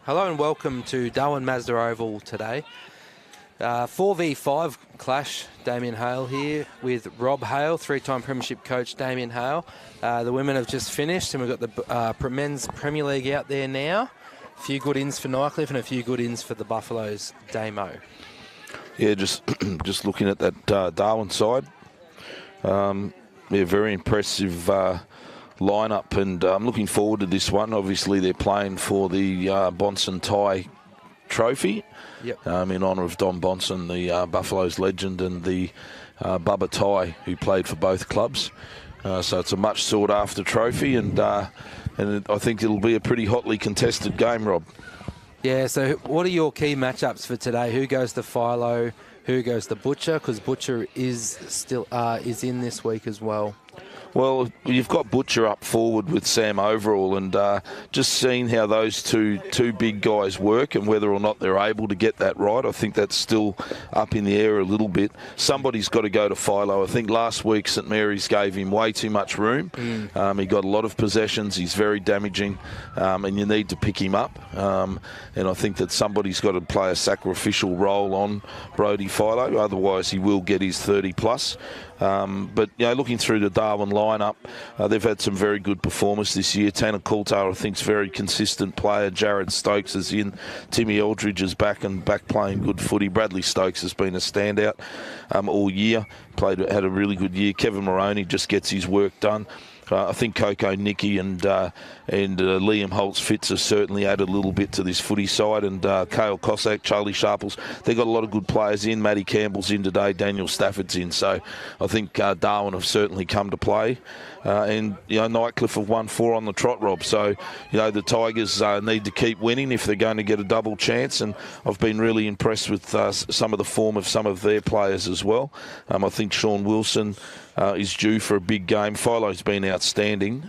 Hello and welcome to Darwin Mazda Oval today. 4v5 clash, Damien Hale here with Rob Hale, three-time premiership coach Damien Hale. The women have just finished and we've got the men's Premier League out there now. A few good ins for Nightcliff and a few good ins for the Buffaloes, Damo. Yeah, just looking at that Darwin side. Very impressive lineup, and I'm looking forward to this one. Obviously, they're playing for the Bonson Tie Trophy. Yep. In honour of Don Bonson, the Buffaloes legend, and the Bubba Tie, who played for both clubs. So it's a much sought-after trophy, and I think it'll be a pretty hotly contested game, Rob. Yeah, so what are your key matchups for today? Who goes to Philo? Who goes to Butcher? Because Butcher is still is in this week as well. Well, you've got Butcher up forward with Sam Overall, and just seeing how those two big guys work and whether or not they're able to get that right, I think that's still up in the air a little bit. Somebody's got to go to Philo. I think last week St Mary's gave him way too much room. He got a lot of possessions. He's very damaging, and you need to pick him up. And I think that somebody's got to play a sacrificial role on Brodie Philo, otherwise he will get his 30 plus. But, looking through the Darwin lineup, they've had some very good performers this year. Tanner Coulter, I think, is a very consistent player. Jared Stokes is in. Timmy Eldridge is back playing good footy. Bradley Stokes has been a standout all year. Had a really good year. Kevin Moroney just gets his work done. I think Coco Nicky and Liam Holtz-Fitz have certainly added a little bit to this footy side, and Cale Cossack, Charlie Sharples, they've got a lot of good players in. Matty Campbell's in today, Daniel Stafford's in, so I think Darwin have certainly come to play. And Nightcliff have won 4 on the trot, Rob, so the Tigers need to keep winning if they're going to get a double chance, and I've been really impressed with some of the form of some of their players as well. I think Sean Wilson is due for a big game. Philo's been outstanding.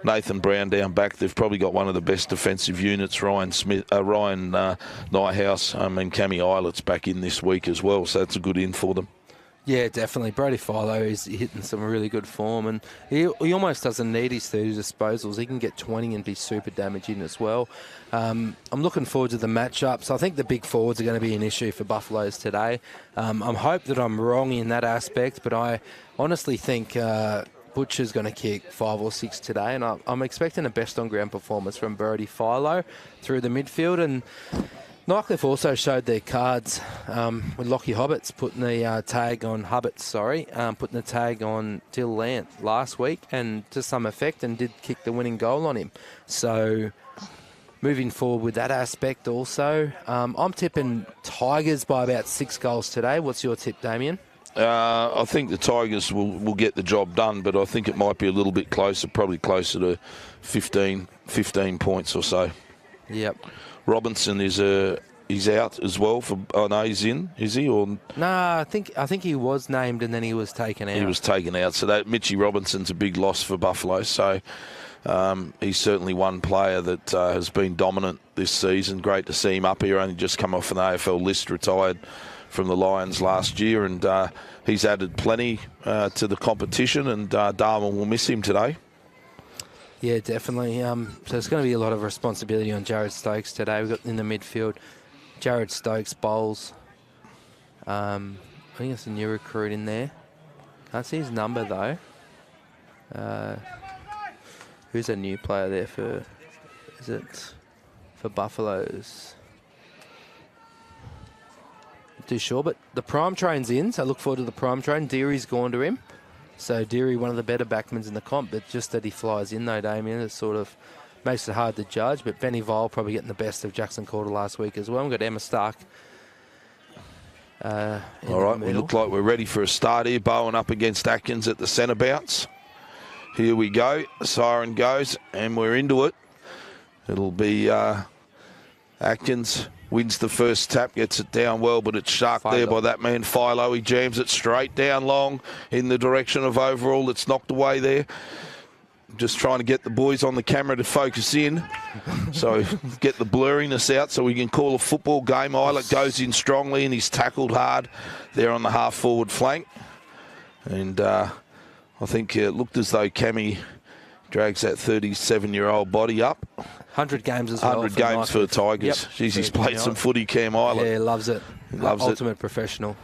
Nathan Brown down back. They've probably got one of the best defensive units. Ryan Nyhouse and Cammy Islett's back in this week as well, so that's a good in for them. Yeah, definitely. Brodie Philo is hitting some really good form, and he almost doesn't need his 30 disposals. He can get 20 and be super damaging as well. I'm looking forward to the matchups. I think the big forwards are going to be an issue for Buffaloes today. I hope that I'm wrong in that aspect, but I honestly think Butcher's going to kick 5 or 6 today, and I'm expecting a best-on-ground performance from Brodie Philo through the midfield. And Nightcliff also showed their cards with Lockie Hobbitt's putting the tag on putting the tag on Dill Lant last week, and to some effect, and did kick the winning goal on him. So moving forward with that aspect also, I'm tipping Tigers by about 6 goals today. What's your tip, Damien? I think the Tigers will get the job done, but I think it might be a little bit closer, probably closer to 15 points or so. Yep. Robinson he's out as well for. Oh no, he's in. Is he or? No, I think he was named and then he was taken out. He was taken out. So that Mitchie Robinson's a big loss for Buffalo. So he's certainly one player that has been dominant this season. Great to see him up here. Only just come off an AFL list, retired from the Lions last year, and he's added plenty to the competition. And Darwin will miss him today. Yeah, definitely. So it's going to be a lot of responsibility on Jared Stokes today. We've got in the midfield Jared Stokes, Bowles. I think it's a new recruit in there. Can't see his number though. Who's a new player there for? Is it for Buffaloes? Not too sure, but the prime train's in, so I look forward to the prime train. Deary's gone to him. So Deary, one of the better backmans in the comp, but just that he flies in though, Damien, it sort of makes it hard to judge. But Benny Vole probably getting the best of Jackson Corder last week as well. We've got Emma Stark. All right, we look like we're ready for a start here. Bowen up against Atkins at the centre bounce. Here we go. Siren goes, and we're into it. It'll be Atkins. Wins the first tap, gets it down well, but it's sharked there by that man Philo. He jams it straight down long in the direction of Overall. It's knocked away there. Just trying to get the boys on the camera to focus in. So get the blurriness out so we can call a football game. Eilert goes in strongly and he's tackled hard there on the half-forward flank. And I think it looked as though Cammy Drags that 37-year-old body up. 100 games as well. 100 games for the Tigers. Yep. Jeez, he's played some footy, Cam Island. Yeah, loves it. Loves Ultimate professional.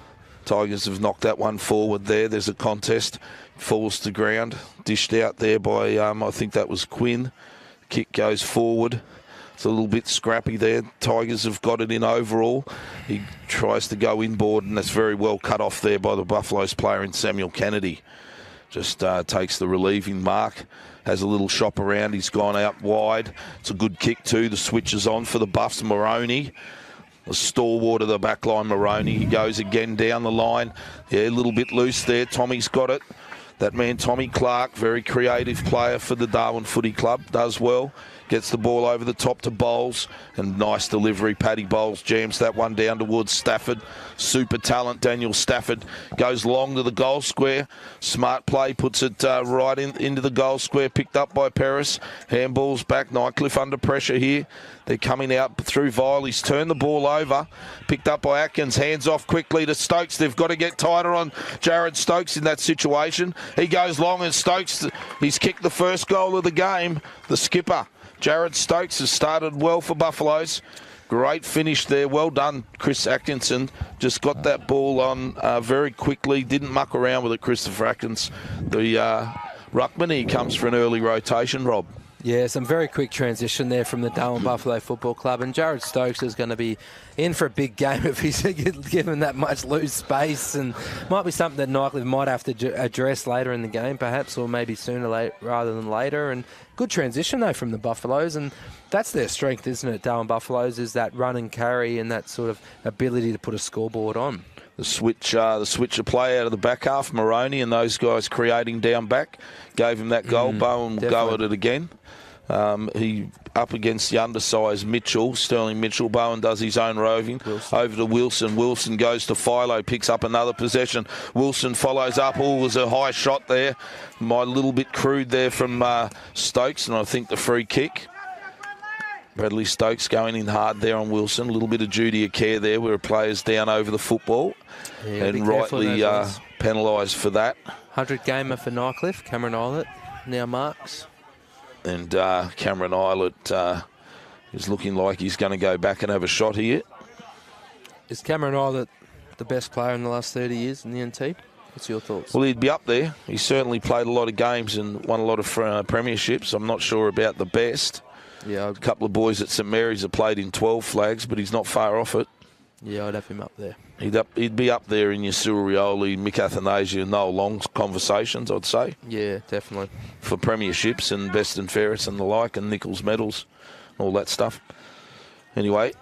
Tigers have knocked that one forward there. There's a contest. Falls to ground. Dished out there by, I think that was Quinn. Kick goes forward. It's a little bit scrappy there. Tigers have got it in overall. He tries to go inboard, and that's very well cut off there by the Buffaloes player in Samuel Kennedy. Just takes the relieving mark. Has a little shop around. He's gone out wide. It's a good kick too. The switch is on for the Buffs. Moroney. The stalwart of the back line, Moroney. He goes again down the line. Yeah, a little bit loose there. Tommy's got it. That man, Tommy Clark, very creative player for the Darwin Footy Club. Does well. Gets the ball over the top to Bowles. And nice delivery. Paddy Bowles jams that one down towards Stafford. Super talent, Daniel Stafford. Goes long to the goal square. Smart play, puts it right into the goal square. Picked up by Paris. Handballs back. Nightcliff under pressure here. They're coming out through Vile. He's turned the ball over. Picked up by Atkins. Hands off quickly to Stokes. They've got to get tighter on Jared Stokes in that situation. He goes long, and Stokes, he's kicked the first goal of the game. The skipper, Jared Stokes, has started well for Buffaloes. Great finish there. Well done, Chris Atkinson. Just got that ball on very quickly. Didn't muck around with it, Christopher Atkins. The ruckman, he comes for an early rotation, Rob. Yeah, some very quick transition there from the Darwin Buffalo Football Club. And Jared Stokes is going to be in for a big game if he's given that much loose space. And might be something that Nightcliff might have to address later in the game, perhaps, or maybe sooner rather than later. And good transition, though, from the Buffaloes. And that's their strength, isn't it, Darwin Buffaloes, is that run and carry and that sort of ability to put a scoreboard on. The switcher play out of the back half, Moroney and those guys creating down back, gave him that goal. Bowen will go at it again. He up against the undersized Mitchell, Sterling Mitchell. Bowen does his own roving. Over to Wilson. Wilson goes to Philo, picks up another possession. Wilson follows up. Oh, was a high shot there. A little bit crude there from Stokes, and I think the free kick. Bradley Stokes going in hard there on Wilson. A little bit of duty of care there where a player's down over the football. Yeah, and rightly penalised for that. 100 gamer for Nightcliff. Cameron Eilert now marks. And Cameron Eilert is looking like he's going to go back and have a shot here. Is Cameron Eilert the best player in the last 30 years in the NT? What's your thoughts? Well, he'd be up there. He certainly played a lot of games and won a lot of premierships. I'm not sure about the best. Yeah, a couple of boys at St Mary's have played in 12 flags, but he's not far off it. Yeah, I'd have him up there. He'd be up there in your Surioli, Mick Athanasia, and Noel Long's conversations, I'd say. Yeah, definitely. For premierships and best and fairest and the like, and Nichols medals, all that stuff. Anyway,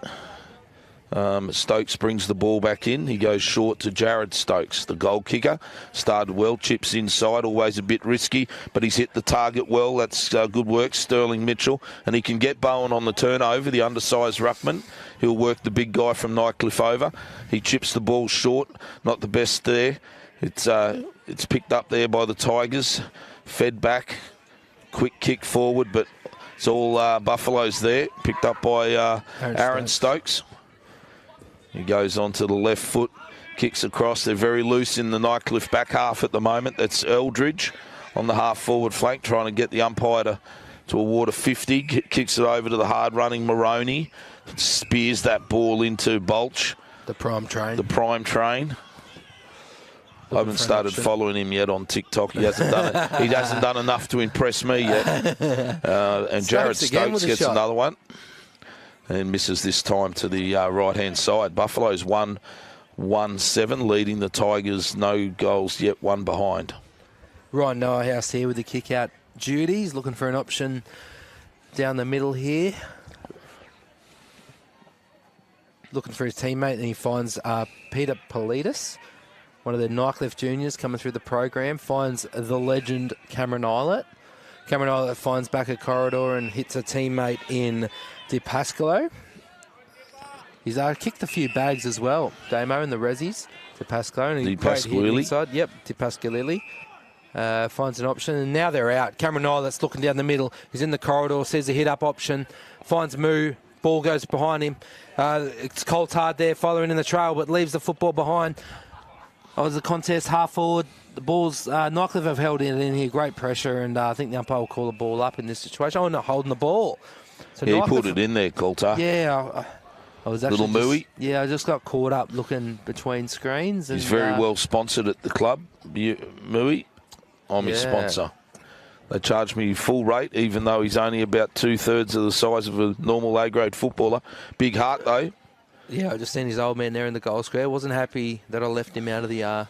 Stokes brings the ball back in. He goes short to Jared Stokes, the goal kicker. Started well, chips inside, always a bit risky, but he's hit the target well. That's good work, Sterling Mitchell. And he can get Bowen on the turnover, the undersized ruckman. He'll work the big guy from Nightcliff over. He chips the ball short, not the best there. It's picked up there by the Tigers. Fed back, quick kick forward, but it's all Buffaloes there. Picked up by Aaron Stokes. He goes onto the left foot, kicks across. They're very loose in the Nightcliff back half at the moment. That's Eldridge on the half-forward flank, trying to get the umpire to award a 50. Kicks it over to the hard-running Moroney. Spears that ball into Bulch. The prime train. I haven't started following him yet on TikTok. He hasn't done it. He hasn't done enough to impress me yet. And Jared Stokes gets another one. And misses this time to the right-hand side. Buffalo's 1-7, leading the Tigers. No goals yet, one behind. Ryan Noahhouse here with the kick-out duties. Looking for an option down the middle here. Looking for his teammate, and he finds Peter Politis, one of the Nightcliff juniors coming through the program. Finds the legend Cameron Eilert. Cameron Eilert finds back a corridor and hits a teammate in Di Pascolo. He's kicked a few bags as well, Damo, in the Rezzies. Di Pascolo. Di Pasquilili. Yep, Di Pasquilili. Finds an option, and now they're out. Cameron Eilert's looking down the middle. He's in the corridor, sees a hit-up option, finds Moo. Ball goes behind him. It's Coltard there following in the trail, but leaves the football behind. Oh, the contest, half forward. The ball's Nightcliff have held it in here, great pressure, and I think the umpire will call the ball up in this situation. Oh, not holding the ball. So yeah, he pulled it in there, Coulter. Yeah, I was actually little Mooey. Yeah, I just got caught up looking between screens. And, He's very well sponsored at the club, Mooey. I'm his sponsor. They charge me full rate, even though he's only about 2/3 of the size of a normal A-grade footballer. Big heart, though. Yeah, I just seen his old man there in the goal square. Wasn't happy that I left him out of the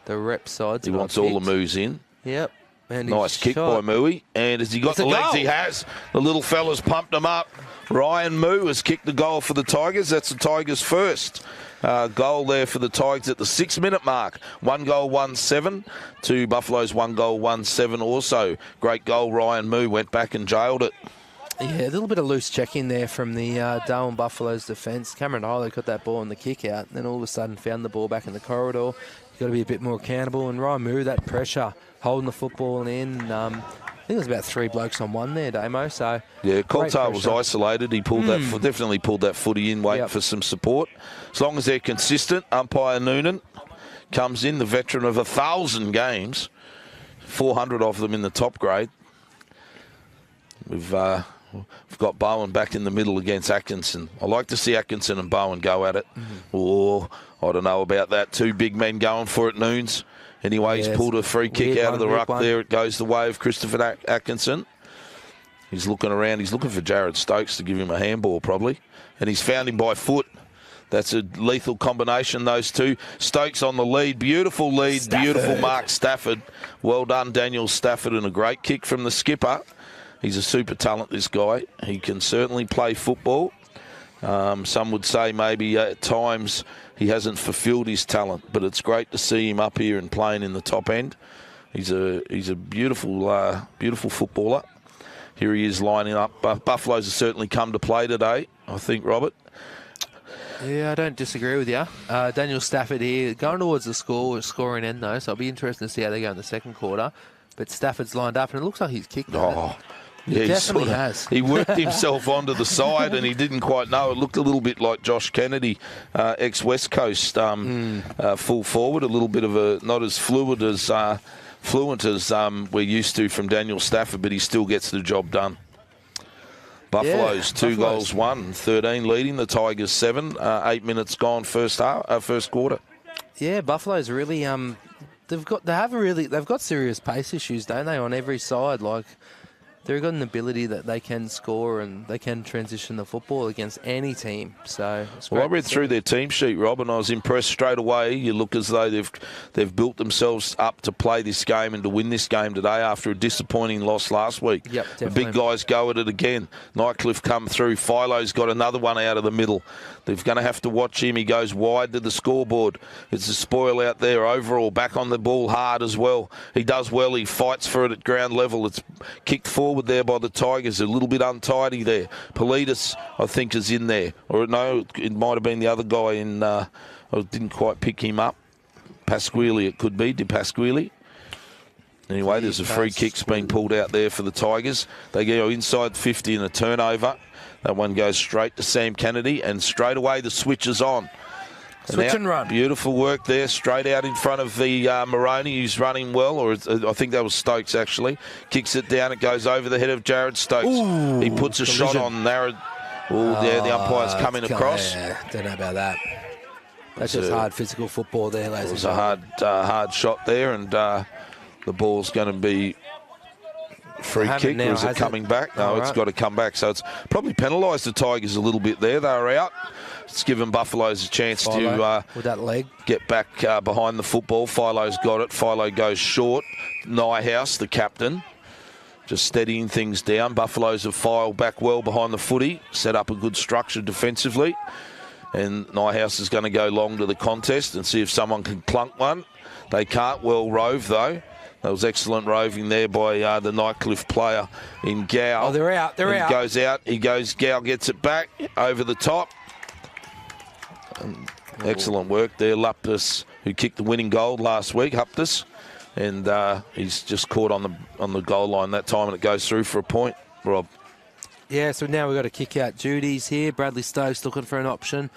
rep side. He wants all the moves in. Yep. And nice kick by Mooey. And has he got the legs he has? The little fella's pumped him up. Ryan Moo has kicked the goal for the Tigers. That's the Tigers' first goal there for the Tigers at the 6-minute mark. 1 goal, 1-7 to Buffalo's 1 goal, 1-7 also. Great goal, Ryan Moo went back and jailed it. Yeah, a little bit of loose check-in there from the Darwin Buffalo's defence. Cameron Harlow got that ball on the kick-out, and then all of a sudden found the ball back in the corridor. You've got to be a bit more accountable. And Ryan Moo, that pressure, holding the football in. I think it was about 3 blokes on one there, Damo. So yeah, Coulter was isolated. He pulled that, definitely pulled that footy in, waiting for some support. As long as they're consistent, umpire Noonan comes in, the veteran of 1,000 games, 400 of them in the top grade. We've got Bowen back in the middle against Atkinson. I like to see Atkinson and Bowen go at it. Or I don't know about that. 2 big men going for it, Noons. Anyway, he's pulled a free kick out of the ruck there. It goes the way of Christopher Atkinson. He's looking around. He's looking for Jared Stokes to give him a handball probably. And he's found him by foot. That's a lethal combination, those two. Stokes on the lead. Beautiful lead. Stafford. Beautiful Mark Stafford. Well done, Daniel Stafford, and a great kick from the skipper. He's a super talent, this guy. He can certainly play football. Some would say maybe at times he hasn't fulfilled his talent, but it's great to see him up here and playing in the top end. He's a beautiful beautiful footballer. Here he is lining up. Buffaloes have certainly come to play today, I think, Robert. Yeah, I don't disagree with you. Daniel Stafford here, going towards the scoring end, though, so it'll be interesting to see how they go in the second quarter. But Stafford's lined up, and it looks like he's kicked it. Yeah, he definitely has. He worked himself onto the side, and he didn't quite know. It looked a little bit like Josh Kennedy, ex-West Coast full forward, a little bit of a not as fluent as we're used to from Daniel Stafford, but he still gets the job done. Buffaloes 2 goals, 1, 13 leading. The Tigers 7. 8 minutes gone first quarter. Yeah, Buffaloes really they've got serious pace issues, don't they, on every side? Like, they've got an ability that they can score and they can transition the football against any team. So I read through their team sheet, Rob, and I was impressed straight away. You look as though they've built themselves up to play this game and to win this game today after a disappointing loss last week. Yep, the big guys go at it again. Nightcliff come through. Philo's got another one out of the middle. They're going to have to watch him. He goes wide to the scoreboard. It's a spoil out there. Overall, back on the ball hard as well. He does well. He fights for it at ground level. It's kicked forward there by the Tigers. A little bit untidy there. Politis, I think, is in there. Or no, it might have been the other guy in. I didn't quite pick him up. Pasquili, it could be. De Pasquili. Anyway, there's a free kick's been pulled out there for the Tigers. They go inside 50 in a turnover. That one goes straight to Sam Kennedy, and straight away the switch is on. Switch and run. Beautiful work there, straight out in front of the Moroney, who's running well, or I think that was Stokes actually. Kicks it down, it goes over the head of Jared Stokes. Ooh, he puts a shot on Narrad. There the umpire's coming across. Yeah, don't know about that. That's just hard physical football there, ladies and gentlemen. It was a hard shot there, and the ball's going to be free kick, or is it coming back? No, it's got to come back. So it's probably penalised the Tigers a little bit there. They were out. It's given Buffaloes a chance to with that leg get back behind the football. Philo's got it. Philo goes short. Nyhouse, the captain, just steadying things down. Buffaloes have filed back well behind the footy, set up a good structure defensively. And Nyhouse is going to go long to the contest and see if someone can clunk one. They can't. Well rove, though. That was excellent roving there by the Nightcliff player in Gow. Oh, they're out. They're out. He goes out. He goes. Gow gets it back over the top. Excellent work there. Luptus, who kicked the winning goal last week, Huptus. And he's just caught on the goal line that time, and it goes through for a point, Rob. Yeah, so now we've got to kick out Judy's here. Bradley Stokes looking for an option.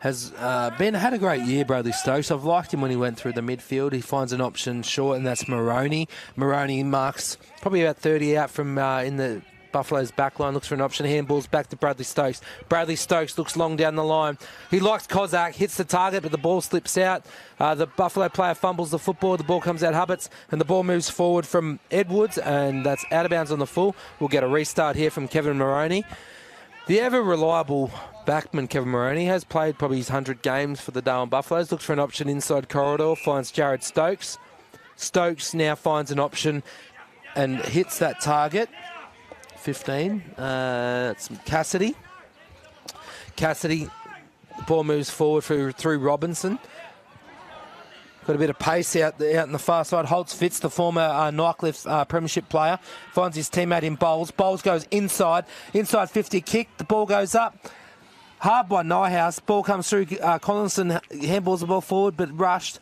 has had a great year, Bradley Stokes. I've liked him when he went through the midfield. He finds an option short, and that's Moroney. Moroney marks probably about 30 out from in the Buffalo's back line, looks for an option. Handballs back to Bradley Stokes. Bradley Stokes looks long down the line. He likes Kozak, hits the target, but the ball slips out. The Buffalo player fumbles the football. The ball comes out Hubbards, and the ball moves forward from Edwards, and that's out of bounds on the full. We'll get a restart here from Kevin Moroney. The ever-reliable backman, Kevin Moroney, has played probably his 100 games for the Darwin Buffaloes. Looks for an option inside corridor, finds Jared Stokes. Stokes now finds an option and hits that target. 15. It's Cassidy. Cassidy, the ball moves forward through Robinson. Got a bit of pace out in the far side. Holtz Fitz, the former Nightcliff premiership player, finds his teammate in Bowles. Bowles goes inside 50 kick. The ball goes up. Hard by Nyhouse. Ball comes through. Collinson handballs the ball forward, but rushed.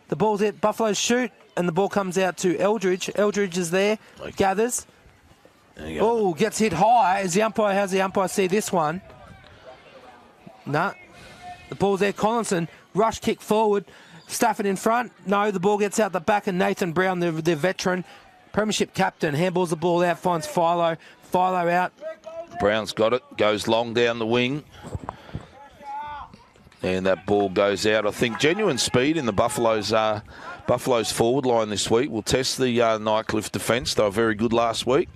The ball's hit. Buffalo shoot, and the ball comes out to Eldridge. Eldridge is there, gathers. Oh, gets hit high. How's the umpire see this one? Nah. The ball's there. Collinson, rush kick forward. Stafford in front. No, the ball gets out the back, and Nathan Brown, the veteran, premiership captain, handballs the ball out, finds Philo. Philo out. Brown's got it. Goes long down the wing. And that ball goes out. I think genuine speed in the Buffalo's forward line this week will test the Nightcliff defence. They were very good last week,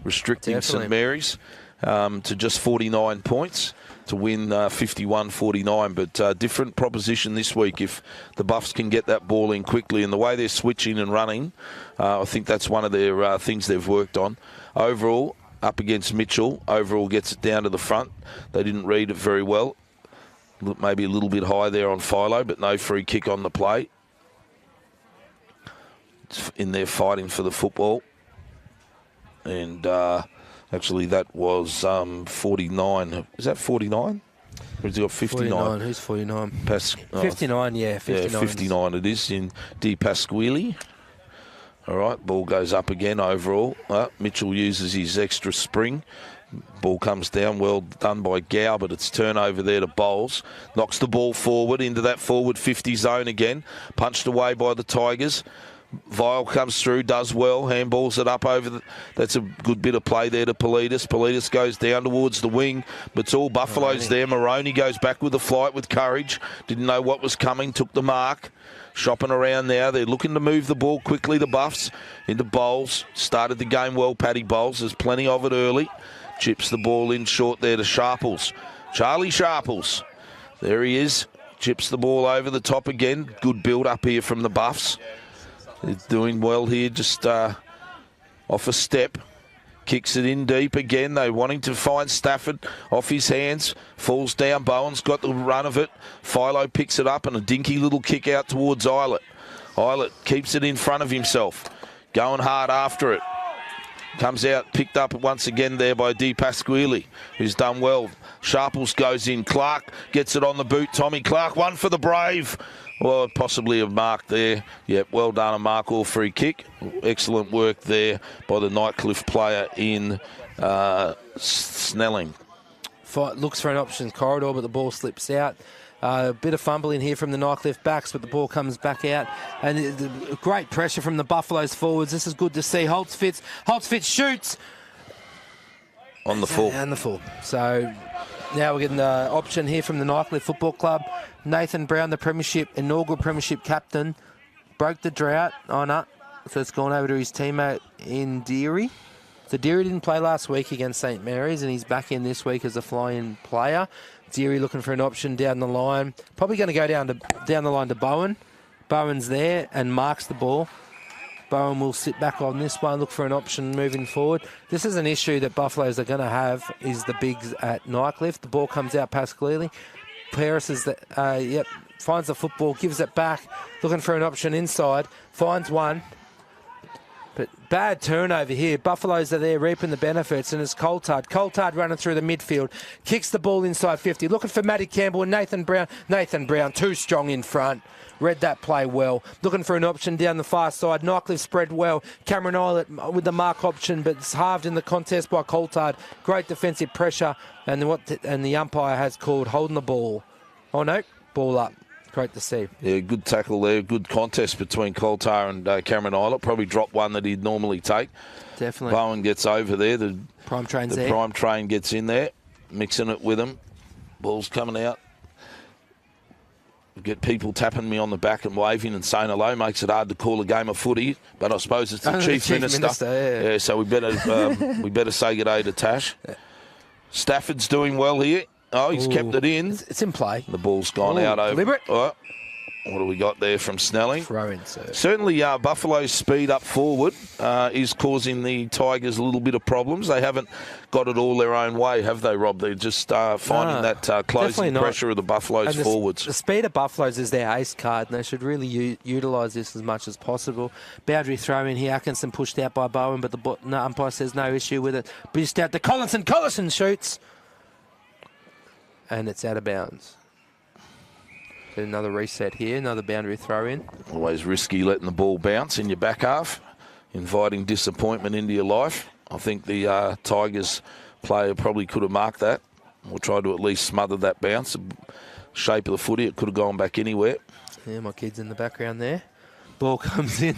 restricting St Mary's to just 49 points to win 51-49. But different proposition this week if the Buffs can get that ball in quickly. And the way they're switching and running, I think that's one of their things they've worked on. Overall, up against Mitchell, overall gets it down to the front. They didn't read it very well. Maybe a little bit high there on Philo, but no free kick on the play. It's in there fighting for the football. And actually that was 49. Is that 49? Or has he got 59? 49. Who's 49? 59, yeah. 59. Yeah, 59 it is in Di Pasquili. All right, ball goes up again overall. Mitchell uses his extra spring. Ball comes down, well done by Gow, but it's turnover there to Bowles. Knocks the ball forward into that forward 50 zone again. Punched away by the Tigers. Vile comes through, does well, handballs it up over. That's a good bit of play there to Politis. Politis goes down towards the wing, but it's all Buffaloes there. Moroney goes back with the flight with courage. Didn't know what was coming, took the mark. Shopping around now. They're looking to move the ball quickly, the Buffs, into Bowles. Started the game well, Paddy Bowles. There's plenty of it early. Chips the ball in short there to Sharples. Charlie Sharples. There he is. Chips the ball over the top again. Good build up here from the Buffs. They're doing well here, just off a step. Kicks it in deep again. They're wanting to find Stafford off his hands. Falls down. Bowen's got the run of it. Philo picks it up and a dinky little kick out towards Eilert. Eilert keeps it in front of himself. Going hard after it. Comes out, picked up once again there by Di Pasquili, who's done well. Sharples goes in. Clark gets it on the boot. Tommy Clark, one for the Brave. Well, possibly a mark there. Yep, well done, a mark or free kick. Excellent work there by the Nightcliff player in Snelling. Looks for an option corridor, but the ball slips out. A bit of fumbling here from the Nightcliff backs, but the ball comes back out. And great pressure from the Buffaloes forwards. This is good to see. Holtz Fitz shoots. On the full. And the full. So now we're getting the option here from the Nightcliff Football Club. Nathan Brown, the inaugural premiership captain, broke the drought. Oh, no. So it's gone over to his teammate in Deary. So Deary didn't play last week against St Mary's, and he's back in this week as a fly-in player. Deary looking for an option down the line. Probably going to go down the line to Bowen. Bowen's there and marks the ball. Bowen will sit back on this one, look for an option moving forward. This is an issue that Buffaloes are going to have, is the bigs at Nightcliff. The ball comes out past clearly. Paris is finds the football, gives it back, looking for an option inside, finds one. But bad turnover here. Buffaloes are there reaping the benefits, and it's Coulthard. Coulthard running through the midfield. Kicks the ball inside 50. Looking for Matty Campbell and Nathan Brown. Nathan Brown, too strong in front. Read that play well. Looking for an option down the far side. Nightcliff spread well. Cameron Eilert with the mark option, but it's halved in the contest by Coulthard. Great defensive pressure, and the umpire has called holding the ball. Oh, no. Ball up. Great to see. Yeah, good tackle there. Good contest between Coulthard and Cameron Eilert. Probably dropped one that he'd normally take. Definitely. Bowen gets over there. The prime train's there. The prime train gets in there, mixing it with him. Ball's coming out. Get people tapping me on the back and waving and saying hello. Makes it hard to call a game of footy, but I suppose it's the Chief Minister. Yeah, so we better say good day to Tash. Stafford's doing well here. Oh, he's kept it in. It's in play. The ball's gone out over. Deliberate. Oh, what do we got there from Snelling? Throw in, sir. Certainly, Buffalo's speed up forward is causing the Tigers a little bit of problems. They haven't got it all their own way, have they, Rob? They're just finding that closing pressure of the Buffalo's forwards. The speed of Buffalo's is their ace card, and they should really utilise this as much as possible. Boundary throw in here. Atkinson pushed out by Bowen, but the umpire says no issue with it. Pushed out to Collinson. Collison shoots. And it's out of bounds. Get another reset here, another boundary throw in. Always risky letting the ball bounce in your back half, inviting disappointment into your life. I think the Tigers player probably could have marked that, or tried to at least smother that bounce. The shape of the footy, it could have gone back anywhere. Yeah, my kid's in the background there. Ball comes in.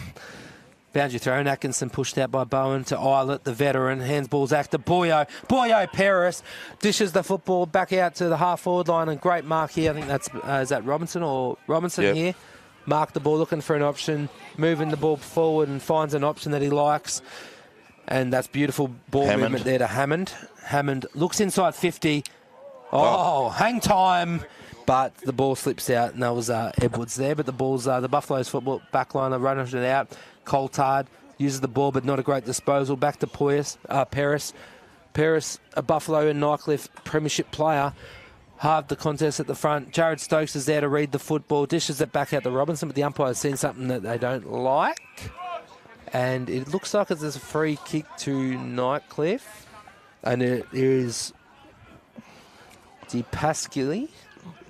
Boundary throw, and Atkinson pushed out by Bowen to Eilert, the veteran. Handsball's actor, Boyo. Boyo Paris dishes the football back out to the half-forward line, and great mark here. I think that's, is that Robinson or Robinson here? Marked the ball, looking for an option, moving the ball forward and finds an option that he likes. And that's beautiful ball movement there to Hammond. Hammond looks inside 50. Hang time. But the ball slips out, and that was Edwards there. But the ball's the Buffalo's football backline are running it out. Coulthard uses the ball, but not a great disposal. Back to Paris. Paris, a Buffalo and Nightcliff premiership player. Halved the contest at the front. Jared Stokes is there to read the football. Dishes it back out to Robinson, but the umpire's seen something that they don't like. And it looks like it's a free kick to Nightcliff. And it is De Pasquale.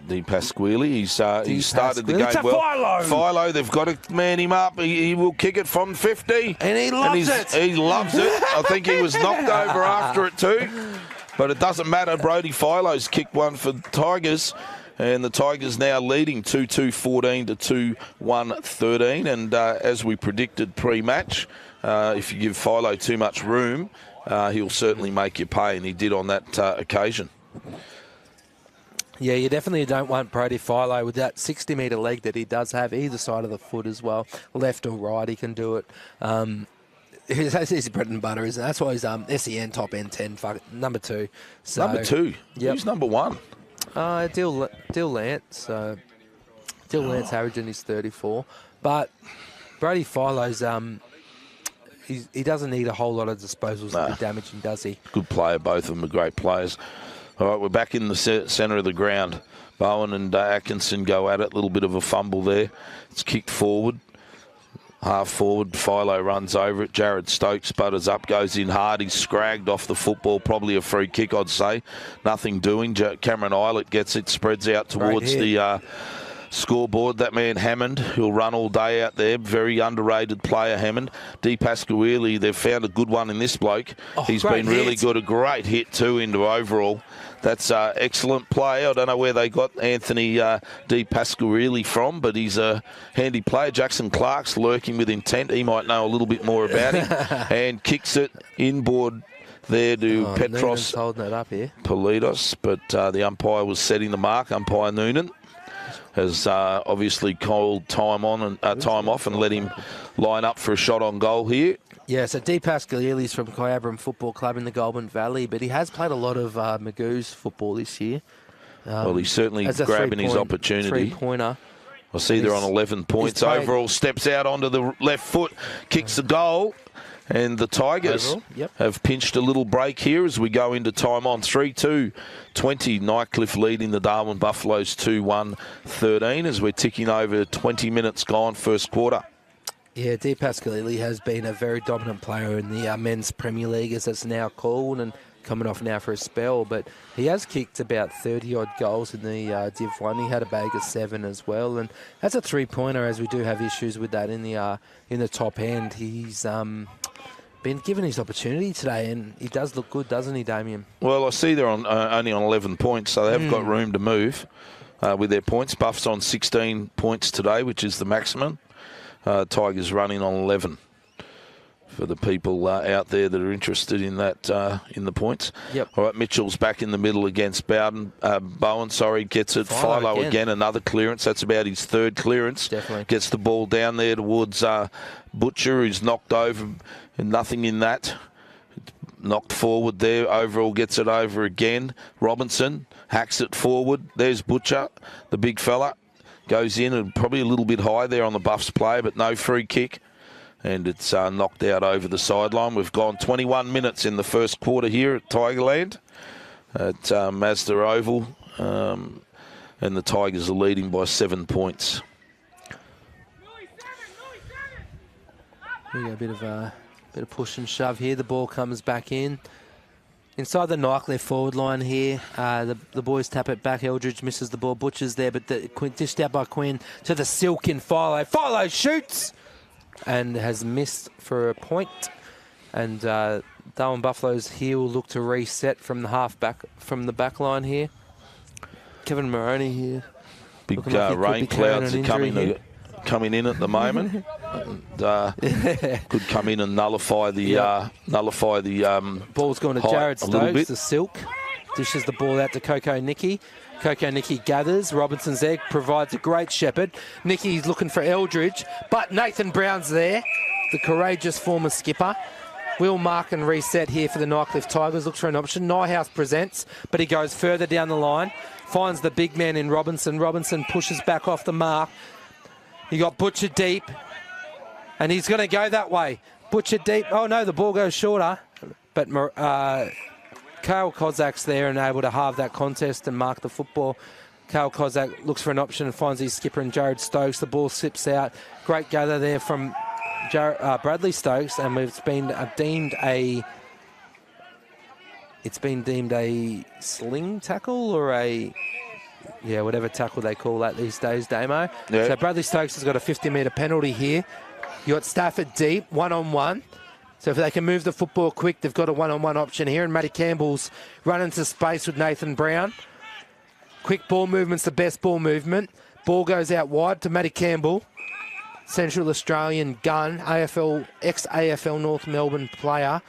He's started the game well. Philo, they've got to man him up. He will kick it from 50. And he loves it. He loves it. I think he was knocked over after it too. But it doesn't matter. Brody Philo's kicked one for the Tigers. And the Tigers now leading 2-2-14 to 2-1-13. And as we predicted pre-match, if you give Philo too much room, he'll certainly make you pay. And he did on that occasion. Yeah, you definitely don't want Brody Philo with that 60-metre leg that he does have, either side of the foot as well. Left or right, he can do it. That's his bread and butter, isn't it? That's why he's SEN top end 10, number 2. So, number 2? Yep. Who's number 1? Dill Lance. Dill Lance averaging his 34. But Brody Philo's, he doesn't need a whole lot of disposals to be damaging, does he? Good player, both of them are great players. All right, we're back in the centre of the ground. Bowen and Atkinson go at it. A little bit of a fumble there. It's kicked forward. Half forward. Philo runs over it. Jared Stokes butters up, goes in hard. He's scragged off the football. Probably a free kick, I'd say. Nothing doing. Cameron Eilert gets it, spreads out towards the scoreboard. That man Hammond, who'll run all day out there. Very underrated player, Hammond. De Pasquale, they've found a good one in this bloke. He's been really good. A great hit too into overall. That's excellent play. I don't know where they got Anthony De Pasquale from, but he's a handy player. Jackson Clark's lurking with intent. He might know a little bit more about him. And kicks it inboard there to Petros holding it up here. Politos, but the umpire was setting the mark. Umpire Noonan has obviously called time off and let him line up for a shot on goal here. Yeah, so De Pasquale's from Kyabram Football Club in the Goulburn Valley, but he has played a lot of Magoo's football this year. Well, he's certainly grabbing his opportunity. Three-pointer. I see they're on 11 points overall. Steps out onto the left foot, kicks the goal. And the Tigers have pinched a little break here as we go into time on. 3-2-20. Nightcliff leading the Darwin Buffaloes 2-1-13 as we're ticking over 20 minutes gone first quarter. Yeah, De Pasquale has been a very dominant player in the men's Premier League, as it's now called, and coming off now for a spell. But he has kicked about 30-odd goals in the Div 1. He had a bag of 7 as well. And that's a three-pointer, as we do have issues with that in the top end. He's been given his opportunity today, and he does look good, doesn't he, Damien? Well, I see they're on only on 11 points, so they have got room to move. with their points. Buffs on 16 points today, which is the maximum. Tigers running on 11. For the people out there that are interested in that, in the points. Yep. All right, Mitchell's back in the middle against Bowen. Gets it. Philo again, another clearance. That's about his third clearance. Definitely. Gets the ball down there towards Butcher, who's knocked over. And nothing in that. Knocked forward there. Overall gets it over again. Robinson hacks it forward. There's Butcher, the big fella. Goes in and probably a little bit high there on the Buffs play, but no free kick. And it's knocked out over the sideline. We've gone 21 minutes in the first quarter here at Tigerland at Mazda Oval. And the Tigers are leading by 7 points. We got a bit of push and shove here. The ball comes back in. Inside the Nightcliff forward line here. The boys tap it back. Eldridge misses the ball. Butcher's there, but dished out by Quinn to the silk in Philo. Philo shoots! And has missed for a point. And Darwin Buffaloes here will look to reset from the half-back, from the back line here. Kevin Moroney here. Big rain clouds are coming in at the moment. Could come in and nullify the ball's going to Jared Stokes, the silk. Dishes the ball out to Coco Nicky. Coco Nicky gathers. Robinson's egg provides a great shepherd. Nicky's looking for Eldridge, but Nathan Brown's there, the courageous former skipper. We'll mark and reset here for the Nightcliff Tigers. Looks for an option. Nyhouse presents, but he goes further down the line. Finds the big man in Robinson. Robinson pushes back off the mark. You got Butcher deep, and he's going to go that way. Butcher deep. Oh, no, the ball goes shorter, but Kale Kozak's there and able to halve that contest and mark the football. Kale Kozak looks for an option and finds his skipper and Jared Stokes. The ball slips out. Great gather there from Bradley Stokes, and it's been deemed a sling tackle or whatever tackle they call that these days, Damo. Yeah. So Bradley Stokes has got a 50-metre penalty here. You got Stafford deep, one-on-one. So if they can move the football quick, they've got a one-on-one option here. And Matty Campbell's run into space with Nathan Brown. Quick ball movement's the best ball movement. Ball goes out wide to Matty Campbell. Central Australian gun, ex-AFL North Melbourne player.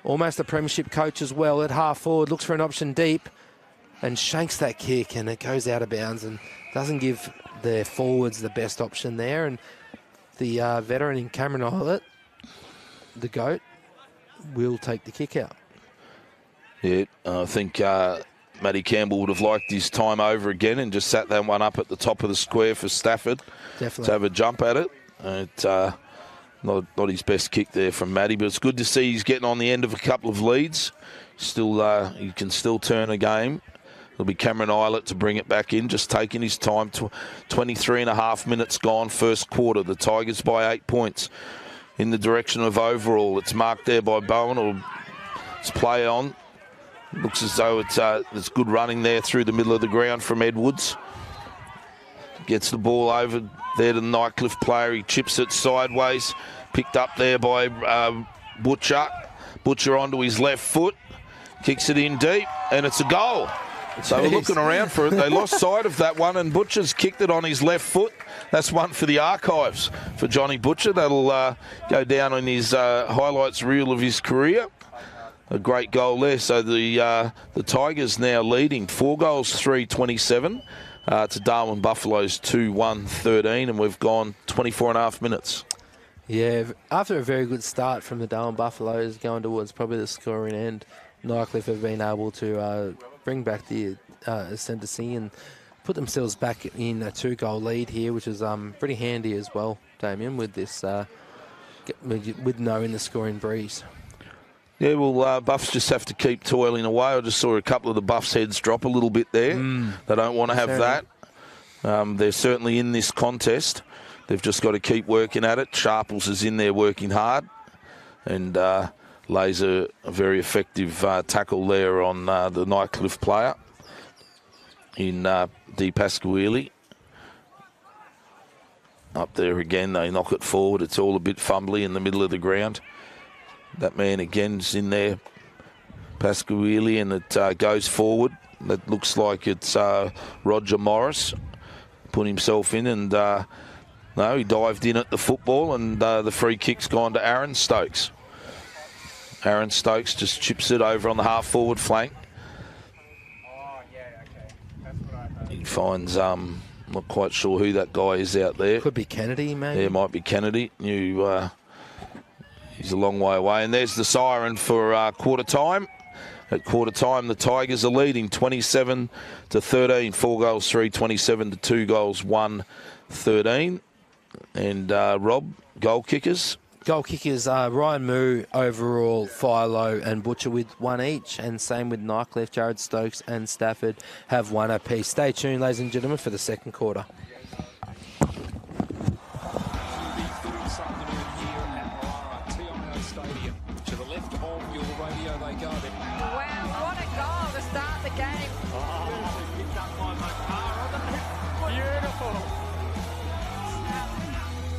Almost a premiership coach as well at half forward. Looks for an option deep and shanks that kick, and it goes out of bounds and doesn't give their forwards the best option there. And the veteran in Cameron Islet, the GOAT, will take the kick out. Yeah, I think Matty Campbell would have liked his time over again and just sat that one up at the top of the square for Stafford. Definitely. To have a jump at it. It's not his best kick there from Matty, but it's good to see he's getting on the end of a couple of leads. Still, he can still turn a game. It'll be Cameron Islet to bring it back in, just taking his time. 23 and a half minutes gone, first quarter. The Tigers by 8 points. In the direction of overall. It's marked there by Bowen. It's play on. Looks as though it's good running there through the middle of the ground from Edwards. Gets the ball over there to the Nightcliff player. He chips it sideways. Picked up there by Butcher. Butcher onto his left foot. Kicks it in deep, and it's a goal. So we're looking around for it. They lost sight of that one, and Butcher's kicked it on his left foot. That's one for the archives for Johnny Butcher. That'll go down on his highlights reel of his career. A great goal there. So the Tigers now leading 4 goals, 3-27 to Darwin Buffaloes 2-1-13, and we've gone 24 and a half minutes. Yeah, after a very good start from the Darwin Buffaloes going towards probably the scoring end, Nightcliff have been able to bring back the ascendancy and put themselves back in a 2-goal lead here, which is pretty handy as well, Damien, with this with no in the scoring breeze. Yeah, well, Buffs just have to keep toiling away. I just saw a couple of the Buffs' heads drop a little bit there. They don't want to have that. They're certainly in this contest. They've just got to keep working at it. Sharples is in there working hard and lays a very effective tackle there on the Nightcliff player in D. Pasquale. Up there again, they knock it forward. It's all a bit fumbly in the middle of the ground. That man again is in there, Pasquale, and it goes forward. That looks like it's Roger Morris put himself in, and no, he dived in at the football, and the free kick's gone to Aaron Stokes. Aaron Stokes just chips it over on the half-forward flank. He finds, not quite sure who that guy is out there. Could be Kennedy, maybe. Yeah, it might be Kennedy. He's a long way away. And there's the siren for quarter time. At quarter time, the Tigers are leading 27-13. 4 goals, 3, 27 to 2 goals, 1, 13. And Rob, goal kickers. Goal kickers are Ryan Moo, Overall, Philo and Butcher with 1 each. And same with Nightcliff, Jared Stokes and Stafford have 1 apiece. Stay tuned, ladies and gentlemen, for the second quarter. To the left of your radio they go. Wow, what a goal to start the game. Picked up by Beautiful.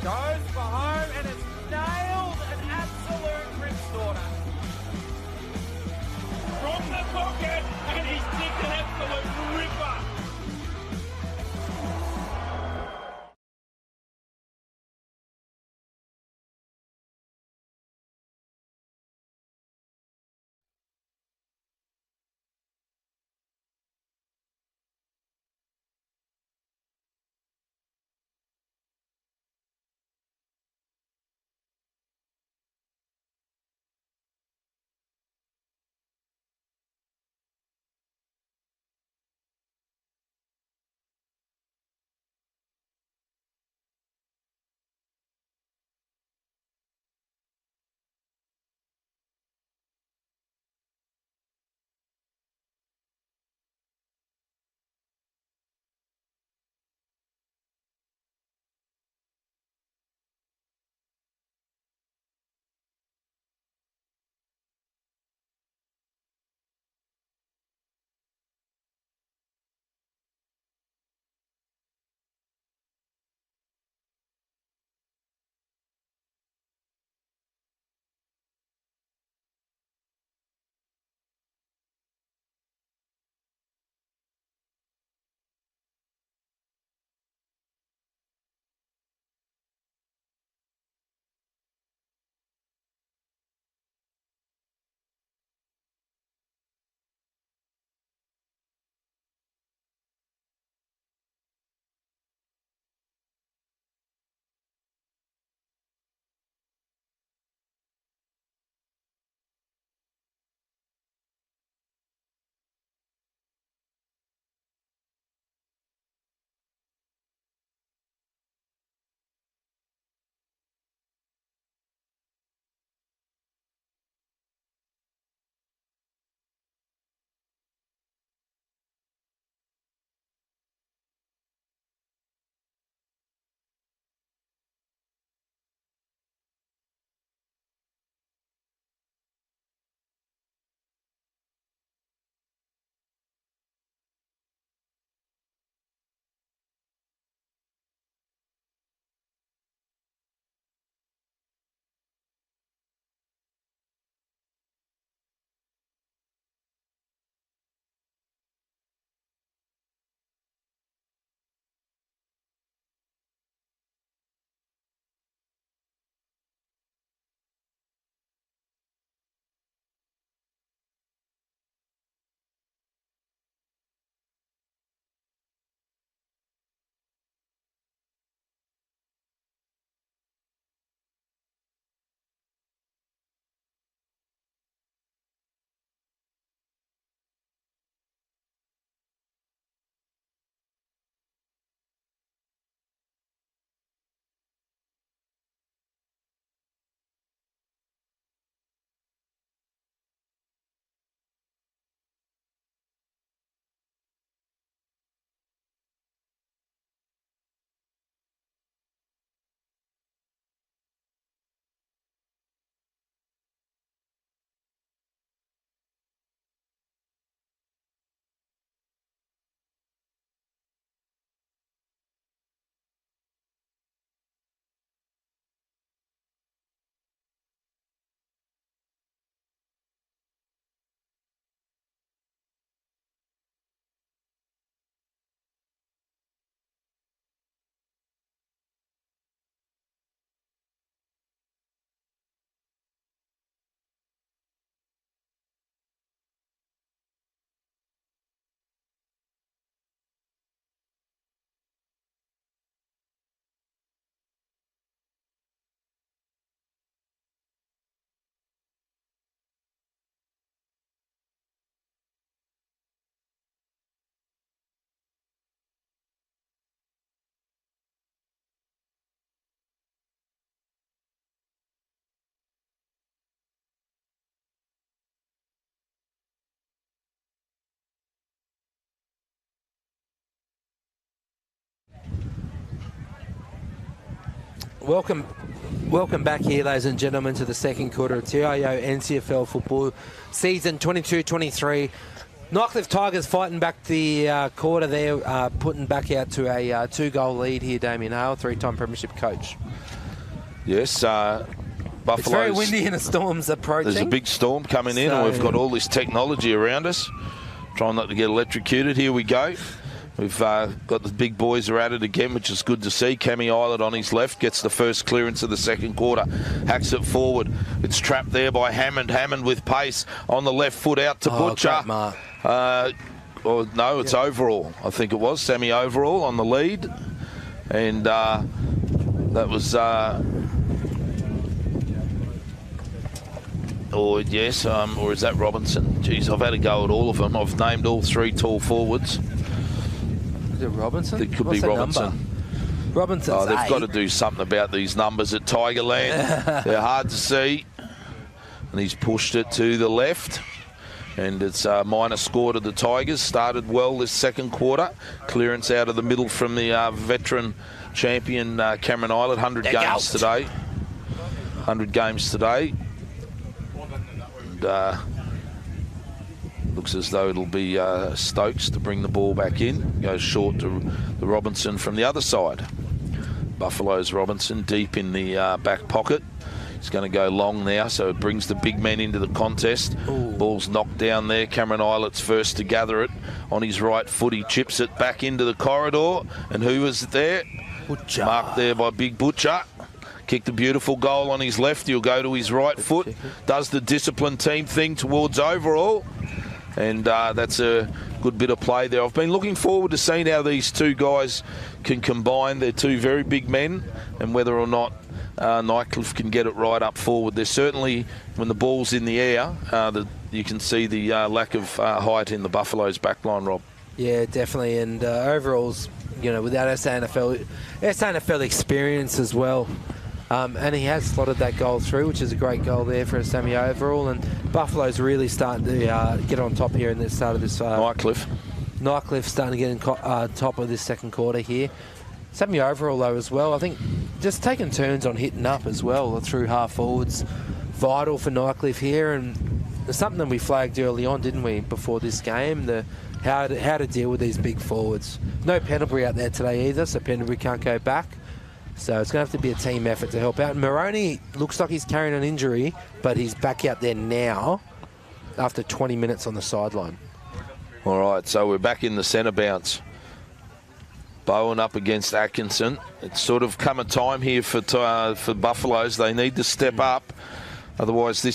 Goes for home and it's nailed, an absolute rip order. From the pocket, and he's kicked an absolute ripper. Welcome back here, ladies and gentlemen, to the second quarter of TIO NTFL football season 22-23. Nightcliff Tigers fighting back the quarter there, putting back out to a 2-goal lead here. Damien Hale, 3-time premiership coach. Yes, Buffalo's... It's very windy and a storm's approaching. There's a big storm coming in, and we've got all this technology around us. Trying not to get electrocuted. Here we go. We've got the big boys are at it again, which is good to see. Cammy Islet on his left gets the first clearance of the second quarter. Hacks it forward. It's trapped there by Hammond. Hammond with pace on the left foot out to Butcher. Great mark. No, it's Overall. I think it was Sammy Overall on the lead. And that was... or is that Robinson? Geez, I've had to go at all of them. I've named all 3 tall forwards. Is it Robinson? It could What's be that Robinson. Number? Robinson's They've got to do something about these numbers at Tigerland. They're hard to see. And he's pushed it to the left. And it's a minor score to the Tigers. Started well this second quarter. Clearance out of the middle from the veteran champion Cameron Islet. 100 games today. 100 games today. And, looks as though it'll be Stokes to bring the ball back in. Goes short to the Robinson from the other side. Buffalo's Robinson deep in the back pocket. He's going to go long now, so it brings the big men into the contest. Ooh. Ball's knocked down there. Cameron Islet's first to gather it on his right foot. He chips it back into the corridor. And who was there? Butcher. Marked there by Big Butcher. Kicked a beautiful goal on his left. He'll go to his right foot. Does the disciplined team thing towards Overall. And that's a good bit of play there. I've been looking forward to seeing how these 2 guys can combine. They're 2 very big men, and whether or not Nightcliff can get it right up forward. There's certainly, when the ball's in the air, you can see the lack of height in the Buffalo's backline, Rob. Yeah, definitely. And Overall's, without SANFL experience as well. And he has slotted that goal through, which is a great goal there for Sammy Overall. And Buffalo's really starting to get on top here in the start of this. Nightcliff starting to get on top of this second quarter here. Sammy Overall, though, as well. I think just taking turns on hitting up as well through half forwards. Vital for Nightcliff here. And there's something that we flagged early on, didn't we, before this game? How to deal with these big forwards. No Pendlebury out there today either, so Pendlebury can't go back. So it's going to have to be a team effort to help out. Moroney looks like he's carrying an injury, but he's back out there now after 20 minutes on the sideline. All right, so we're back in the centre bounce. Bowen up against Atkinson. It's sort of come a time here for Buffaloes. They need to step up. Otherwise, they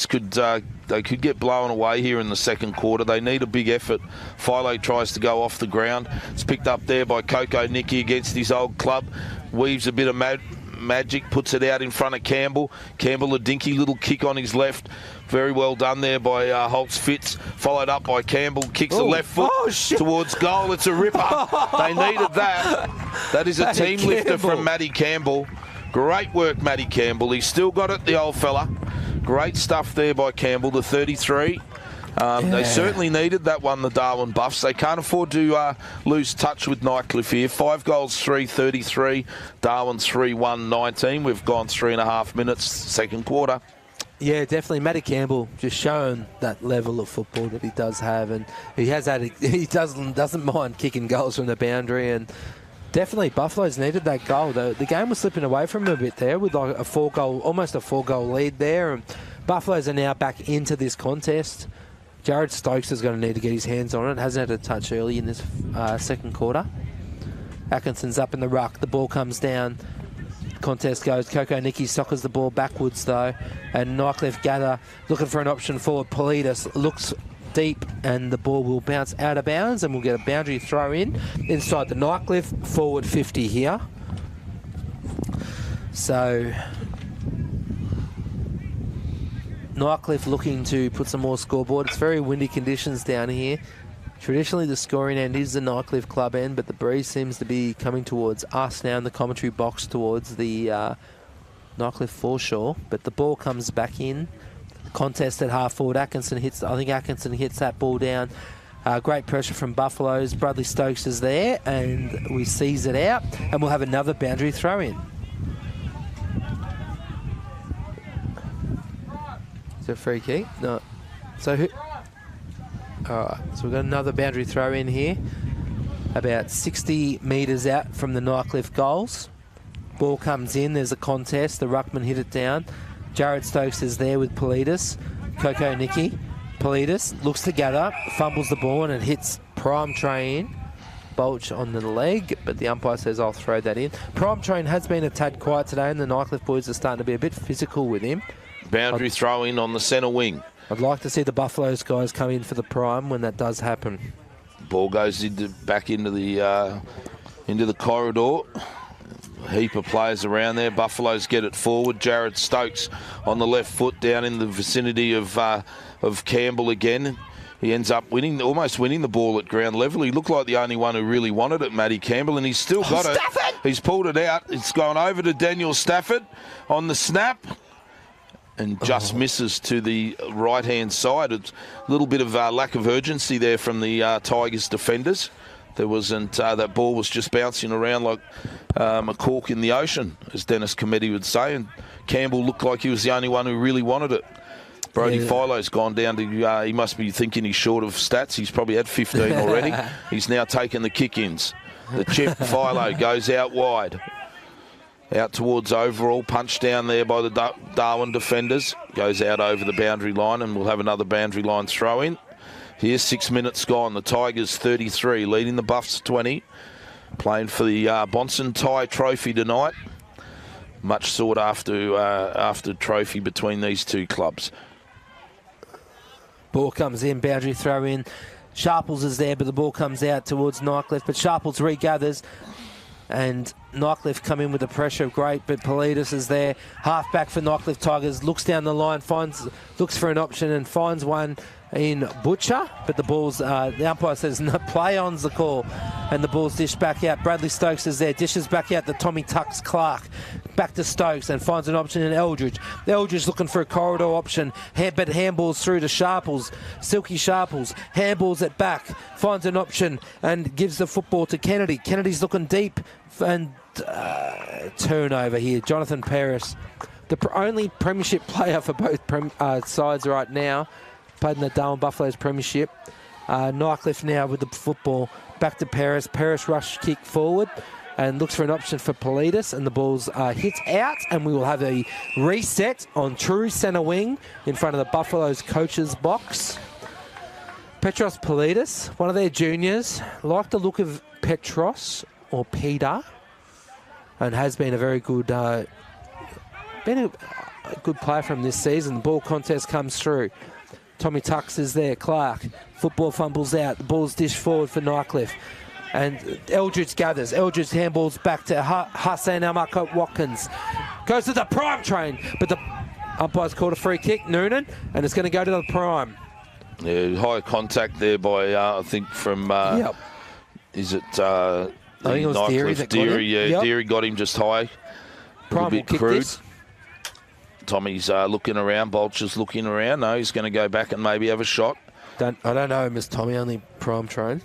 could get blown away here in the second quarter. They need a big effort. Philo tries to go off the ground. It's picked up there by Coco Nicky against his old club. Weaves a bit of magic, puts it out in front of Campbell. Campbell, a dinky little kick on his left. Very well done there by Holtz Fitz. Followed up by Campbell. Kicks the left foot towards goal. It's a ripper. They needed that. That is a team lifter from Matty Campbell. Great work, Matty Campbell. He's still got it, the old fella. Great stuff there by Campbell, the 33. They certainly needed that one, the Darwin Buffs. They can't afford to lose touch with Nightcliff here. 5 goals, 3-33. Darwin 3-1-19. We've gone 3.5 minutes, second quarter. Yeah, definitely. Matty Campbell just showing that level of football that he does have, and he doesn't mind kicking goals from the boundary, and definitely Buffalo's needed that goal. The game was slipping away from him a bit there with like almost a 4-goal lead there, and Buffaloes are now back into this contest. Jared Stokes is going to need to get his hands on it. Hasn't had a touch early in this second quarter. Atkinson's up in the ruck. The ball comes down. Contest goes. Coco Nicky soccers the ball backwards though, and Nightcliff gather looking for an option forward. Politis looks deep, and the ball will bounce out of bounds, and we'll get a boundary throw in inside the Nightcliff forward 50 here. So Nightcliff looking to put some more scoreboard. It's very windy conditions down here. Traditionally, the scoring end is the Nightcliff club end, but the breeze seems to be coming towards us now in the commentary box towards the Nightcliff foreshore. But the ball comes back in. Contest at half forward. Atkinson hits that ball down. Great pressure from Buffaloes. Bradley Stokes is there, and we seize it out, and we'll have another boundary throw in. Is it a free kick? No. So who? All right. So we've got another boundary throw in here. About 60 metres out from the Nightcliff goals. Ball comes in. There's a contest. The ruckman hit it down. Jared Stokes is there with Politis. Coco Nicky. Politis looks to gather, fumbles the ball and it hits Prime Train. Bolch on the leg, but the umpire says I'll throw that in. Prime Train has been a tad quiet today and the Nightcliff boys are starting to be a bit physical with him. Boundary throw in on the centre wing. I'd like to see the Buffaloes guys come in for the Prime when that does happen. Ball goes back into the corridor. A heap of players around there. Buffaloes get it forward. Jared Stokes on the left foot down in the vicinity of Campbell again. He ends up almost winning the ball at ground level. He looked like the only one who really wanted it, Matty Campbell, and he's still got it. He's pulled it out. It's gone over to Daniel Stafford on the snap and just misses to the right-hand side. It's a little bit of lack of urgency there from the Tigers defenders. There wasn't, that ball was just bouncing around like a cork in the ocean, as Dennis Cometti would say, and Campbell looked like he was the only one who really wanted it. Brody Philo's gone down to, he must be thinking he's short of stats. He's probably had 15 already. He's now taken the kick-ins. The chip, Philo, goes out wide. Out towards overall, punched down there by the Darwin defenders. Goes out over the boundary line and we'll have another boundary line throw in. Here's 6 minutes gone. The Tigers 33, leading the Buffs 20. Playing for the Bonson Tie Trophy tonight. Much sought after trophy between these two clubs. Ball comes in, boundary throw in. Sharples is there, but the ball comes out towards Nightcliff. But Sharples regathers, and Nightcliff come in with the pressure. Great, but Politis is there. Half back for Nightcliff Tigers. Looks down the line, looks for an option and finds one in Butcher. But the ball's, the umpire says no, play on's the call. And the ball's dished back out. Bradley Stokes is there, dishes back out to Tommy Tucks Clark. Back to Stokes and finds an option in Eldridge. Eldridge looking for a corridor option, but handballs through to Sharples. Silky Sharples handballs it back, finds an option and gives the football to Kennedy. Kennedy's looking deep and turnover here. Jonathan Paris, the only premiership player for both sides right now, played in the Darwin Buffaloes premiership. Nightcliff now with the football. Back to Paris. Paris rush kick forward and looks for an option for Politis, and the ball's hit out, and we will have a reset on true centre wing in front of the Buffaloes coach's box. Petros Politis, one of their juniors, like the look of Petros or Peter, and has been a very good, a good player from this season. The ball contest comes through. Tommy Tucks is there. Clark, football fumbles out. The ball's dished forward for Nightcliff. And Eldridge gathers. Eldridge handballs back to Hussein Amarco Watkins. Goes to the Prime Train, but the umpire's called a free kick, Noonan, and it's going to go to the Prime. Yeah, high contact there by, I think, from, is it I think it was Deary that got him. Yeah, Deary got him just high. Prime will kick this. Tommy's looking around. Bolcher's looking around. No, he's going to go back and maybe have a shot. I don't know, Miss Tommy, only Prime Train.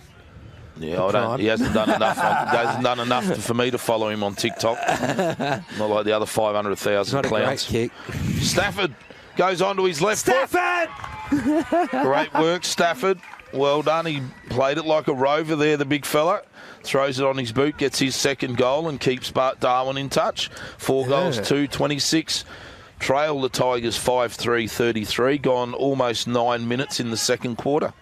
Yeah, he hasn't done enough. He hasn't done enough for me to follow him on TikTok. Not like the other 500,000 clowns. Great kick. Stafford goes onto his left foot. Great work, Stafford. Well done. He played it like a rover there, the big fella. Throws it on his boot, gets his second goal and keeps Darwin in touch. 4 goals, 2-26. Trail the Tigers 5-3-33. Gone almost 9 minutes in the second quarter.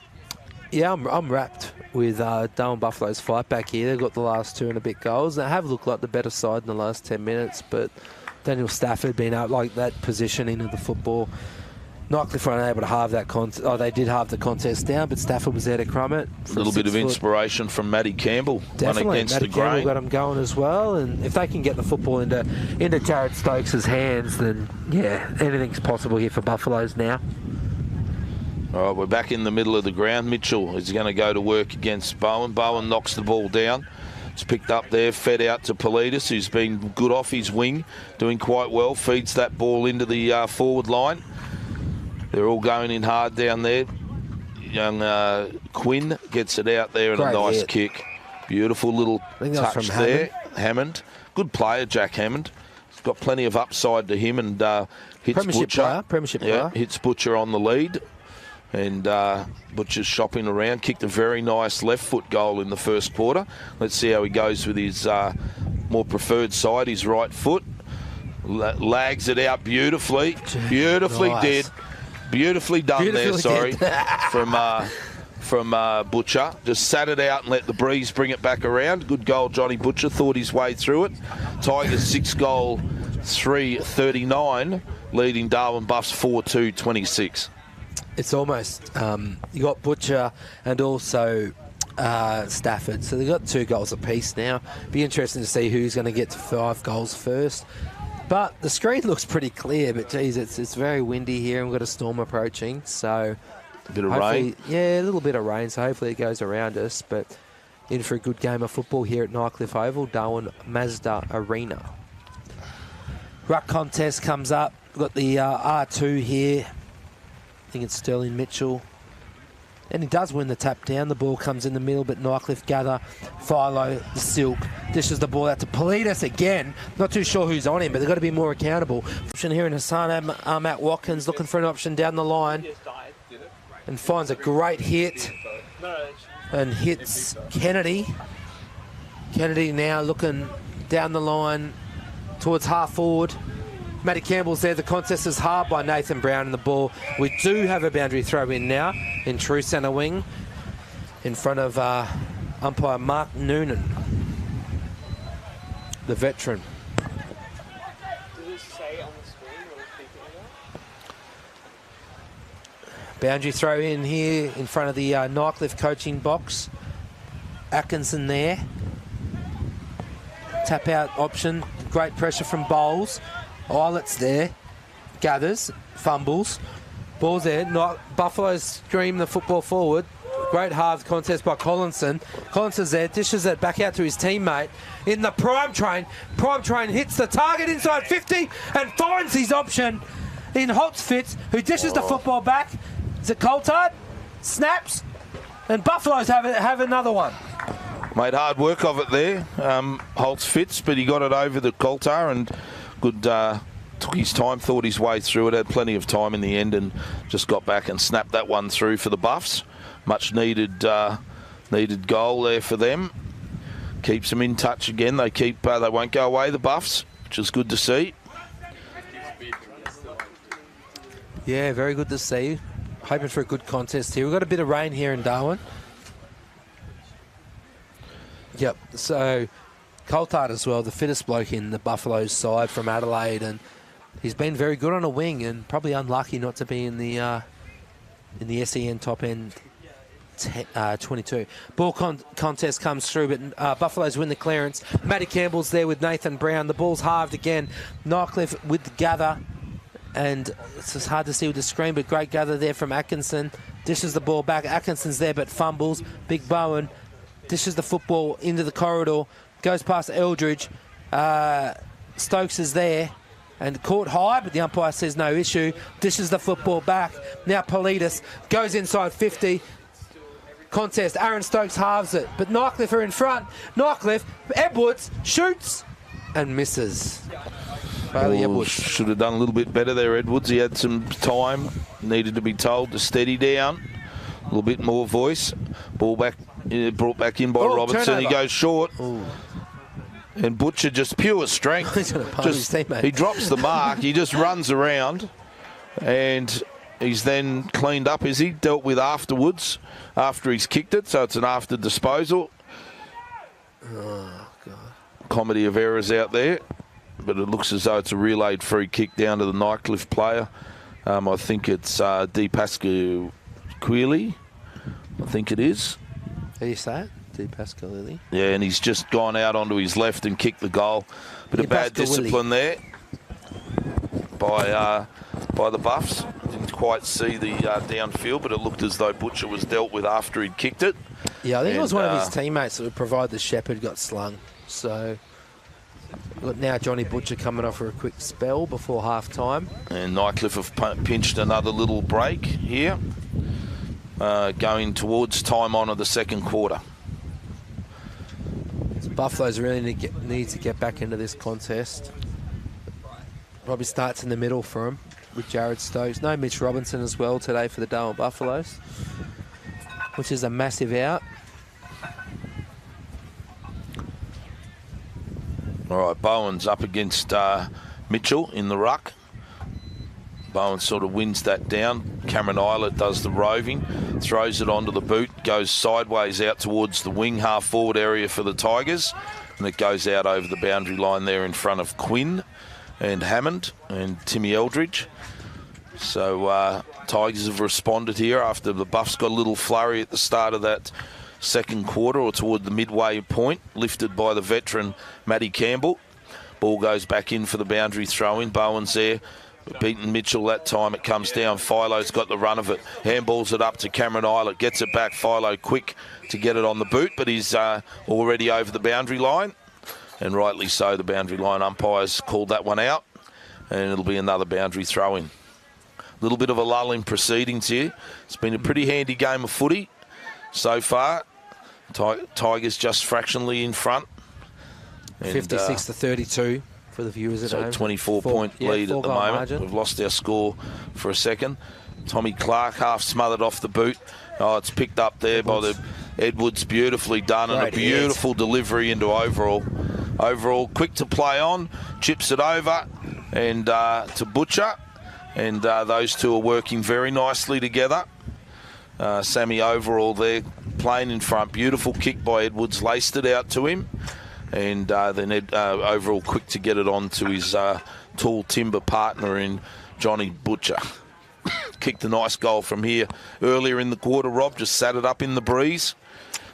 Yeah, I'm wrapped with Darwin Buffalo's fight back here. They've got the last 2 and a bit goals. They have looked like the better side in the last 10 minutes, but Daniel Stafford being out like that positioning of the football. Nightcliff were unable to halve that contest. Oh, they did halve the contest down, but Stafford was there to crumb it. A little bit of inspiration from Matty Campbell. Definitely, against Matty the Campbell grain. got him going as well. And if they can get the football into Jared Stokes' hands, then yeah, anything's possible here for Buffaloes now. All right, we're back in the middle of the ground. Mitchell is going to go to work against Bowen. Bowen knocks the ball down. It's picked up there, fed out to Politis, who's been good off his wing, doing quite well. Feeds that ball into the forward line. They're all going in hard down there. Young Quinn gets it out there and Great a nice hit. kick. Beautiful little touch from there. Hammond. Good player, Jack Hammond. got plenty of upside to him, and hits Butcher. Premiership player. Hits Butcher on the lead. And Butcher's shopping around, kicked a very nice left foot goal in the first quarter. Let's see how he goes with his more preferred side, his right foot. Lags it out beautifully. Beautifully nice. Beautifully done Beautifully there, from Butcher. Just sat it out and let the breeze bring it back around. Good goal, Johnny Butcher. Thought his way through it. Tigers 6-goal, 3-39, leading Darwin Buffs 4-2-26. It's almost, you got Butcher and also Stafford. So they've got 2 goals apiece now. Be interesting to see who's going to get to 5 goals first. But the screen looks pretty clear, but geez, it's very windy here, and we've got a storm approaching. So A bit of rain. Yeah, a little bit of rain, so hopefully it goes around us. But in for a good game of football here at Nightcliff Oval, Darwin Mazda Arena. Ruck contest comes up. We've got the R2 here. I think it's Sterling Mitchell. And he does win the tap down. The ball comes in the middle, but Nightcliff gather. Philo, the Silk, dishes the ball out to Politis again. Not too sure who's on him, but they've got to be more accountable. Option here in Hassan Matt Watkins looking for an option down the line. And finds a great hit. And hits Kennedy. Kennedy now looking down the line towards half forward. Matty Campbell's there. The contest is hard by Nathan Brown in the ball. We do have a boundary throw in now in true centre wing in front of umpire Mark Noonan, the veteran. Does it say on the screen what it's speaking about? Boundary throw in here in front of the Nightcliff coaching box. Atkinson there. Tap out option. Great pressure from Bowles. Eilets there, gathers, fumbles, ball's there. Buffaloes scream the football forward. Great halves contest by Collinson. Collinson's there, dishes it back out to his teammate in the prime train. Prime train hits the target inside 50 and finds his option in Holtzfitz, who dishes the football back. Is it Coulthard? Snaps, and Buffaloes have another one. Made hard work of it there, Holtzfitz, but he got it over the Coulthard and good, took his time, thought his way through it, had plenty of time in the end and just got back and snapped that one through for the Buffs. Much needed goal there for them. Keeps them in touch again. They won't go away, the Buffs, which is good to see. Yeah, very good to see. Hoping for a good contest here. We've got a bit of rain here in Darwin. Yep, so Coulthard as well, the fittest bloke in the Buffaloes side from Adelaide, and he's been very good on a wing and probably unlucky not to be in the SEN top end 22. Ball contest comes through, but Buffaloes win the clearance. Matty Campbell's there with Nathan Brown. The ball's halved again. Nightcliff with the gather, and it's just hard to see with the screen, but great gather there from Atkinson. Dishes the ball back. Atkinson's there, but fumbles. Big Bowen dishes the football into the corridor. Goes past Eldridge. Stokes is there and caught high, but the umpire says no issue. Dishes the football back. Now Politis goes inside 50. Contest. Aaron Stokes halves it, but Nightcliff are in front. Nightcliff, Edwards shoots and misses. Edwards should have done a little bit better there, Edwards. He had some time. Needed to be told to steady down. A little bit more voice. Ball back. Brought back in by Robertson. Turnover. He goes short. Ooh. And Butcher just pure strength. He drops the mark. He just runs around. And he's then cleaned up, is he? Dealt with afterwards, after he's kicked it. So it's an after disposal. Oh, God. Comedy of errors out there. But it looks as though it's a relayed free kick down to the Nightcliff player. I think it's De Pasquale. I think it is. How do you say it? De Pasquale. Yeah, and he's just gone out onto his left and kicked the goal. Bit of bad discipline there by the Buffs. Didn't quite see the downfield, but it looked as though Butcher was dealt with after he'd kicked it. Yeah, I think it was one of his teammates that would provide the shepherd got slung. So we've got now Johnny Butcher coming off for a quick spell before half-time. And Nightcliff have pinched another little break here. Going towards time on of the second quarter. So Buffaloes really need to get back into this contest. Probably starts in the middle for him with Jared Stokes. No Mitch Robinson as well today for the Darwin Buffaloes, which is a massive out. All right, Bowen's up against Mitchell in the ruck. Bowen sort of wins that down. Cameron Eilert does the roving, throws it onto the boot, goes sideways out towards the wing half-forward area for the Tigers, and it goes out over the boundary line there in front of Quinn and Hammond and Timmy Eldridge. So Tigers have responded here after the Buffs got a little flurry at the start of that second quarter, or toward the midway point, lifted by the veteran Matty Campbell. Ball goes back in for the boundary throw-in. Bowen's there. Beaten Mitchell that time. It comes down. Philo's got the run of it. Handballs it up to Cameron Eilert. Gets it back. Philo quick to get it on the boot, but he's already over the boundary line. And rightly so, the boundary line umpires called that one out. And it'll be another boundary throw-in. A little bit of a lull in proceedings here. It's been a pretty handy game of footy so far. Tigers just fractionally in front. And, 56 to 32. For the viewers at home. So 24-point lead at the moment. Margin. We've lost our score for a second. Tommy Clark half smothered off the boot. Oh, it's picked up there by the Edwards. Beautifully done. Great, and a beautiful delivery into overall. Overall, quick to play on. Chips it over and to Butcher. And those two are working very nicely together. Sammy Overall there playing in front. Beautiful kick by Edwards. Laced it out to him. And then Overall quick to get it on to his tall timber partner in Johnny Butcher. Kicked a nice goal from here earlier in the quarter, Rob. Just sat it up in the breeze.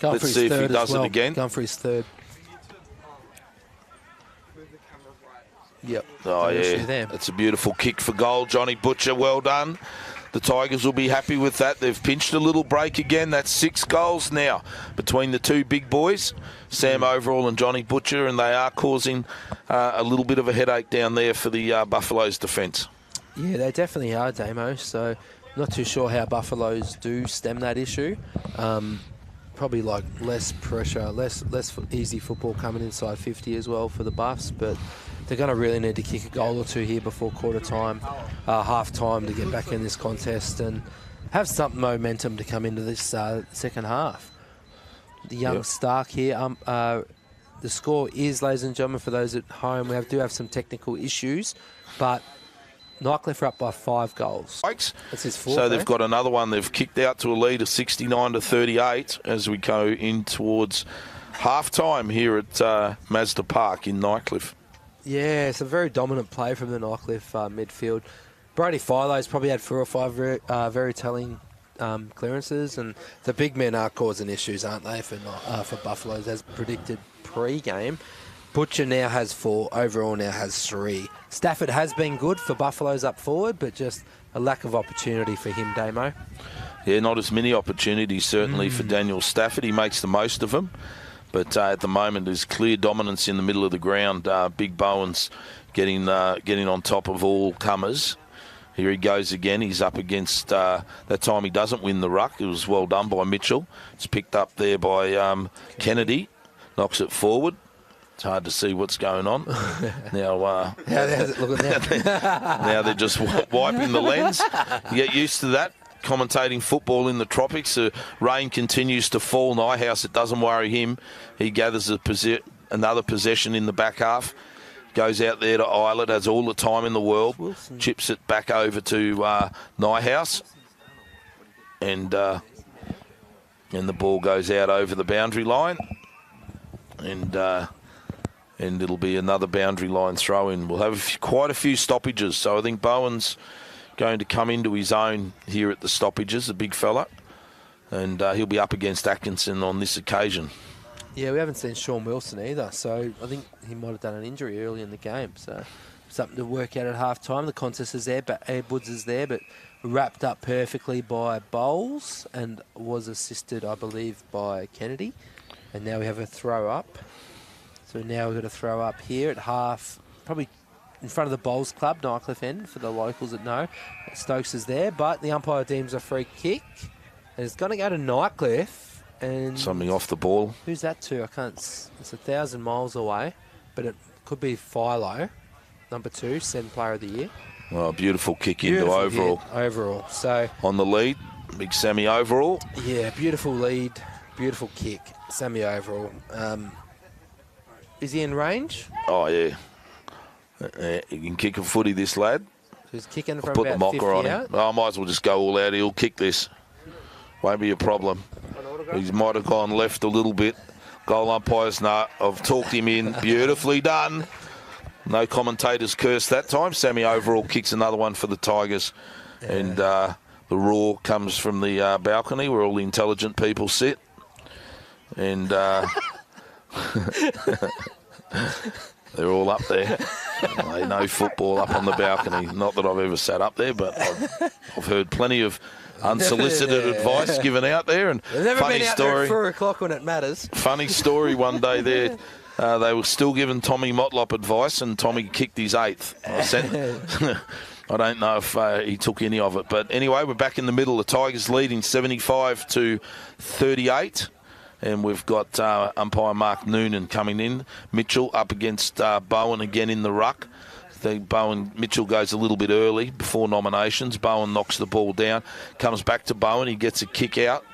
Let's see if he does it again. Going for his third. Yep. Oh, yeah. That's a beautiful kick for goal. Johnny Butcher, well done. The Tigers will be happy with that. They've pinched a little break again. That's 6 goals now between the two big boys, Sam Overall and Johnny Butcher, and they are causing a little bit of a headache down there for the Buffaloes' defence. Yeah, they definitely are, Damo. So not too sure how Buffaloes do stem that issue. Probably like less pressure, less easy football coming inside 50 as well for the Buffs, but they're going to really need to kick a goal or two here before quarter time, half time, to get back in this contest and have some momentum to come into this second half. The young Stark here. The score is, ladies and gentlemen, for those at home, we do have some technical issues, but Nightcliff are up by 5 goals. That's his fourth. So they've got another one. They've kicked out to a lead of 69 to 38 as we go in towards half time here at Mazda Park in Nightcliff. Yeah, it's a very dominant play from the Nightcliff midfield. Brody Philo's probably had 4 or 5 very telling clearances, and the big men are causing issues, aren't they, for Buffaloes, as predicted pre-game. Butcher now has 4, Overall now has 3. Stafford has been good for Buffaloes up forward, but just a lack of opportunity for him, Damo. Yeah, not as many opportunities, certainly, for Daniel Stafford. He makes the most of them. But at the moment, there's clear dominance in the middle of the ground. Big Bowen's getting on top of all comers. Here he goes again. He's up against, that time he doesn't win the ruck. It was well done by Mitchell. It's picked up there by Kennedy. Knocks it forward. It's hard to see what's going on. Now, look at that. Now they're just wiping the lens. You get used to that. Commentating football in the tropics. The rain continues to fall. Nyhouse, it doesn't worry him. He gathers another possession in the back half. Goes out there to Eilert, has all the time in the world. Wilson. Chips it back over to Nyhouse. And the ball goes out over the boundary line. And it'll be another boundary line throw-in. We'll have quite a few stoppages. So I think Bowen's going to come into his own here at the stoppages, the big fella, and he'll be up against Atkinson on this occasion. Yeah, we haven't seen Sean Wilson either, so I think he might have done an injury early in the game, so something to work out at half-time. The contest is there, but Edwards is there, but wrapped up perfectly by Bowles and was assisted, I believe, by Kennedy, and now we have a throw-up. So now we've got a throw-up here at half, probably in front of the Bowls Club, Nightcliff end, for the locals that know. Stokes is there, but the umpire deems a free kick. And it's going to go to Nightcliff. And something off the ball. Who's that to? I can't. It's 1,000 miles away, but it could be Philo. number 2, Sen Player of the Year. Well, beautiful kick Beautiful into overall. hit, overall. So On the lead, big Sammy overall. yeah, beautiful lead, beautiful kick, Sammy overall. Is he in range? Oh, yeah. He can kick a footy, this lad. He's kicking from Put the about 50 mocker on him. out. Oh, I might as well just go all out. He'll kick this. Won't be a problem. He might have gone left a little bit. Goal umpires, no. I've talked him in. Beautifully done. No commentators cursed that time. Sammy overall kicks another one for the Tigers. Yeah. And the roar comes from the balcony where all the intelligent people sit. And they're all up there. They know football up on the balcony. Not that I've ever sat up there, but I've heard plenty of unsolicited advice given out there. And They've never funny been out story. there at 4 o'clock when it matters. Funny story one day there. They were still giving Tommy Motlop advice, and Tommy kicked his 8th. I don't know if he took any of it. But anyway, we're back in the middle. The Tigers leading 75-38. And we've got umpire Mark Noonan coming in. Mitchell up against Bowen again in the ruck. Mitchell goes a little bit early before nominations. Bowen knocks the ball down. Comes back to Bowen. He gets a kick out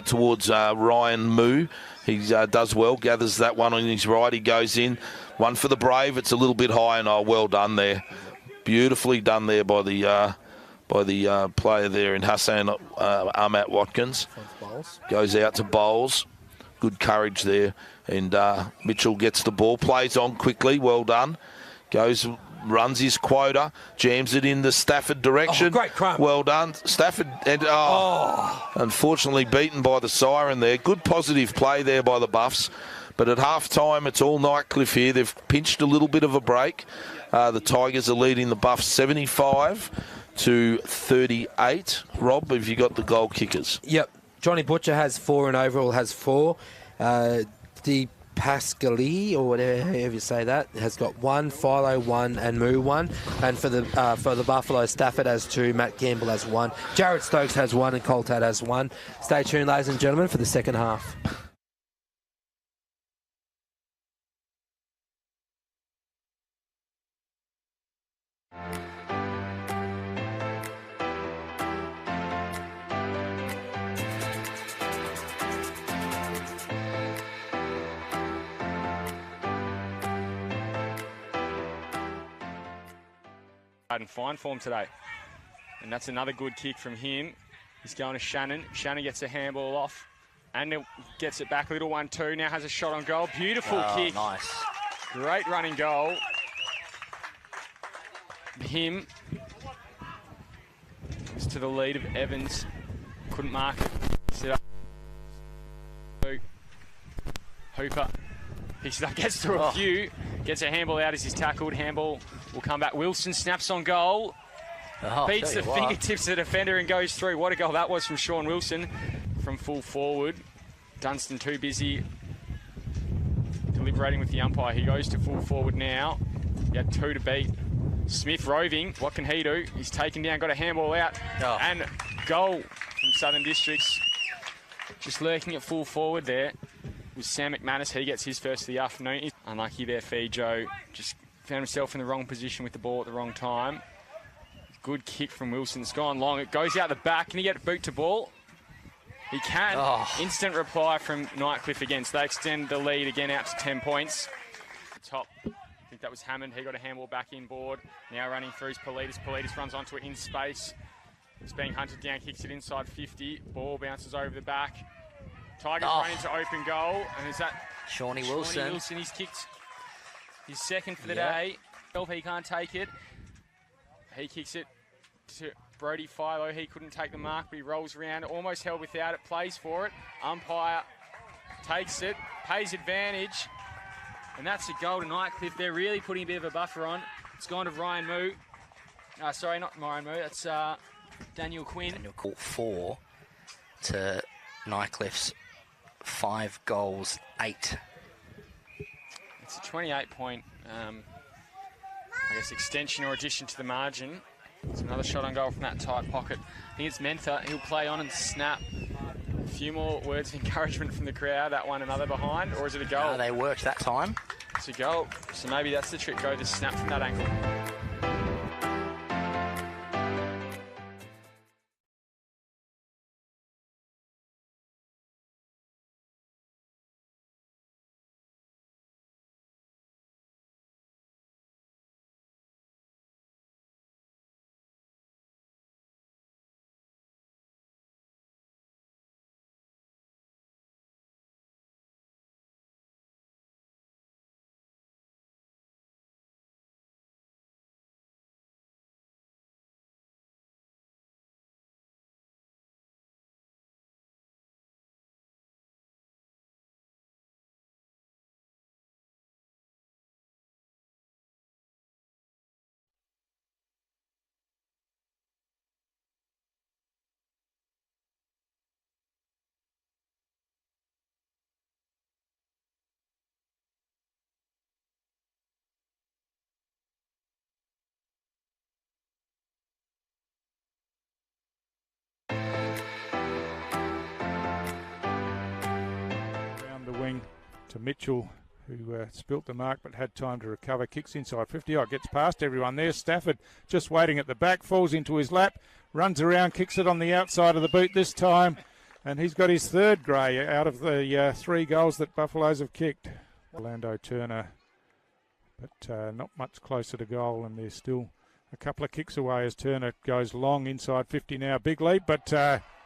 towards Ryan Moo. He does well, gathers that one on his right. He goes in. One for the Brave. It's a little bit high, and well done there. Beautifully done there by the player there in Hassan Ahmat Watkins. Goes out to Bowles. Good courage there. And Mitchell gets the ball. Plays on quickly. Well done. Runs his quota. Jams it in the Stafford direction. Oh, great crumb. Well done. Stafford. And unfortunately beaten by the siren there. Good positive play there by the Buffs. But at half-time, it's all Nightcliff here. They've pinched a little bit of a break. The Tigers are leading the Buffs 75-38. Rob, have you got the goal kickers? Yep. Johnny Butcher has 4 and overall has 4. De Pascali, or whatever you say that, has got 1, Philo 1, and Moo 1. And for the Buffalo, Stafford has 2, Matt Campbell has 1, Jared Stokes has 1, and Coltad has 1. Stay tuned, ladies and gentlemen, for the second half. In fine form today, and that's another good kick from him. He's going to Shannon. Shannon gets a handball off and gets it back. Little 1-2 now has a shot on goal. Beautiful kick. Nice. Great running goal. Him is to the lead of Evans. Couldn't mark it. Set up. Hooper picks it up, gets through a few, gets a handball out as he's tackled. Handball will come back. Wilson snaps on goal. Beats the fingertips of the defender and goes through. What a goal that was from Sean Wilson from full forward. Dunstan too busy deliberating with the umpire. He goes to full forward now. He had 2 to beat. Smith roving. What can he do? He's taken down, got a handball out. And goal from Southern Districts. Just lurking at full forward there was Sam McManus. He gets his first of the afternoon. Unlucky there, Joe. Just found himself in the wrong position with the ball at the wrong time. Good kick from Wilson. It's gone long. It goes out the back. Can he get boot to ball? He can. Instant reply from Nightcliff again. So they extend the lead again out to 10 points. Top. I think that was Hammond. He got a handball back inboard. Now running through is Politis. Politis runs onto it in space. It's being hunted down. Kicks it inside 50. Ball bounces over the back. Tigers run into open goal. And is that Shawnee Wilson? Shawnee Wilson. He's kicked his second for the day. He can't take it. He kicks it to Brody Philo. He couldn't take the mark, but he rolls around. Almost held without it. Plays for it. Umpire takes it. Pays advantage. And that's a goal to Nightcliff. They're really putting a bit of a buffer on. It's gone to Ryan Moo. Sorry, not Ryan Moo. That's Daniel Quinn. Daniel caught 4 to Nightcliff's 5 goals, 8. It's a 28-point, extension or addition to the margin. It's another shot on goal from that tight pocket. I think it's Mentha. He'll play on and snap. A few more words of encouragement from the crowd. That one, another behind, or is it a goal? They worked that time. to goal. So maybe that's the trick. Go to snap from that ankle. The wing to Mitchell, who spilt the mark but had time to recover. Kicks inside 50. Gets past everyone there. Stafford just waiting at the back, falls into his lap, runs around, kicks it on the outside of the boot this time, and he's got his third grey out of the 3 goals that Buffaloes have kicked. Orlando Turner, but not much closer to goal, and there's still a couple of kicks away as Turner goes long inside 50 now. Big leap, but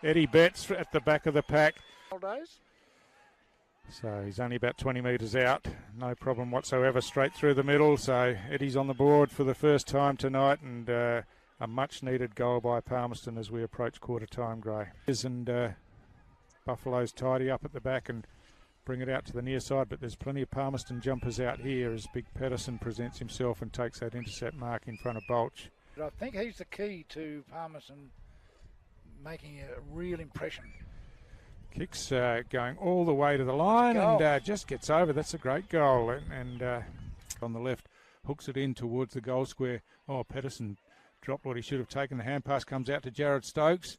Eddie Betts at the back of the pack. So he's only about 20 metres out, no problem whatsoever, straight through the middle. So Eddie's on the board for the first time tonight, and a much needed goal by Palmerston as we approach quarter time, Gray. And Buffaloes tidy up at the back and bring it out to the near side, but there's plenty of Palmerston jumpers out here as Big Pedersen presents himself and takes that intercept mark in front of Bolch. But I think he's the key to Palmerston making a real impression. Kicks going all the way to the line and just gets over. That's a great goal. And on the left, hooks it in towards the goal square. Oh, Pedersen dropped what he should have taken. The hand pass comes out to Jared Stokes.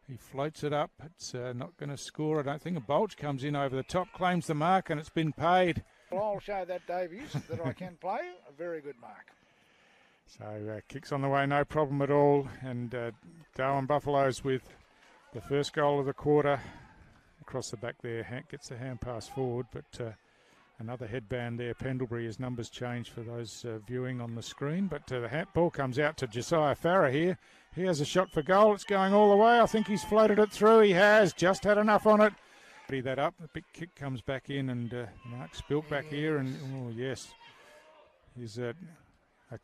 He floats it up. It's not going to score, I don't think. A Bolch comes in over the top, claims the mark, and it's been paid. Well, I'll show that, Davies, that I can play. A very good mark. So kicks on the way, no problem at all. And Darwin Buffaloes with the first goal of the quarter. Across the back there, Hank gets the hand pass forward, but another headband there. Pendlebury, his numbers changed for those viewing on the screen, but the ball comes out to Josiah Farah here. He has a shot for goal. It's going all the way. I think he's floated it through. He has just had enough on it. Put that up. The big kick comes back in, and Mark Spilk back here, and oh yes, he's a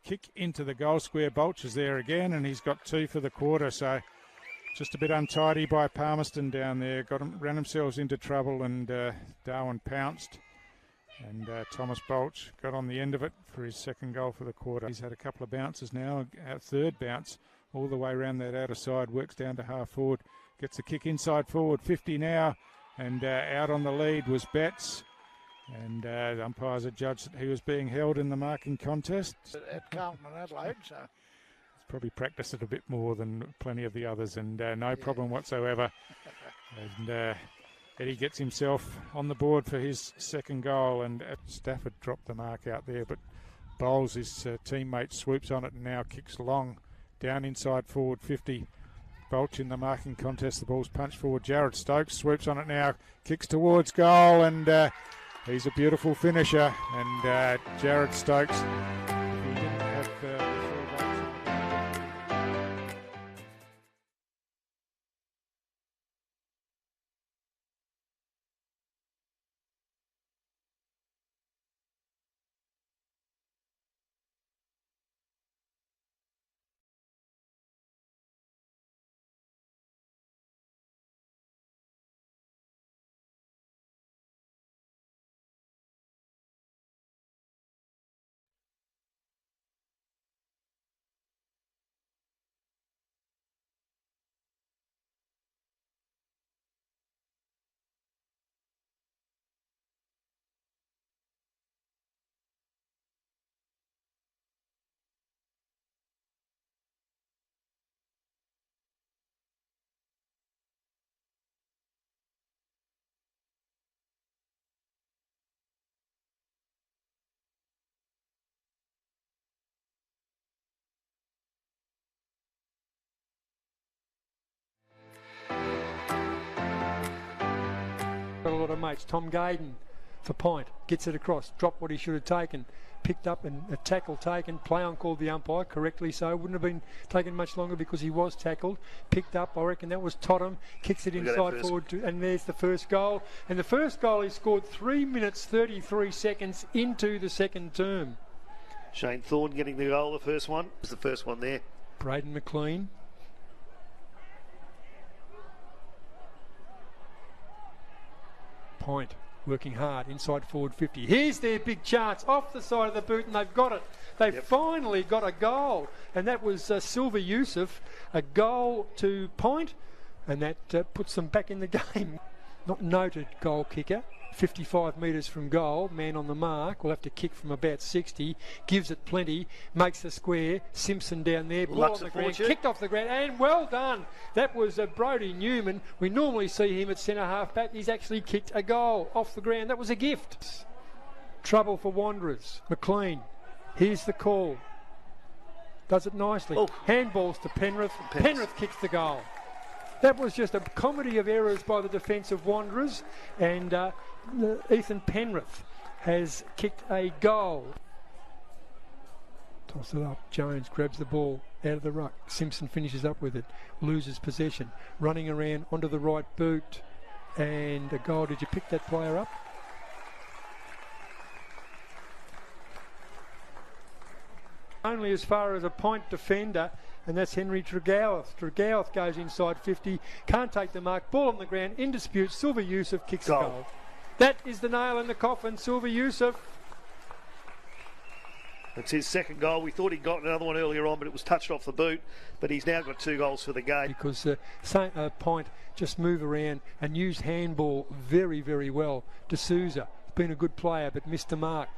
kick into the goal square. Bolch is there again, and he's got 2 for the quarter. So. Just a bit untidy by Palmerston down there. Ran themselves into trouble, and Darwin pounced. And Thomas Bolch got on the end of it for his second goal for the quarter. He's had a couple of bounces now. Our third bounce all the way around that outer side. Works down to half forward. Gets a kick inside forward. 50 now. And out on the lead was Betts. And the umpires adjudged that he was being held in the marking contest. At Carlton and Adelaide, so... Probably practiced it a bit more than plenty of the others, and no problem whatsoever. And Eddie gets himself on the board for his second goal, and Stafford dropped the mark out there, but Bowles, his teammate, swoops on it and now kicks long down inside forward 50. Bolch in the marking contest, the ball's punched forward. Jared Stokes swoops on it now, kicks towards goal, and he's a beautiful finisher. And Jared Stokes, he didn't have... of mates. Tom Gaydon for point. Gets it across. Dropped what he should have taken. Picked up and a tackle taken. Play on called the umpire, correctly so. Wouldn't have been taken much longer because he was tackled. Picked up, I reckon that was Tottenham. Kicks it inside forward, and there's the first goal. And the first goal he scored 3 minutes 33 seconds into the second term. Shane Thorne getting the goal, the first one. Was the first one there. Braden McLean. Point. Working hard inside forward 50. Here's their big chance off the side of the boot, and they've got it. They've finally got a goal, and that was Silva Yusuf, a goal to point, and that puts them back in the game. Not noted goal kicker. 55 metres from goal, man on the mark, will have to kick from about 60, gives it plenty, makes the square, Simpson down there, ball on the ground, kicked off the ground, and well done. That was Brodie Newman. We normally see him at centre half back. He's actually kicked a goal off the ground. That was a gift. Trouble for Wanderers. McLean, here's the call. Does it nicely. Handballs to Penrith. Penrith kicks the goal. That was just a comedy of errors by the defence of Wanderers, and Ethan Penrith has kicked a goal. Toss it up. Jones grabs the ball out of the ruck. Simpson finishes up with it. Loses possession. Running around onto the right boot. And a goal. Did you pick that player up? Only as far as a point defender, and that's Henry Tregowath. Tregowath goes inside 50, can't take the mark, ball on the ground, in dispute. Silva Yusuf kicks the goal. That is the nail in the coffin, Silva Yusuf. It's his second goal. We thought he'd got another one earlier on, but it was touched off the boot. But he's now got 2 goals for the game. Because Point just move around and use handball very, very well. D'Souza, been a good player, but missed the mark.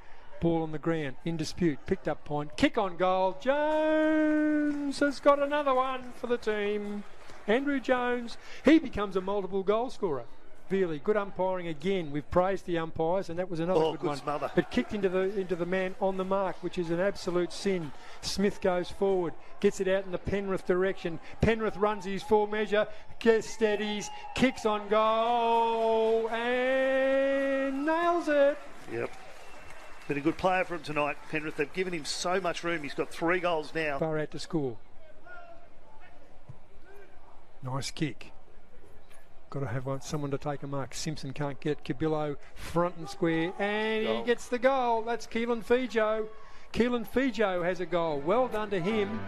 Ball on the ground, in dispute, picked up Point, kick on goal. Jones has got another one for the team. Andrew Jones, he becomes a multiple goal scorer. Really good umpiring again. We've praised the umpires, and that was another good one. Smother. But kicked into the man on the mark, which is an absolute sin. Smith goes forward, gets it out in the Penrith direction. Penrith runs his full measure, gets steadies, kicks on goal, and nails it. Yep. Been a good player for him tonight, Penrith. They've given him so much room. He's got 3 goals now. Far out to score. Nice kick. Got to have someone to take a mark. Simpson can't get Cabillo front and square, and he gets the goal. That's Keelan Fijo. Keelan Fijo has a goal. Well done to him.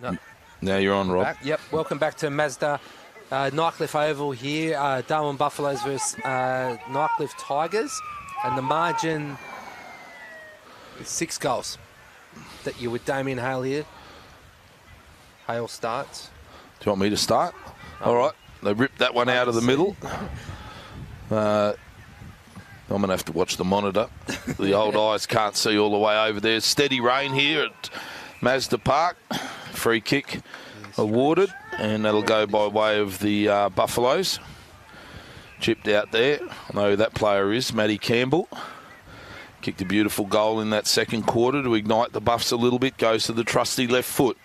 No. Now you're on, Rob. Back. Yep, welcome back to Mazda Nightcliff Oval here. Darwin Buffaloes versus Nightcliff Tigers. And the margin is 6 goals. That you're with Damien Hale here. Hale starts. Do you want me to start? All right. They ripped that one out of the middle. I'm going to have to watch the monitor. The old eyes can't see all the way over there. Steady rain here at Mazda Park. Free kick awarded, and that'll go by way of the Buffaloes. Chipped out there. I know who that player is, Matty Campbell. Kicked a beautiful goal in that second quarter to ignite the Buffs a little bit. Goes to the trusty left foot.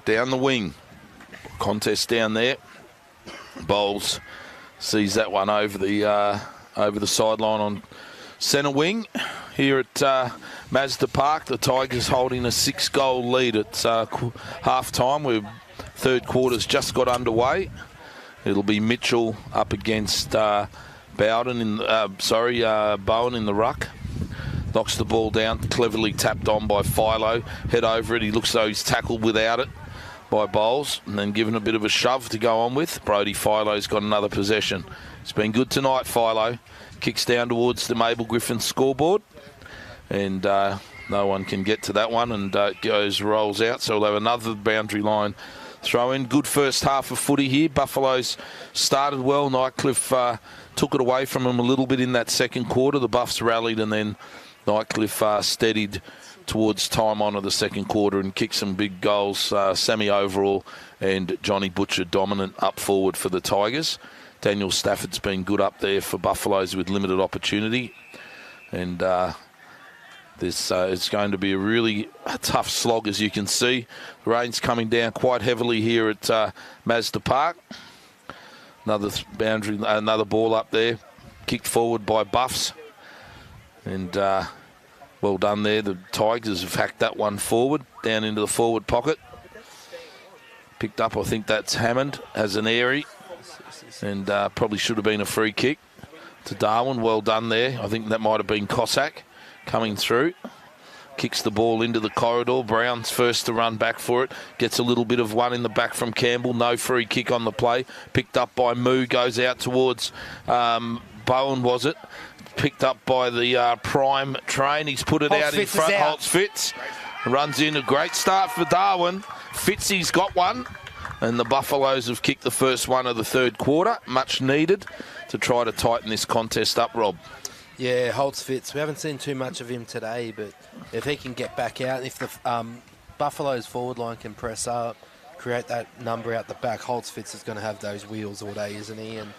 Down the wing. Contest down there. Bowles sees that one over the sideline on centre wing. Here at Mazda Park, the Tigers holding a 6-goal lead at half-time. Third quarter's just got underway. It'll be Mitchell up against Bowen in the ruck. Knocks the ball down, cleverly tapped on by Philo. Head over it, he looks though he's tackled without it by Bowles, and then given a bit of a shove to go on with. Brodie Philo's got another possession. It's been good tonight, Philo. Kicks down towards the Mabel Griffin scoreboard, and no one can get to that one, and rolls out, so we'll have another boundary line throw in. Good first half of footy here. Buffaloes started well. Nightcliff took it away from them a little bit in that second quarter. The Buffs rallied, and then Nightcliff steadied towards time on of the second quarter and kicked some big goals. Sammy Overall and Johnny Butcher dominant up forward for the Tigers. Daniel Stafford's been good up there for Buffaloes with limited opportunity. And it's going to be a really tough slog, as you can see. The rain's coming down quite heavily here at Mazda Park. Another ball up there, kicked forward by Buffs. And well done there. The Tigers have hacked that one forward, down into the forward pocket. Picked up, I think that's Hammond as an airy. And probably should have been a free kick to Darwin. Well done there. I think that might have been Cossack coming through. Kicks the ball into the corridor. Brown's first to run back for it. Gets a little bit of one in the back from Campbell. No free kick on the play. Picked up by Moo. Goes out towards Bowen, was it? Picked up by the Prime train. He's put it out in front. Holtz Fitz runs in. A great start for Darwin. Fitzy's got one. And the Buffaloes have kicked the first one of the third quarter. Much needed to try to tighten this contest up, Rob. Yeah, Holtz Fitz. We haven't seen too much of him today, but if he can get back out, if the Buffalo's forward line can press up, create that number out the back, Holtz Fitz is going to have those wheels all day, isn't he? And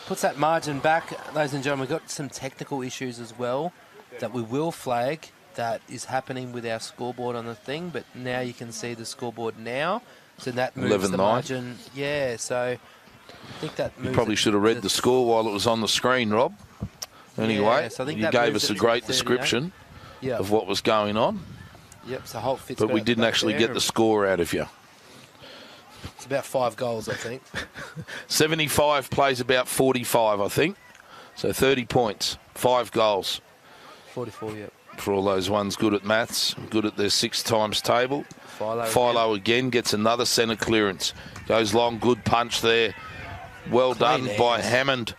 puts that margin back. Ladies and gentlemen, we've got some technical issues as well that we will flag that is happening with our scoreboard on the thing, but now you can see the scoreboard now. So that moves the margin. Yeah, so I think that moves. You probably should have read the score while it was on the screen, Rob. Anyway, yeah, so I think you gave us a great description of what was going on. Yep, so Holt Fitz. But we didn't actually get the score out of you. It's about 5 goals, I think. 75 plays about 45, I think. So 30 points, 5 goals. 44, yep. For all those ones good at maths, good at their 6 times table. Philo again gets another centre clearance. Goes long, good punch there. Well done by Hammond.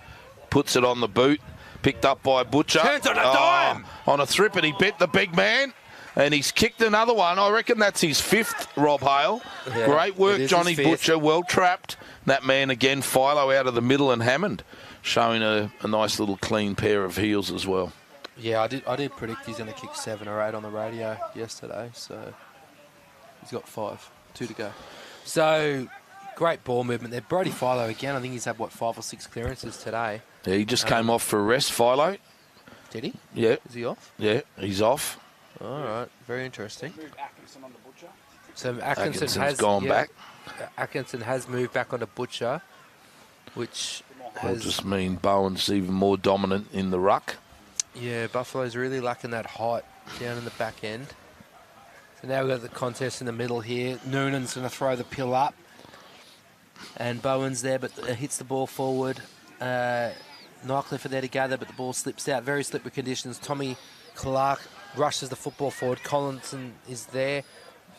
Puts it on the boot. Picked up by Butcher. Turns on a dime. On a thrip, and he bit the big man. And he's kicked another one. I reckon that's his 5th, Rob Hale. Yeah, great work, Johnny Butcher. Well trapped. That man again, Philo out of the middle, and Hammond showing a nice little clean pair of heels as well. Yeah, I did predict he's going to kick 7 or 8 on the radio yesterday. So he's got 5. 2 to go. So great ball movement there. Brodie Philo again. I think he's had, 5 or 6 clearances today. Yeah, he just came off for a rest, Philo. Did he? Yeah. Is he off? Yeah, he's off. All right, very interesting. So Atkinson's has gone back. Atkinson has moved back onto Butcher, which will just mean Bowen's even more dominant in the ruck. Yeah, Buffalo's really lacking that height down in the back end. So now we've got the contest in the middle here. Noonan's going to throw the pill up. And Bowen's there, but hits the ball forward. Nightcliff are there to gather, but the ball slips out. Very slippery conditions. Tommy Clark rushes the football forward. Collinson is there.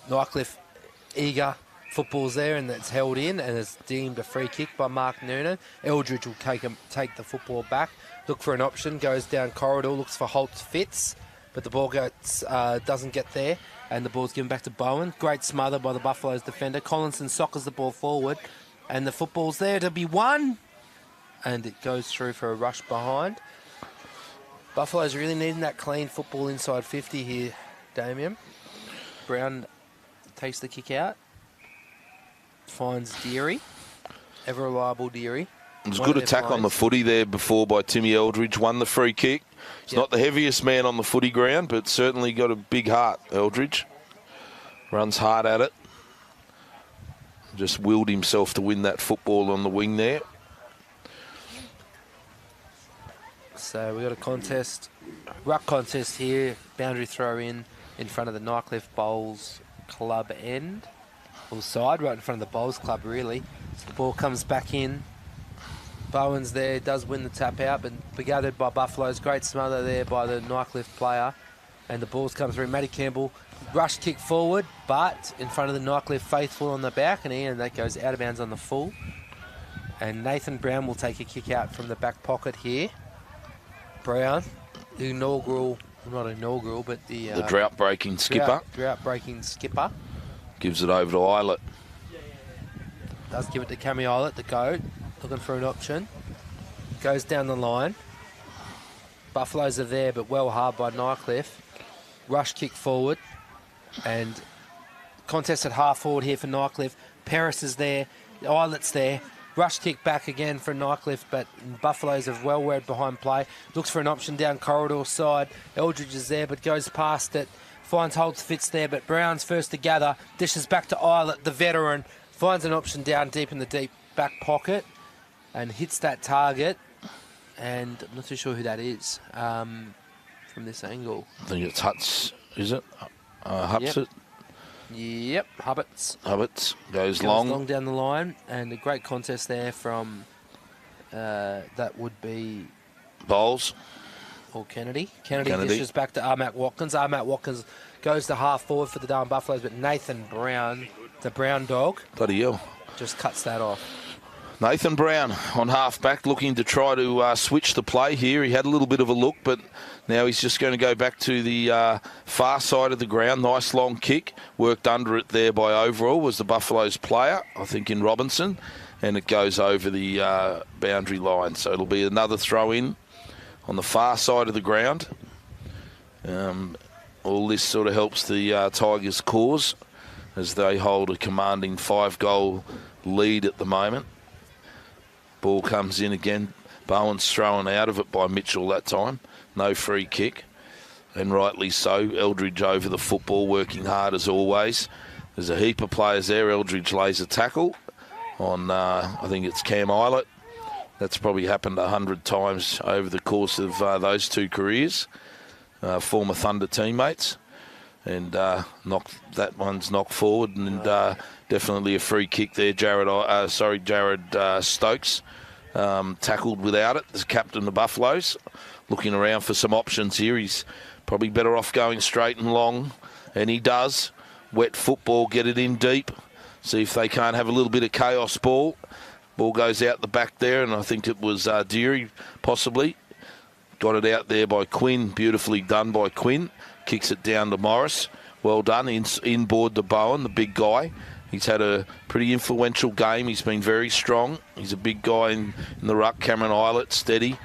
Nightcliff eager. Football's there and it's held in and it's deemed a free kick by Mark Noonan. Eldridge will take the football back, look for an option, goes down corridor, looks for Holtz Fitz, but the ball doesn't get there and the ball's given back to Bowen. Great smother by the Buffaloes defender. Collinson soccers the ball forward and the football's there to be won and it goes through for a rush behind. Buffaloes really needing that clean football inside 50 here, Damien. Brown takes the kick out. Finds Deary, ever reliable Deary. It was a good attack on the footy there before by Timmy Eldridge. Won the free kick. He's not the heaviest man on the footy ground, but certainly got a big heart, Eldridge. Runs hard at it. Just willed himself to win that football on the wing there. So we got a contest, ruck contest here. Boundary throw in front of the Nightcliff Bowls club end. Or side, right in front of the Bowls club, really. So the ball comes back in. Bowen's there, does win the tap out, but gathered by Buffaloes. Great smother there by the Nightcliff player. And the balls come through. Matty Campbell, rush kick forward, but in front of the Nightcliff faithful on the balcony, and that goes out of bounds on the full. And Nathan Brown will take a kick out from the back pocket here. Brown, the inaugural, not inaugural, but the drought-breaking skipper. Drought-breaking skipper. Gives it over to Eilert. Does give it to Cammy Eilert, the goat. Looking for an option. Goes down the line. Buffaloes are there, but well hard by Nightcliff. Rush kick forward. And contest at half forward here for Nightcliff. Paris is there. Eilert's there. Rush kick back again for Nightcliff, but Buffaloes have well read behind play. Looks for an option down corridor side. Eldridge is there, but goes past it. Finds Holtz Fitz there, but Brown's first to gather. Dishes back to Eilert, the veteran. Finds an option down deep in the deep back pocket and hits that target. And I'm not too sure who that is from this angle. I think it's Hutz, is it? Hupsett? Yep, Hubbits goes long down the line, and a great contest there from that would be Bowles or Kennedy. Kennedy dishes back to Armac Watkins. Armac Watkins goes to half forward for the Darwin Buffaloes, but Nathan Brown, the brown dog, bloody hell, just cuts that off. Nathan Brown on half-back looking to try to switch the play here. He had a little bit of a look, but now he's just going to go back to the far side of the ground. Nice long kick. Worked under it there by Overall was the Buffaloes player, I think in Robinson, and it goes over the boundary line. So it'll be another throw-in on the far side of the ground. All this sort of helps the Tigers' cause as they hold a commanding 5-goal lead at the moment. Ball comes in again. Bowen's thrown out of it by Mitchell that time. No free kick. And rightly so. Eldridge over the football, working hard as always. There's a heap of players there. Eldridge lays a tackle on, I think it's Cam Eilert. That's probably happened 100 times over the course of those two careers. Former Thunder teammates. And that one's knocked forward, and definitely a free kick there. Jared Stokes tackled without it. The captain of the Buffaloes looking around for some options here. He's probably better off going straight and long, and he does. Wet football, get it in deep. See if they can't have a little bit of chaos ball. Ball goes out the back there, and I think it was Deary possibly. Got it out there by Quinn. Beautifully done by Quinn. Kicks it down to Morris. Well done. Inboard to Bowen, the big guy. He's had a pretty influential game. He's been very strong. He's a big guy in the ruck. Cameron Eilert, steady.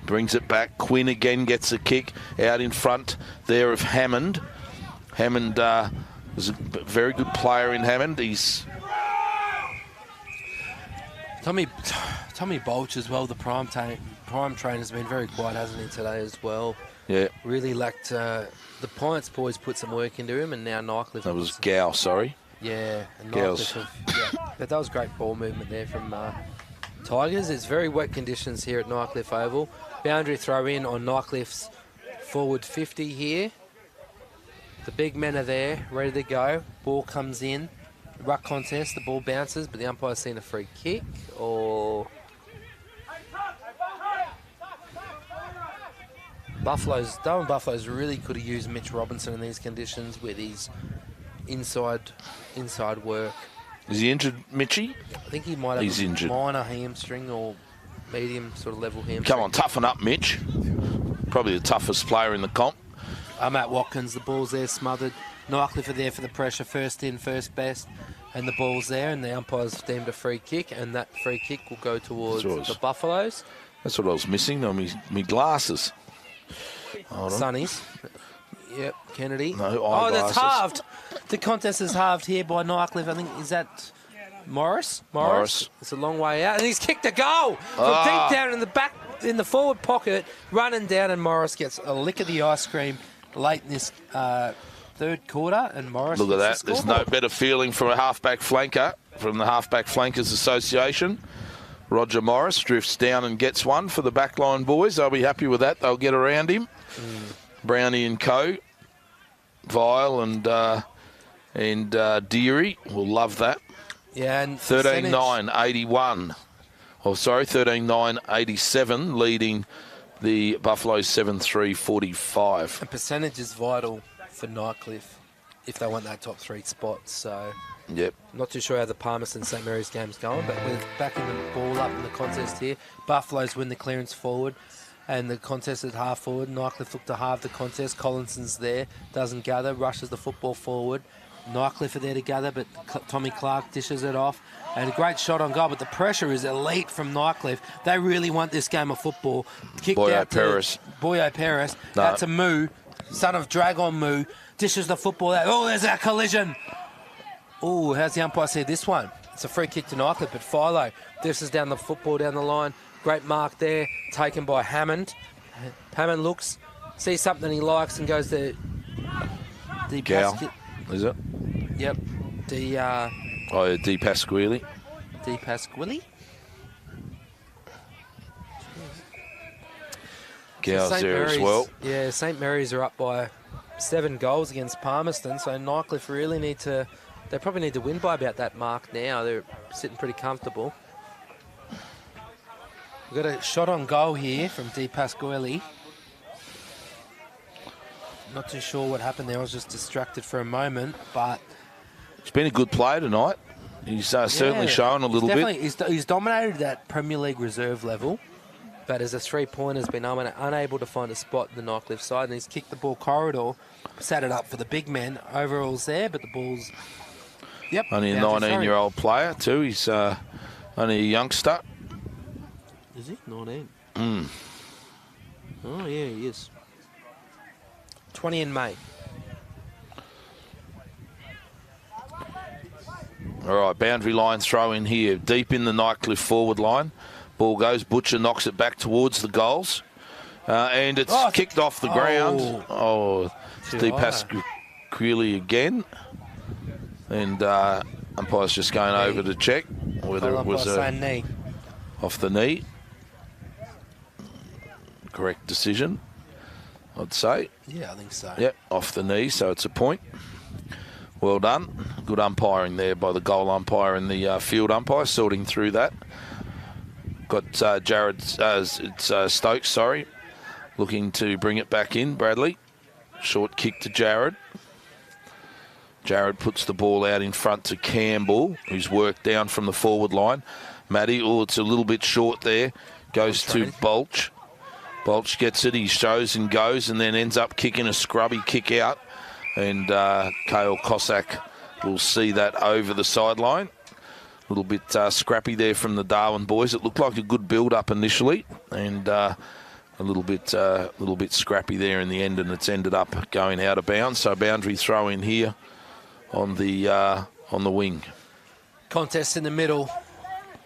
Brings it back. Quinn again gets a kick out in front there of Hammond. Hammond was a very good player in Hammond. He's... Tommy Bolch as well, the prime trainer, has been very quiet, hasn't he, today as well? Yeah. Really lacked... the Pints boys put some work into him, and now Nightcliff... That was Gow, sorry. Yeah. And but that was great ball movement there from Tigers. It's very wet conditions here at Nightcliff Oval. Boundary throw in on Nightcliff's forward 50 here. The big men are there, ready to go. Ball comes in. Ruck contest, the ball bounces, but the umpire's seen a free kick, or... Darwin Buffaloes really could have used Mitch Robinson in these conditions with his inside work. Is he injured, Mitchie? I think he might have He's a injured. minor hamstring or medium sort of level hamstring. Come on, toughen up, Mitch. Probably the toughest player in the comp. Matt Watkins, the ball's there smothered. Nightcliff are there for the pressure, first in, first best. And the ball's there, and the umpire's deemed a free kick, and that free kick will go towards the Buffaloes. That's what I was missing on me glasses. Sunnies. Yep, Kennedy. No eyeglasses. That's halved. The contest is halved here by Nightcliff. I think, is that Morris? It's a long way out, and he's kicked a goal from deep down in the back, in the forward pocket, running down, and Morris gets a lick of the ice cream late in this third quarter, and Morris. Look at that. There's no better feeling from a halfback flanker, from the Halfback Flankers Association. Roger Morris drifts down and gets one for the backline boys. They'll be happy with that. They'll get around him. Brownie and co. Vile and Deary will love that. Yeah, and 13-9-81. Oh, sorry, 13-9-87, leading the Buffaloes 7-3-45. And percentage is vital for Nightcliff if they want that top 3 spot. So, yep. Not too sure how the Palmerston St Mary's game's going, but we're backing the ball up in the contest here. Buffaloes win the clearance forward, and the contest is half forward. Nightcliff look to halve the contest. Collinson's there, doesn't gather, rushes the football forward. Nightcliff are there to gather, but Tommy Clark dishes it off. And a great shot on goal, but the pressure is elite from Nightcliff. They really want this game of football. Kicked out to Boyo Perez. No. Out to Moo, son of Dragon Moo. Dishes the football out. Oh, there's that collision. Oh, how's the umpire see this one? It's a free kick to Nightcliff, but Philo dishes down the football down the line. Great mark there, taken by Hammond. Hammond looks, sees something he likes and goes to the Gal, is it? Yep. Di Pasquale. Di Pasquale? Gal's there as well. Yeah, St Mary's are up by 7 goals against Palmerston, so Nightcliff really they probably need to win by about that mark now. They're sitting pretty comfortable. We've got a shot on goal here from Di Pasquale. Not too sure what happened there. I was just distracted for a moment, but He's been a good player tonight. He's certainly shown a little bit. He's dominated that Premier League reserve level, but as a three-pointer has been unable to find a spot in the Nightcliff side, and he's kicked the ball corridor, sat it up for the big men. Overall's there, but the ball's... Yep. Only a 19-year-old player too. He's only a youngster. Is he? 19. Mm. Oh, yeah, he is. 20 in May. All right, boundary line throw in here. Deep in the Nightcliff forward line. Ball goes. Butcher knocks it back towards the goals. And it's kicked off the ground. Oh, it's Di Pasquale again. And umpire's just going over to check whether it was knee. Off the knee. Correct decision, I'd say. Yeah, I think so. Yep, off the knee, so it's a point. Well done. Good umpiring there by the goal umpire and the field umpire, sorting through that. Got Stokes, looking to bring it back in. Bradley, short kick to Jared. Jared puts the ball out in front to Campbell, who's worked down from the forward line. Matty, it's a little bit short there. Goes to Bolch. Bolch gets it, he shows and goes, and then ends up kicking a scrubby kick out. And Kale Cossack will see that over the sideline. A little bit scrappy there from the Darwin boys. It looked like a good build-up initially, and a little bit scrappy there in the end, and it's ended up going out of bounds. So boundary throw in here on the wing. Contest in the middle.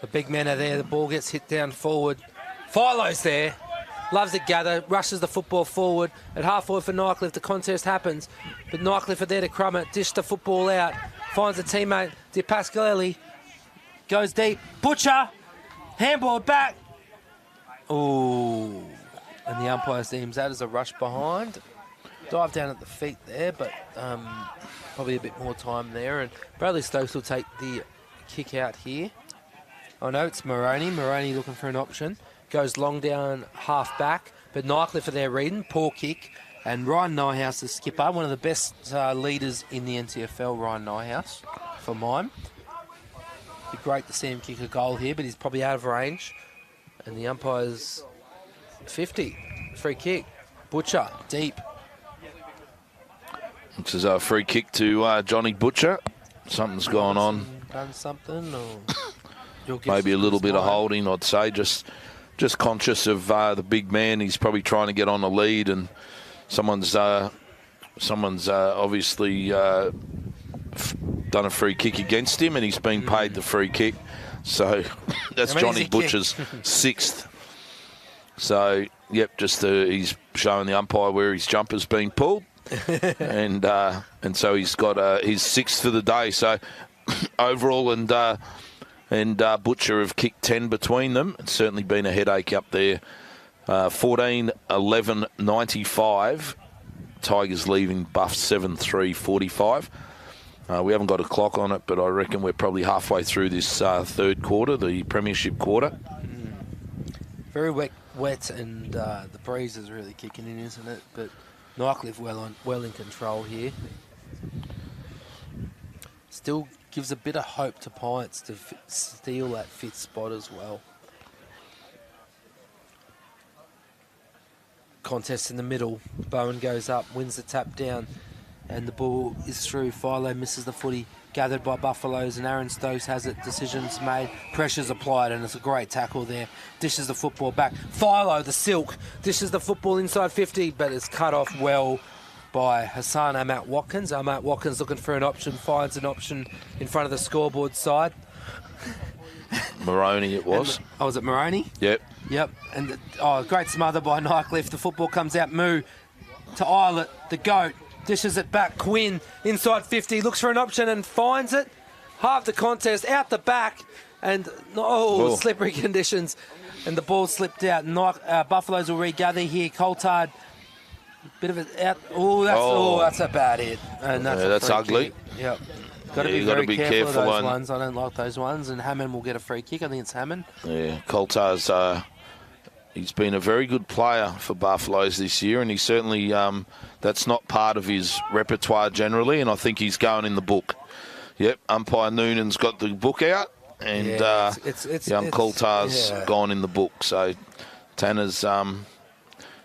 The big men are there. The ball gets hit down forward. Philo's there. Loves it gather. Rushes the football forward. At half forward for Nightcliff, the contest happens. But Nightcliff are there to crumb it. Dish the football out. Finds a teammate. Di Pasquale goes deep. Butcher. Handball back. Ooh. And the umpire deems that as a rush behind. Dive down at the feet there, but probably a bit more time there. And Bradley Stokes will take the kick out here. Oh no, it's Moroney. Moroney looking for an option. Goes long down half back, but Nightcliff are there reading. Poor kick. And Ryan Nyhouse, the skipper, one of the best leaders in the NTFL, Ryan Nyhouse, for mine. It'd be great to see him kick a goal here, but he's probably out of range. And the umpire's 50. Free kick. Butcher, deep. This is a free kick to Johnny Butcher. Something's gone on. Done something, or maybe a little bit of holding, I'd say. Just conscious of the big man. He's probably trying to get on the lead, and someone's obviously done a free kick against him, and he's been paid the free kick. So that's Johnny Butcher's 6th. So, yep, he's showing the umpire where his jumper's been pulled. and so he's got his 6th for the day. So overall, and Butcher have kicked 10 between them. It's certainly been a headache up there. 14, 11, 95. Tigers leaving Buffs 7-3, 45. We haven't got a clock on it, but I reckon we're probably halfway through this third quarter, the premiership quarter. Very wet, and the breeze is really kicking in, isn't it? But Nightcliff well in control here. Still gives a bit of hope to Pints to steal that 5th spot as well. Contest in the middle. Bowen goes up, wins the tap down, and the ball is through. Philo misses the footy, gathered by Buffaloes, and Aaron Stokes has it. Decisions made, pressures applied, and it's a great tackle there. Dishes the football back. Philo, the silk, dishes the football inside 50, but it's cut off well by Hassan Amat Watkins. Amat Watkins looking for an option, finds an option in front of the scoreboard side. Moroney it was. Was it Moroney? Yep. Yep. And great smother by Nightcliff. The football comes out. Moo to Islet, the goat. Dishes it back. Quinn inside 50. Looks for an option and finds it. Half the contest. Out the back. And slippery conditions. And the ball slipped out. Buffaloes will regather here. Coltard. Bit of it out. That's a bad hit. And that's ugly. Kick. Yep. Got to be very careful of those ones. I don't like those ones. And Hammond will get a free kick. I think it's Hammond. Yeah, Coltard's he's been a very good player for Buffaloes this year, and he certainly that's not part of his repertoire generally, and I think he's going in the book. Yep, umpire Noonan's got the book out, and young Coltard's gone in the book. So Tanner's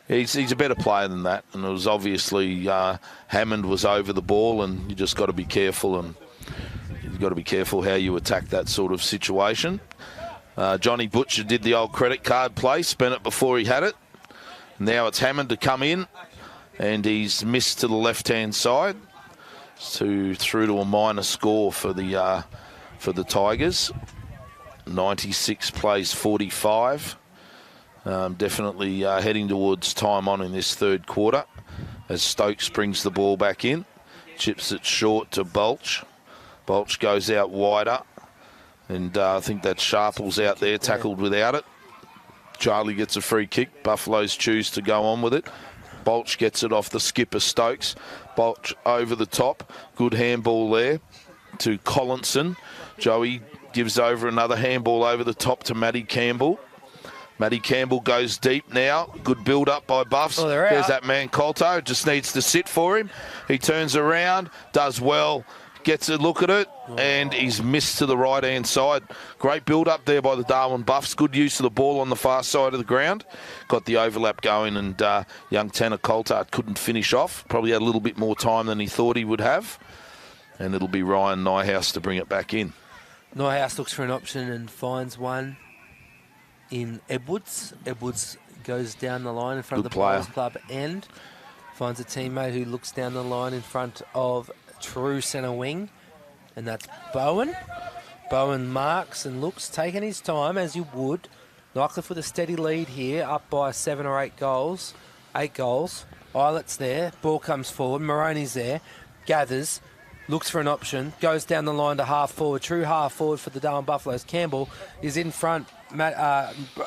he's a better player than that, and it was obviously Hammond was over the ball, and you just got to be careful, and you've got to be careful how you attack that sort of situation. Johnny Butcher did the old credit card play, spent it before he had it. Now it's Hammond to come in, and he's missed to the left-hand side, through to a minor score for the Tigers. 96 plays 45. Definitely heading towards time on in this third quarter as Stokes brings the ball back in, chips it short to Bulch. Bulch goes out wider. And I think that Sharple's out there, tackled without it. Charlie gets a free kick. Buffaloes choose to go on with it. Bulch gets it off the skipper, Stokes. Bulch over the top. Good handball there to Collinson. Joey gives over another handball over the top to Matty Campbell. Matty Campbell goes deep now. Good build-up by Buffs. There's that man, Colto. Just needs to sit for him. He turns around, does well. Gets a look at it, and he's missed to the right-hand side. Great build-up there by the Darwin Buffs. Good use of the ball on the far side of the ground. Got the overlap going, and young Tanner Coltart couldn't finish off. Probably had a little bit more time than he thought he would have. And it'll be Ryan Nyhouse to bring it back in. Nyhouse looks for an option and finds one in Edwards. Edwards goes down the line in front of the Players Club end. Finds a teammate who looks down the line in front of true centre wing, and that's Bowen. Bowen marks and looks, taking his time as you would. Nightcliff with a steady lead here, up by 7 or 8 goals. 8 goals. Islet's there, ball comes forward, Moroney's there, gathers, looks for an option, goes down the line to half forward, true half forward for the Darwin Buffaloes. Campbell is in front.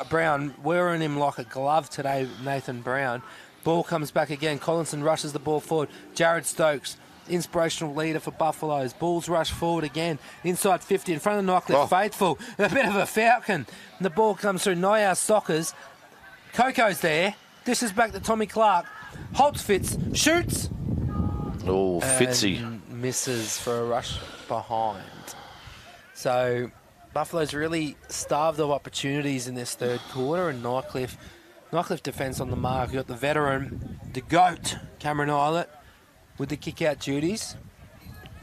Brown wearing him like a glove today, Nathan Brown. Ball comes back again, Collinson rushes the ball forward. Jared Stokes, inspirational leader for Buffaloes. Bulls rush forward again. Inside 50 in front of the Nightcliff. Faithful. A bit of a falcon. And the ball comes through. Nyhouse Sockers. Coco's there. Dishes back to Tommy Clark. Holtz Fitz shoots. Oh, Fitzy. And misses for a rush behind. So Buffalo's really starved of opportunities in this third quarter, and Nightcliff defence on the mark. You've got the veteran, the GOAT, Cameron Eilert, with the kick-out duties.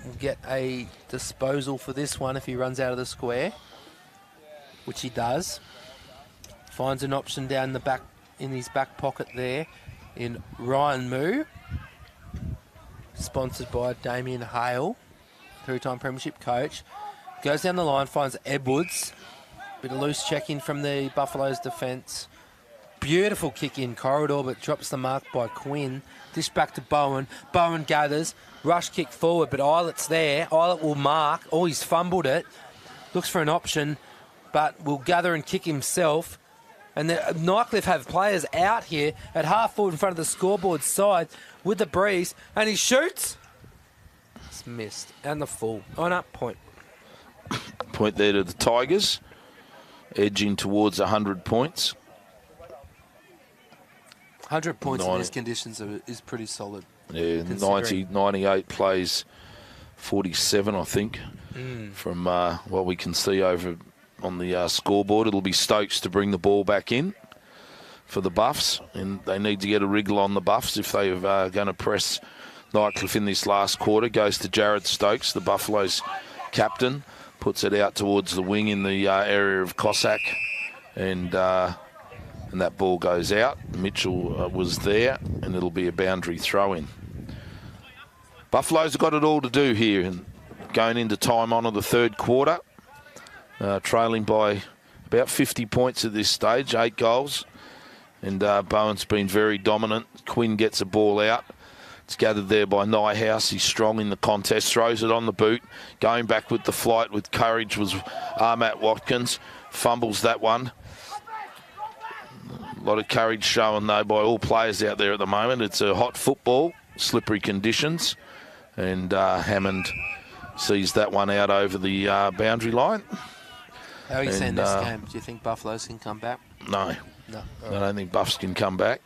Will get a disposal for this one if he runs out of the square, which he does. Finds an option down the back in his back pocket there in Ryan Moo, sponsored by Damien Hale, three-time premiership coach. Goes down the line, finds Edwards. Bit of loose check-in from the Buffaloes defence. Beautiful kick-in corridor, but drops the mark by Quinn. Dish back to Bowen. Bowen gathers. Rush kick forward, but Eilert's there. Eilert will mark. Oh, he's fumbled it. Looks for an option, but will gather and kick himself. And the Nightcliff have players out here at half forward in front of the scoreboard side with the breeze, and he shoots. It's missed. And the full. On up point. Point there to the Tigers, edging towards 100 points. 100 points in these conditions is pretty solid. Yeah, 98 plays 47, I think, from what we can see over on the scoreboard. It'll be Stokes to bring the ball back in for the Buffs, and they need to get a wriggle on the Buffs if they are going to press Nightcliff in this last quarter. Goes to Jared Stokes, the Buffalo's captain, puts it out towards the wing in the area of Cossack, and that ball goes out. Mitchell was there, and it'll be a boundary throw-in. Buffalo's got it all to do here, and going into time on of the third quarter, trailing by about 50 points at this stage, 8 goals, and Bowen's been very dominant. Quinn gets a ball out. It's gathered there by Nyhouse. He's strong in the contest, throws it on the boot. Going back with the flight with courage was Armat Watkins. Fumbles that one. A lot of courage shown, though, by all players out there at the moment. It's a hot football, slippery conditions, and Hammond sees that one out over the boundary line. How are you seeing this game? Do you think Buffaloes can come back? No. I don't think Buffs can come back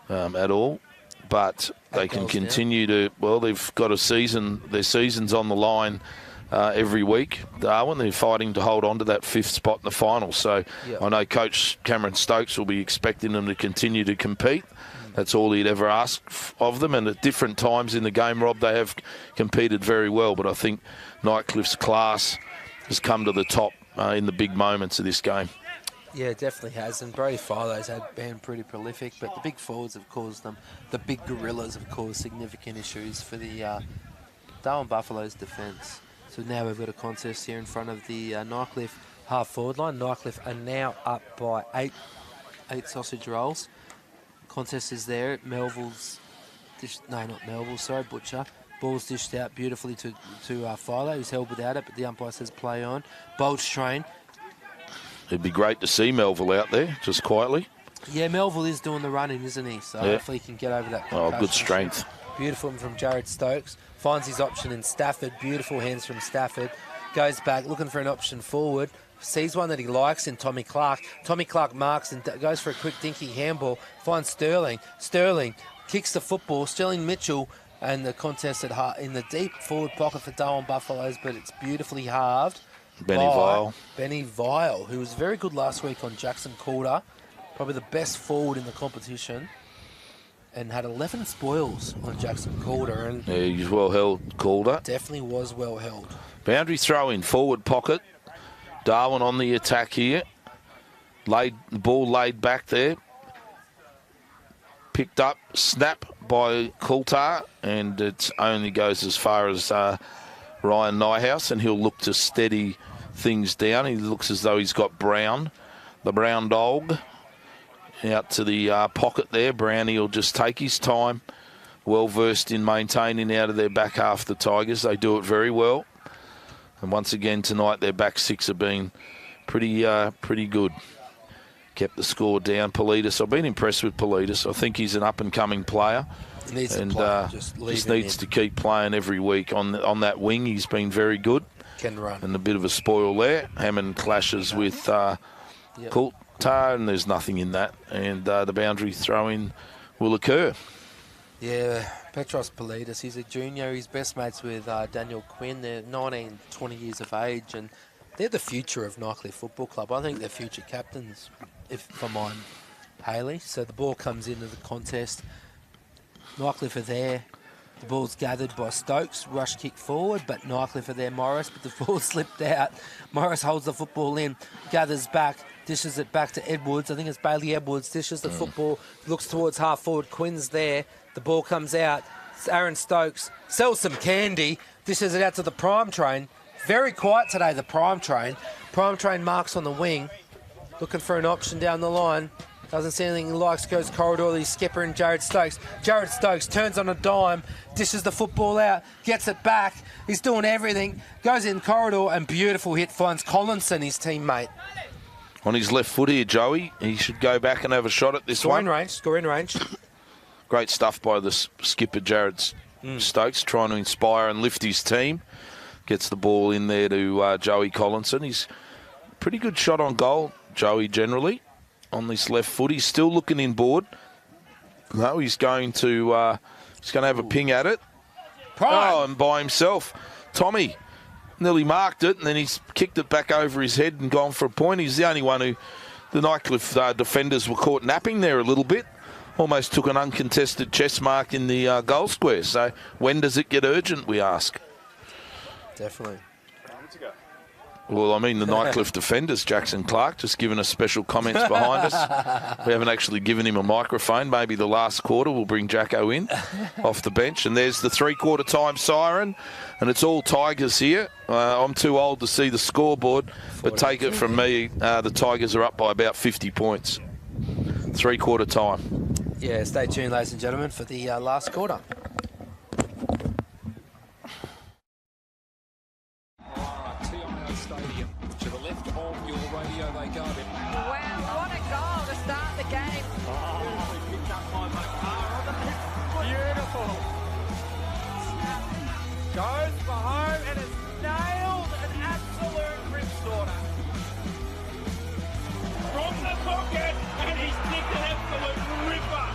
at all. But they can continue to, well, they've got a season, their season's on the line every week. Darwin, they're fighting to hold on to that 5th spot in the final. So I know Coach Cameron Stokes will be expecting them to continue to compete. That's all he'd ever ask of them. And at different times in the game, Rob, they have competed very well. But I think Nightcliff's class has come to the top in the big moments of this game. Yeah, it definitely has. And Brody Filo's been pretty prolific, but the big forwards have caused them. The big gorillas have caused significant issues for the Darwin Buffaloes defence. So now we've got a contest here in front of the Nightcliff half-forward line. Nightcliff are now up by eight sausage rolls. Contest is there. Melville's Butcher. Ball's dished out beautifully to Filo, who's held without it, but the umpire says play on. Bulge train. It'd be great to see Melville out there, just quietly. Yeah, Melville is doing the running, isn't he? So hopefully he can get over that. Oh, good strength. Beautiful from Jared Stokes. Finds his option in Stafford. Beautiful hands from Stafford. Goes back, looking for an option forward. Sees one that he likes in Tommy Clark. Tommy Clark marks and goes for a quick dinky handball. Finds Sterling. Sterling kicks the football. Sterling Mitchell and the contest in the deep forward pocket for Darwin Buffaloes, but it's beautifully halved. Benny Vile, who was very good last week on Jackson Calder, probably the best forward in the competition, and had 11 spoils on Jackson Calder. And yeah, he's well held, Calder. Definitely was well held. Boundary throw in, forward pocket. Darwin on the attack here. The ball laid back there. Picked up, snap by Coulter, and it only goes as far as Ryan Nyhouse, and he'll look to steady things down. He looks as though he's got Brown, the brown dog, out to the pocket there. Brownie will just take his time. Well versed in maintaining out of their back half, the Tigers. They do it very well. And once again tonight, their back six have been pretty good. Kept the score down. Politis, I've been impressed with Politis. I think he's an up-and-coming player. Just needs to keep playing every week on that wing. He's been very good. Can run. And a bit of a spoil there. Hammond clashes with Coulter, and there's nothing in that. And the boundary throw-in will occur. Yeah, Petros Politis, he's a junior. He's best mates with Daniel Quinn. They're 19, 20 years of age, and they're the future of Nightcliff Football Club. I think they're future captains, if for mine, Haley. So the ball comes into the contest. Nightcliff are there. The ball's gathered by Stokes. Rush kick forward, but Nightcliff are there, Morris. But the ball slipped out. Morris holds the football in, gathers back, dishes it back to Edwards. I think it's Bailey Edwards. Dishes the football, looks towards half forward. Quinn's there. The ball comes out. It's Aaron Stokes sells some candy. Dishes it out to the Prime Train. Very quiet today, the Prime Train. Prime Train marks on the wing. Looking for an option down the line. Doesn't see anything he likes, goes corridor, the skipper and Jared Stokes. Jared Stokes turns on a dime, dishes the football out, gets it back. He's doing everything, goes in corridor, and beautiful hit finds Collinson, his teammate. On his left foot here, Joey. He should go back and have a shot at this one. Score in range. Great stuff by the skipper, Jared Stokes, trying to inspire and lift his team. Gets the ball in there to Joey Collinson. He's pretty good shot on goal, Joey, generally. On this left foot, he's still looking inboard. No, he's going to have a ping at it. Prime. Oh, and by himself, Tommy nearly marked it, and then he's kicked it back over his head and gone for a point. He's the only one who the Nightcliff defenders were caught napping there a little bit. Almost took an uncontested chest mark in the goal square. So when does it get urgent, we ask? Definitely. Well, I mean, the Nightcliff defenders, Jackson Clark, just giving us special comments behind us. We haven't actually given him a microphone. Maybe the last quarter we'll bring Jacko in off the bench. And there's the three-quarter time siren, and it's all Tigers here. I'm too old to see the scoreboard, but take it from me, the Tigers are up by about 50 points. Three-quarter time. Yeah, stay tuned, ladies and gentlemen, for the last quarter. Stadium. To the left of your radio they go. Wow, what a goal to start the game. Oh, he picked up by Makar on the pitch. Beautiful. Goes for home and has nailed an absolute ripsorter. From the pocket, and he's kicked an absolute ripper.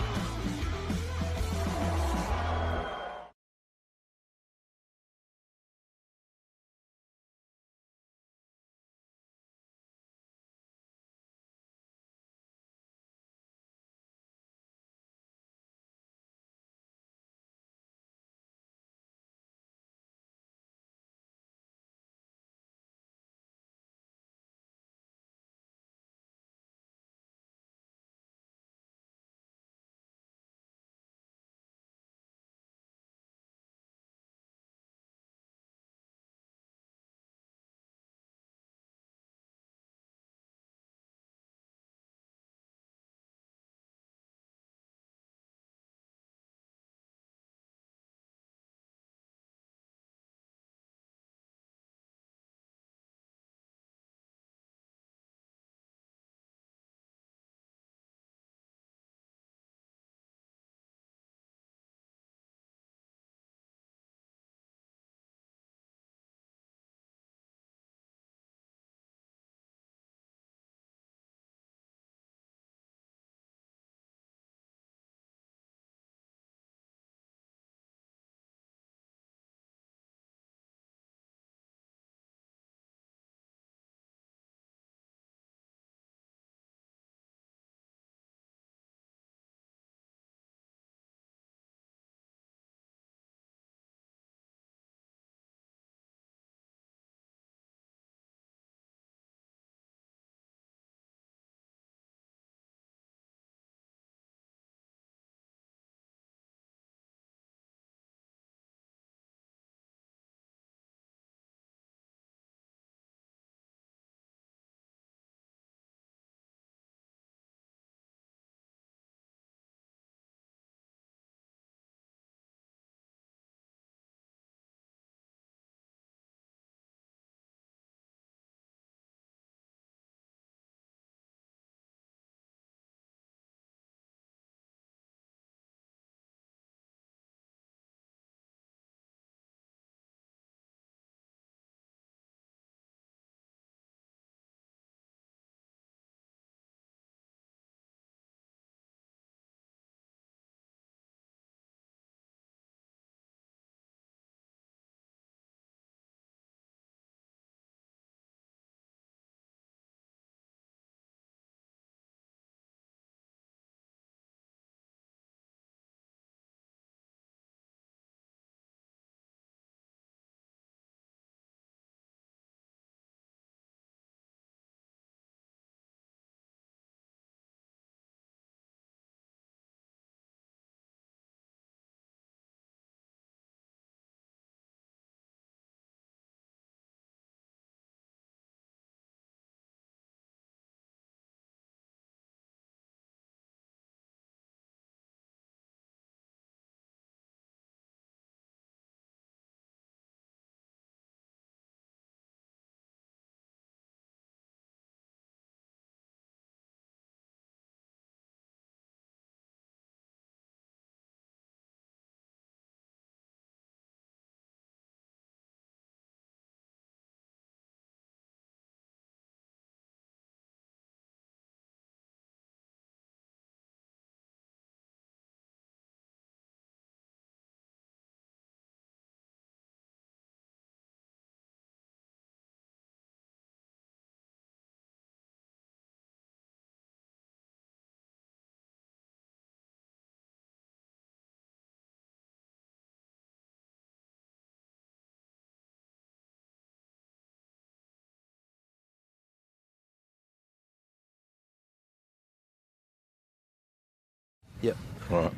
Right.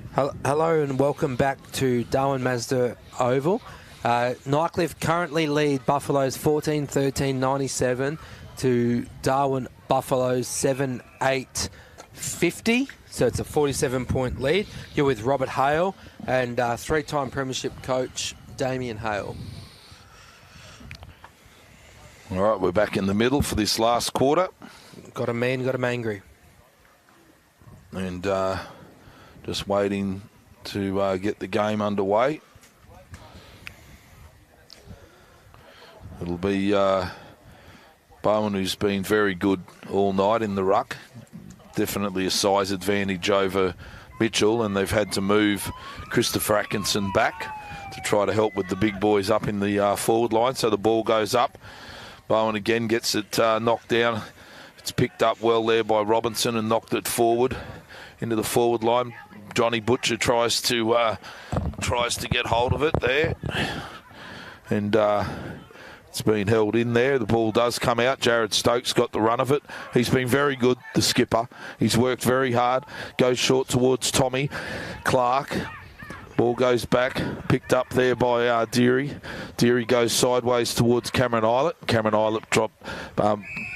Hello and welcome back to Darwin Mazda Oval. Nightcliff currently lead Buffaloes 14-13-97 to Darwin Buffaloes 7-8-50. So it's a 47-point lead. You're with Robert Hale and three-time premiership coach Damien Hale. All right, we're back in the middle for this last quarter. Got a man, got him angry. And just waiting to get the game underway. It'll be Bowen, who's been very good all night in the ruck. Definitely a size advantage over Mitchell, and they've had to move Christopher Atkinson back to try to help with the big boys up in the forward line. So the ball goes up. Bowen again gets it knocked down. It's picked up well there by Robinson and knocked it forward into the forward line. Johnny Butcher tries to get hold of it there, and it's been held in there. The ball does come out. Jared Stokes got the run of it. He's been very good, the skipper. He's worked very hard. Goes short towards Tommy Clark. Ball goes back, picked up there by Deary. Deary goes sideways towards Cameron Eilert. Cameron Eilert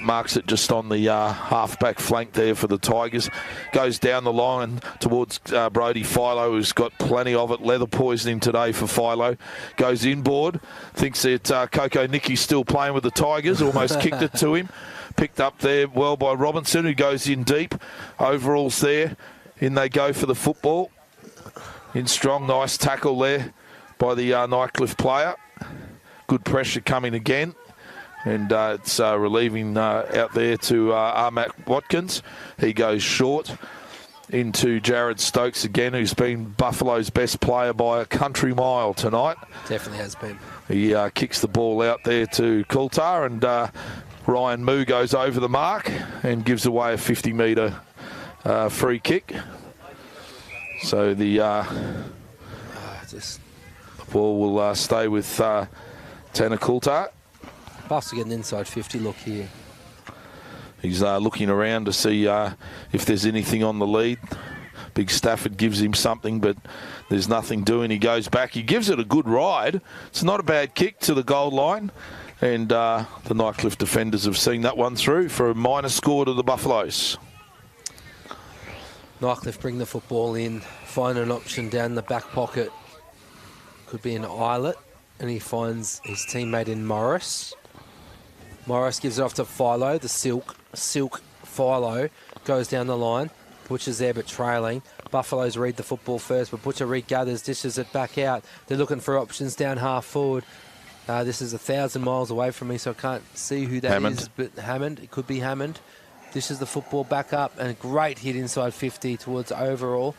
marks it just on the half-back flank there for the Tigers. Goes down the line towards Brody Philo, who's got plenty of it. Leather poisoning today for Philo. Goes inboard. Thinks that Coco Nicky's still playing with the Tigers. Almost kicked it to him. Picked up there well by Robinson, who goes in deep. Overalls there. In they go for the football. In strong, nice tackle there by the Nightcliff player. Good pressure coming again. And it's relieving out there to Armat Watkins. He goes short into Jared Stokes again, who's been Buffalo's best player by a country mile tonight. Definitely has been. He kicks the ball out there to Coulthard, and Ryan Moo goes over the mark and gives away a 50-metre free kick. So the ball will stay with Tanner Coulthard. Buffs to get an inside 50 look here. He's looking around to see if there's anything on the lead. Big Stafford gives him something, but there's nothing doing. He goes back. He gives it a good ride. It's not a bad kick to the goal line. And the Nightcliff defenders have seen that one through for a minor score to the Buffaloes. Nightcliff bring the football in, find an option down the back pocket. Could be an Eilert, and he finds his teammate in Morris. Morris gives it off to Philo, the silk Philo goes down the line. Butcher's there but trailing. Buffaloes read the football first, but Butcher regathers, dishes it back out. They're looking for options down half forward. This is 1,000 miles away from me, so I can't see who that is. But Hammond, it could be Hammond. Dishes the football back up, and a great hit inside 50 towards Overall.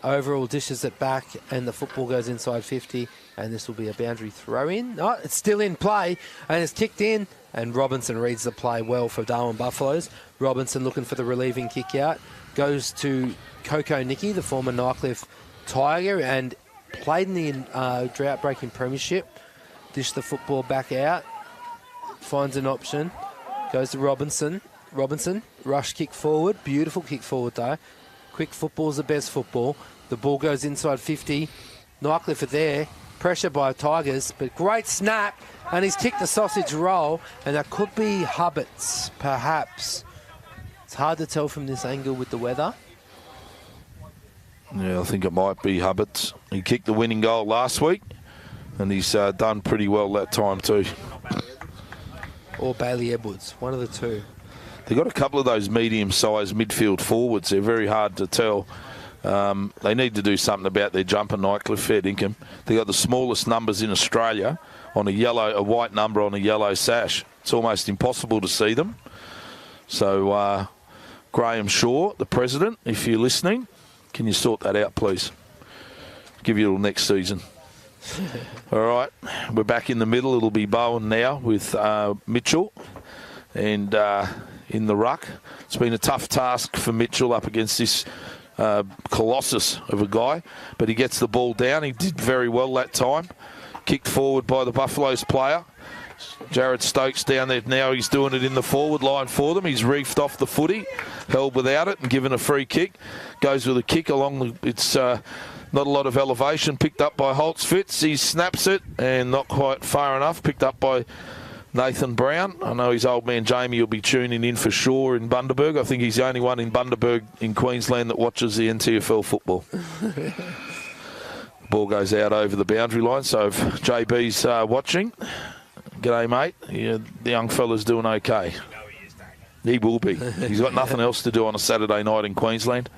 Overall dishes it back, and the football goes inside 50, and this will be a boundary throw-in. Oh, it's still in play, and it's kicked in, and Robinson reads the play well for Darwin Buffaloes. Robinson looking for the relieving kick out. Goes to Coco Nicky, the former Nightcliff Tiger, and played in the drought-breaking premiership. Dished the football back out. Finds an option. Goes to Robinson, rush kick forward. Beautiful kick forward, though. Quick football's the best football. The ball goes inside 50. Nightcliff are there. Pressure by Tigers, but great snap. And he's kicked the sausage roll, and that could be Hubbards, perhaps. It's hard to tell from this angle with the weather. Yeah, I think it might be Hubbards. He kicked the winning goal last week, and he's done pretty well that time too. Or Bailey Edwards, one of the two. They've got a couple of those medium-sized midfield forwards. They're very hard to tell. They need to do something about their jumper, Nightcliff, fair dinkum. They've got the smallest numbers in Australia on a white number on a yellow sash. It's almost impossible to see them. So, Graham Shaw, the president, if you're listening, can you sort that out, please? Give you till next season. All right, we're back in the middle. It'll be Bowen now with Mitchell. And in the ruck, it's been a tough task for Mitchell up against this colossus of a guy, but he gets the ball down. He did very well that time. Kicked forward by the Buffaloes player. Jared Stokes down there now. He's doing it in the forward line for them. He's reefed off the footy, held without it, and given a free kick. Goes with a kick along the... It's not a lot of elevation. Picked up by Holtz-Fitz. He snaps it, and not quite far enough. Picked up by Nathan Brown. I know his old man Jamie will be tuning in for sure in Bundaberg. I think he's the only one in Bundaberg in Queensland that watches the NTFL football. Ball goes out over the boundary line, so if JB's watching, g'day mate, the young fella's doing okay. He will be. He's got nothing else to do on a Saturday night in Queensland.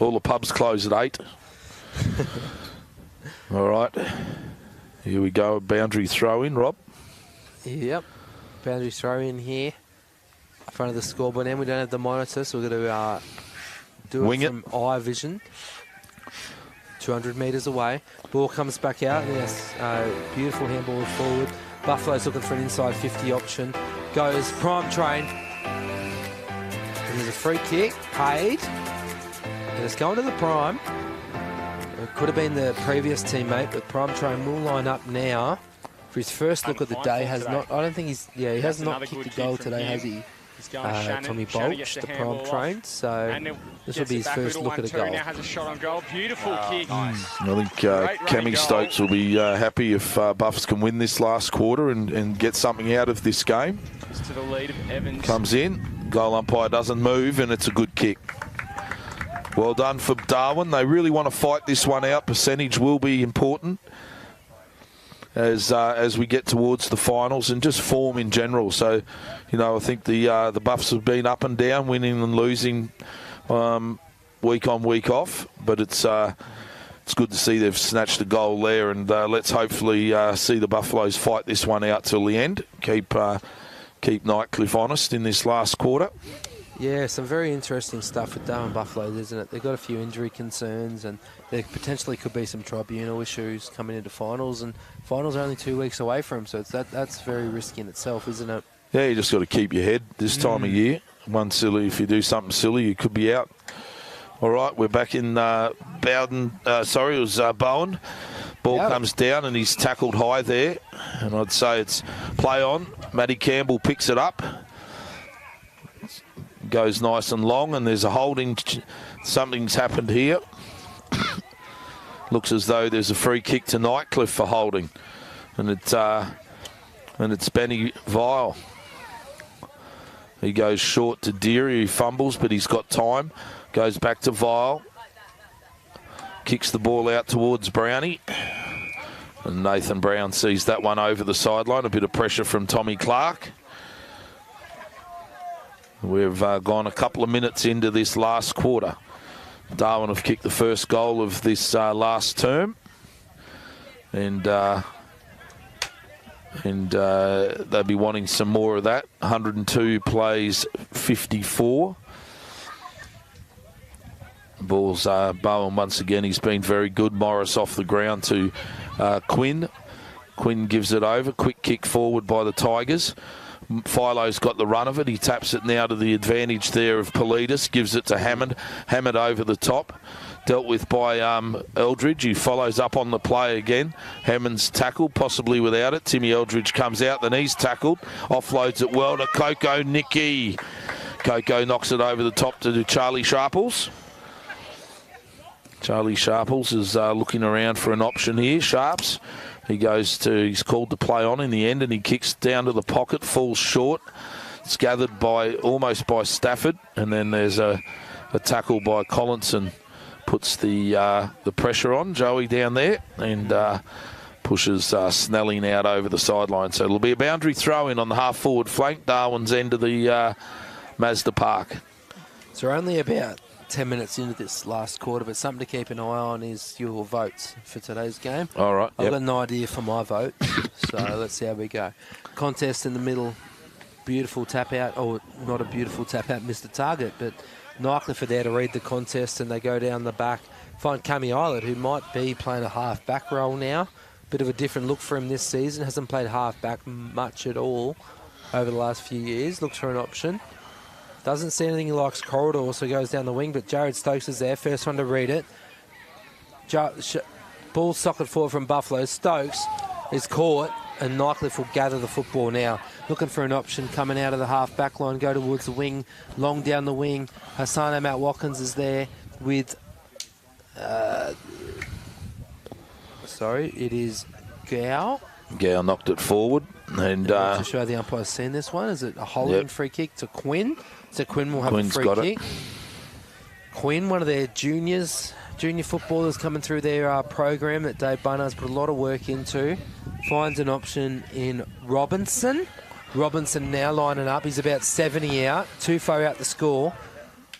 All the pubs close at 8. All right, here we go, boundary throw in, Rob. Yep, boundary throw in here in front of the scoreboard, and we don't have the monitor, so we're going to do Wing it from eye vision. 200 metres away. Ball comes back out. Yes, beautiful handball forward. Buffalo's looking for an inside 50 option. Goes prime train. And there's a free kick. Paid. And it's going to the prime. It could have been the previous teammate, but prime train will line up now. For his first look of the day, has not... I don't think he's... Yeah, he has not kicked a goal today, has he? Tommy Bolch, the prime train. So this will be his first look at a goal. Now has a shot on goal. Beautiful kick. I think Cammy Stokes will be happy if Buffs can win this last quarter and get something out of this game. Just to the lead of Evans. Comes in, goal umpire doesn't move, and it's a good kick. Well done for Darwin. They really want to fight this one out. Percentage will be important as we get towards the finals, and just form in general. So, I think the Buffs have been up and down, winning and losing week on, week off. But it's good to see they've snatched a goal there, and let's hopefully see the Buffaloes fight this one out till the end. Keep Nightcliff honest in this last quarter. Yeah, some very interesting stuff with Darwin Buffaloes, isn't it? They've got a few injury concerns, and there potentially could be some tribunal issues coming into finals, and finals are only 2 weeks away from them, so that's very risky in itself, isn't it? Yeah, you just got to keep your head this time of year. If you do something silly, you could be out. All right, we're back in Bowden. It was Bowen. Ball comes down, and he's tackled high there, and I'd say it's play on. Matty Campbell picks it up. Goes nice and long, and there's a holding. Something's happened here. Looks as though there's a free kick to Nightcliff for holding, and it's Benny Vile. He goes short to Deary, he fumbles, but he's got time. Goes back to Vile. Kicks the ball out towards Brownie, and Nathan Brown sees that one over the sideline. A bit of pressure from Tommy Clark. We've gone a couple of minutes into this last quarter. Darwin have kicked the first goal of this last term, and they'll be wanting some more of that. 102 plays 54. Ball's Bowen once again. He's been very good. Morris off the ground to Quinn. Quinn gives it over. Quick kick forward by the Tigers. Philo's got the run of it. He taps it now to the advantage there of Politis. Gives it to Hammond. Hammond over the top. Dealt with by Eldridge. He follows up on the play again. Hammond's tackled, possibly without it. Timmy Eldridge comes out, then he's tackled. Offloads it well to Coco Nicky. Coco knocks it over the top to Charlie Sharples. Charlie Sharples is looking around for an option here. Sharps. He's called to play on in the end, and he kicks down to the pocket, falls short. It's gathered almost by Stafford, and then there's a tackle by Collinson. Puts the pressure on Joey down there, and pushes Snelling out over the sideline. So it'll be a boundary throw-in on the half-forward flank, Darwin's end of the Mazda Park. So we're only about 10 minutes into this last quarter, but something to keep an eye on is your votes for today's game. All right. I've got an idea for my vote, so let's see how we go. Contest in the middle, beautiful tap out, or not a beautiful tap out, missed the target, but Nightcliff are there to read the contest, and they go down the back, find Cammy Eilert, who might be playing a half-back role now. Bit of a different look for him this season, hasn't played half-back much at all over the last few years, looks for an option. Doesn't see anything he likes corridor, so goes down the wing, but Jared Stokes is there, first one to read it. Ball socket forward from Buffalo. Stokes is caught, and Nightcliff will gather the football now. Looking for an option coming out of the half-back line, go towards the wing, long down the wing. Hassano Matt Watkins is there with... it is Gow. Gow knocked it forward. And to show the umpire's seen this one, is it a holding free kick to Quinn? So Quinn will have Quinn's a free got kick. It. Quinn, one of their junior footballers coming through their program that Dave Barnard's put a lot of work into, finds an option in Robinson. Robinson now lining up. He's about 70 out, too far out the score.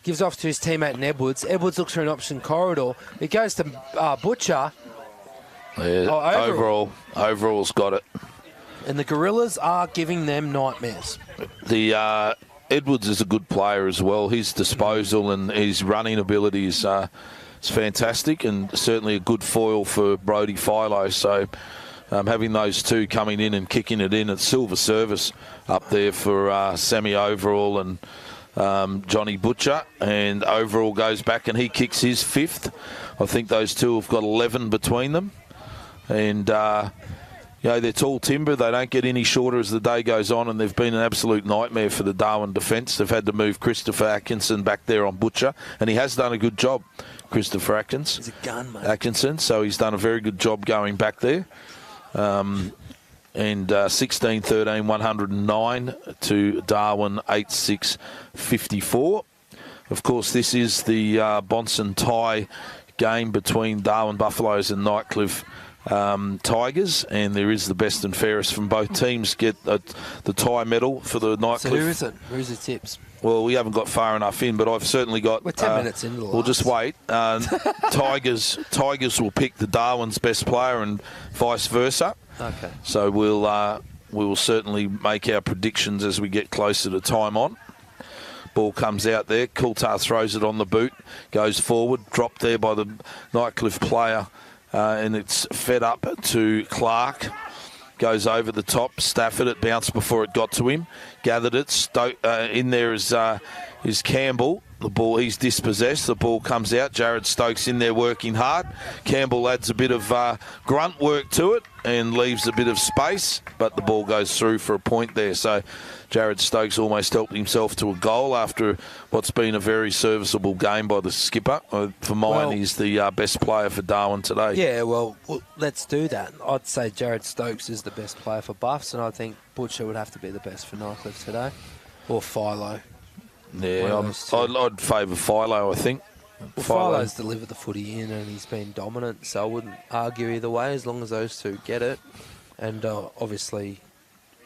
Gives off to his teammate in Edwards. Edwards looks for an option corridor. It goes to Butcher. Yeah, Overall's got it. And the Gorillas are giving them nightmares. The Edwards is a good player as well. His disposal and his running ability is fantastic, and certainly a good foil for Brodie Philo. So having those two coming in and kicking it in at silver service up there for Sammy Overall and Johnny Butcher, and Overall goes back and he kicks his fifth. I think those two have got 11 between them, and they're tall timber. They don't get any shorter as the day goes on, and they've been an absolute nightmare for the Darwin defence. They've had to move Christopher Atkinson back there on Butcher, and he has done a good job, Christopher Atkins. He's a gun, mate. Atkinson, so he's done a very good job going back there. And 16-13, 109 to Darwin, 8-6, 54. Of course, this is the Bonson tie game between Darwin Buffaloes and Nightcliff Tigers, and there is the best and fairest from both teams get the tie medal for the Nightcliff. So who is it? Who's the tips? Well, we haven't got far enough in, but I've certainly got... We're 10 minutes into the We'll just wait. Tigers will pick the Darwin's best player and vice versa. Okay. So we will certainly make our predictions as we get closer to time on. Ball comes out there. Coulthard throws it on the boot, goes forward, dropped there by the Nightcliff player, and it's fed up to Clark. Goes over the top. Stafford, it bounced before it got to him. Gathered it. In there is Campbell. The ball, he's dispossessed. The ball comes out. Jared Stokes in there working hard. Campbell adds a bit of grunt work to it and leaves a bit of space, but the ball goes through for a point there. So Jared Stokes almost helped himself to a goal after what's been a very serviceable game by the skipper. For mine, he's the best player for Darwin today. Yeah, well, let's do that. I'd say Jared Stokes is the best player for Buffs, and I think Butcher would have to be the best for Nightcliff today. Or Philo. Yeah, I'd favour Philo, I think. Well, Philo's delivered the footy in and he's been dominant, so I wouldn't argue either way as long as those two get it. And obviously,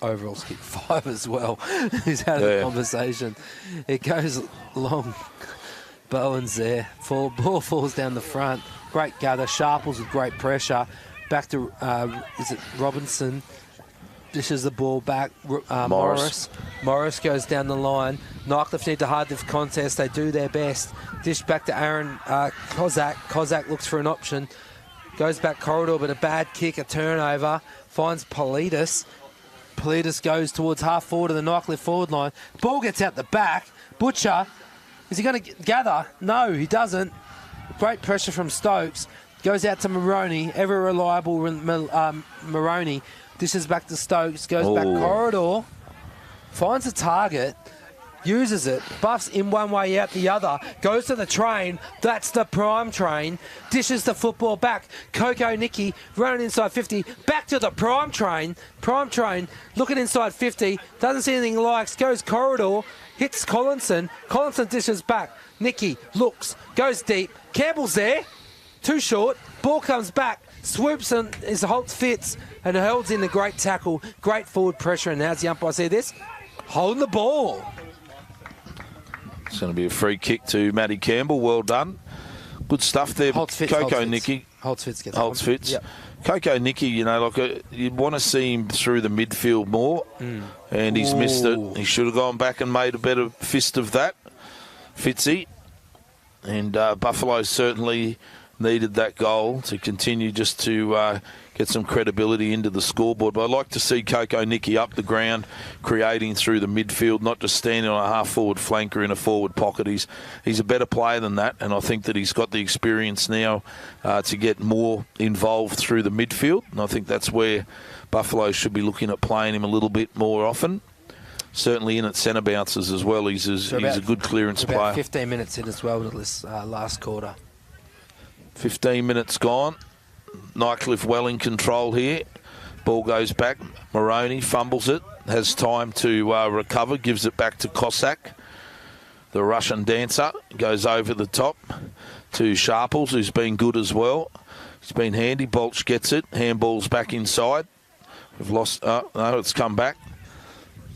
Overall's kick 5 as well. He's out of the conversation. It goes long. Bowen's there. Ball falls down the front. Great gather. Sharples with great pressure. Back to, is it Robinson? Dishes the ball back. Morris goes down the line. Nightcliff need to hard the contest. They do their best. Dish back to Aaron Kozak. Kozak looks for an option. Goes back corridor, but a bad kick, a turnover. Finds Politis. Politis goes towards half forward of the Nightcliff forward line. Ball gets out the back. Butcher, is he going to gather? No, he doesn't. Great pressure from Stokes. Goes out to Maroney. Ever reliable Maroney. Dishes back to Stokes, goes back corridor, finds a target, uses it, buffs in one way, out the other, goes to the train, that's the prime train, dishes the football back, Coco Nicky running inside 50, back to the prime train, looking inside 50, doesn't see anything likes, goes corridor, hits Collinson dishes back, Nicky looks, goes deep, Campbell's there, too short, ball comes back, swoops and his Holt fits and holds in a great tackle, great forward pressure, and how's the umpire see this? Holding the ball. It's going to be a free kick to Matty Campbell. Well done. Good stuff there. Coco Nicky. Holtz Fitz. Yep. Coco Nicky, you'd want to see him through the midfield more, and he's missed it. He should have gone back and made a better fist of that. Fitzy. And Buffalo certainly needed that goal to continue just to get some credibility into the scoreboard. But I'd like to see Coco Nicky up the ground, creating through the midfield, not just standing on a half-forward flank or in a forward pocket. He's a better player than that, and I think that he's got the experience now to get more involved through the midfield. And I think that's where Buffalo should be looking at playing him a little bit more often. Certainly in at centre bounces as well. He's a good clearance player. About 15 minutes in as well to this last quarter. 15 minutes gone. Nightcliff well in control here. Ball goes back. Moroney fumbles it. Has time to recover. Gives it back to Cossack. The Russian dancer goes over the top to Sharples, who's been good as well. He's been handy. Bolch gets it. Handball's back inside. We've lost... no, it's come back.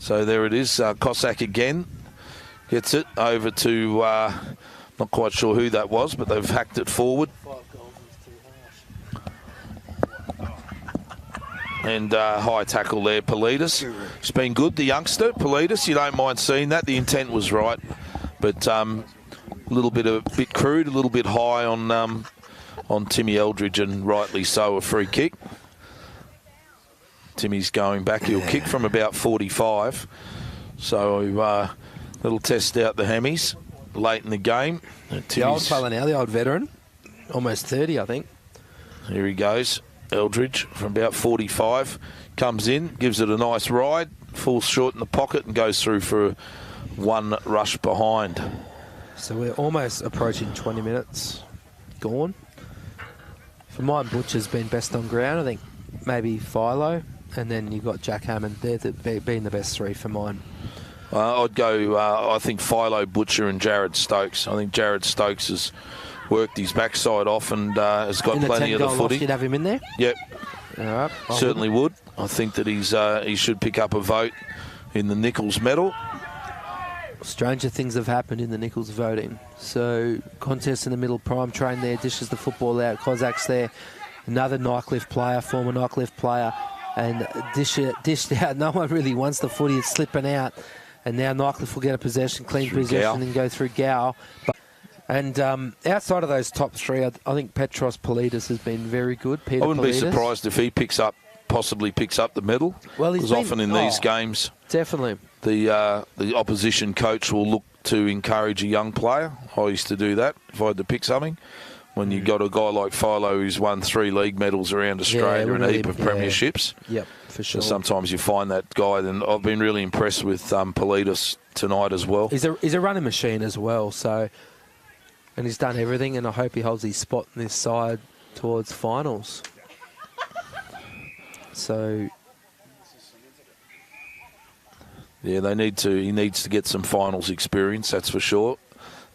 So there it is. Cossack again gets it over to, not quite sure who that was, but they've hacked it forward. And high tackle there, Politis. It's been good, the youngster, Politis. You don't mind seeing that. The intent was right. But a bit crude, a little bit high on Timmy Eldridge, and rightly so, a free kick. Timmy's going back. He'll kick from about 45. So that'll test out the hammies late in the game. The old fella now, the old veteran. Almost 30, I think. Here he goes. Eldridge from about 45. Comes in, gives it a nice ride. Falls short in the pocket and goes through for one rush behind. So we're almost approaching 20 minutes gone. For mine, Butcher's been best on ground. I think maybe Philo. And then you've got Jack Hammond. They're being the best three for mine. I'd go, I think, Philo, Butcher and Jared Stokes. I think Jared Stokes has worked his backside off and has got plenty of the footy. You'd have him in there? Yep. All right. Certainly would. I think that he should pick up a vote in the Nichols medal. Stranger things have happened in the Nichols voting. So, contest in the middle, Prime Train there, dishes the football out. Kozak's there. Another Nightcliff player, former Nightcliff player. And dished out. No one really wants the footy. It's slipping out. And now Nightcliff will get a possession, clean possession, and go through Gow. And outside of those top three, I think Petros Politis has been very good. Peter I wouldn't Politis. be surprised if he possibly picks up the medal. Well, because often in these games, definitely the opposition coach will look to encourage a young player. I used to do that if I had to pick something. When you got a guy like Philo who's won 3 league medals around Australia and a heap of premierships. Yep, for sure. So sometimes you find that guy. Then I've been really impressed with Politis tonight as well. He's a running machine as well. So, and he's done everything, and I hope he holds his spot in this side towards finals. So, yeah, he needs to get some finals experience. That's for sure.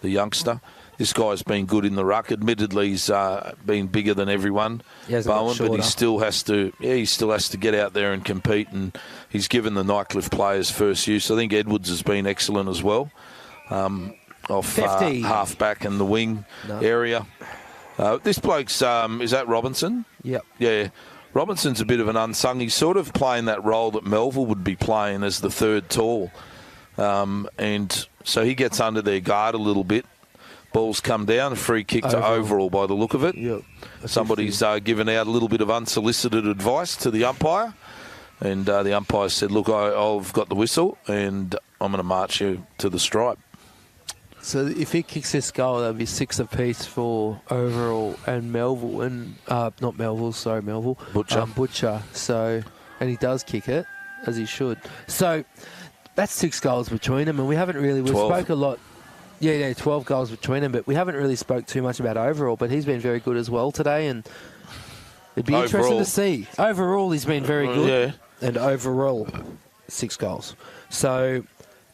The youngster. This guy's been good in the ruck. Admittedly, he's been bigger than everyone, Bowen, but he still has to get out there and compete. And he's given the Nightcliff players first use. I think Edwards has been excellent as well, off half back and the wing area. This bloke's is that Robinson? Yep. Yeah. Robinson's a bit of an unsung. He's sort of playing that role that Melville would be playing as the third tall, and so he gets under their guard a little bit. Ball's come down, a free kick to Overall by the look of it. Yep. Somebody's given out a little bit of unsolicited advice to the umpire, and the umpire said, look, I've got the whistle, and I'm going to march you to the stripe. So if he kicks this goal, that'll be 6 apiece for Overall and Melville, and not Melville, sorry, Melville. Butcher. So, and he does kick it, as he should. So that's 6 goals between them, and we haven't really, we spoke a lot. Yeah, 12 goals between them, but we haven't really spoke too much about Overall, but he's been very good as well today, and it'd be interesting to see. Overall, he's been very good, and overall, 6 goals. So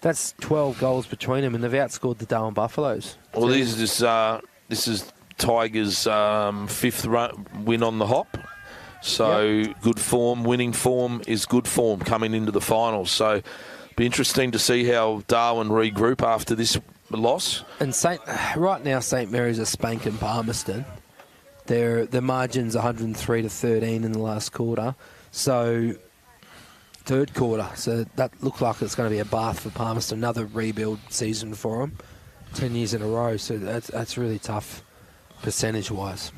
that's 12 goals between them, and they've outscored the Darwin Buffaloes. Well, this is Tigers' 5th win on the hop. So good form, winning form is good form coming into the finals. So be interesting to see how Darwin regroup after this loss. And right now, St Mary's are spanking Palmerston. The margin's 103-13 in the last quarter. So third quarter. So that looks like it's going to be a bath for Palmerston. Another rebuild season for them. 10 years in a row. So that's really tough percentage-wise.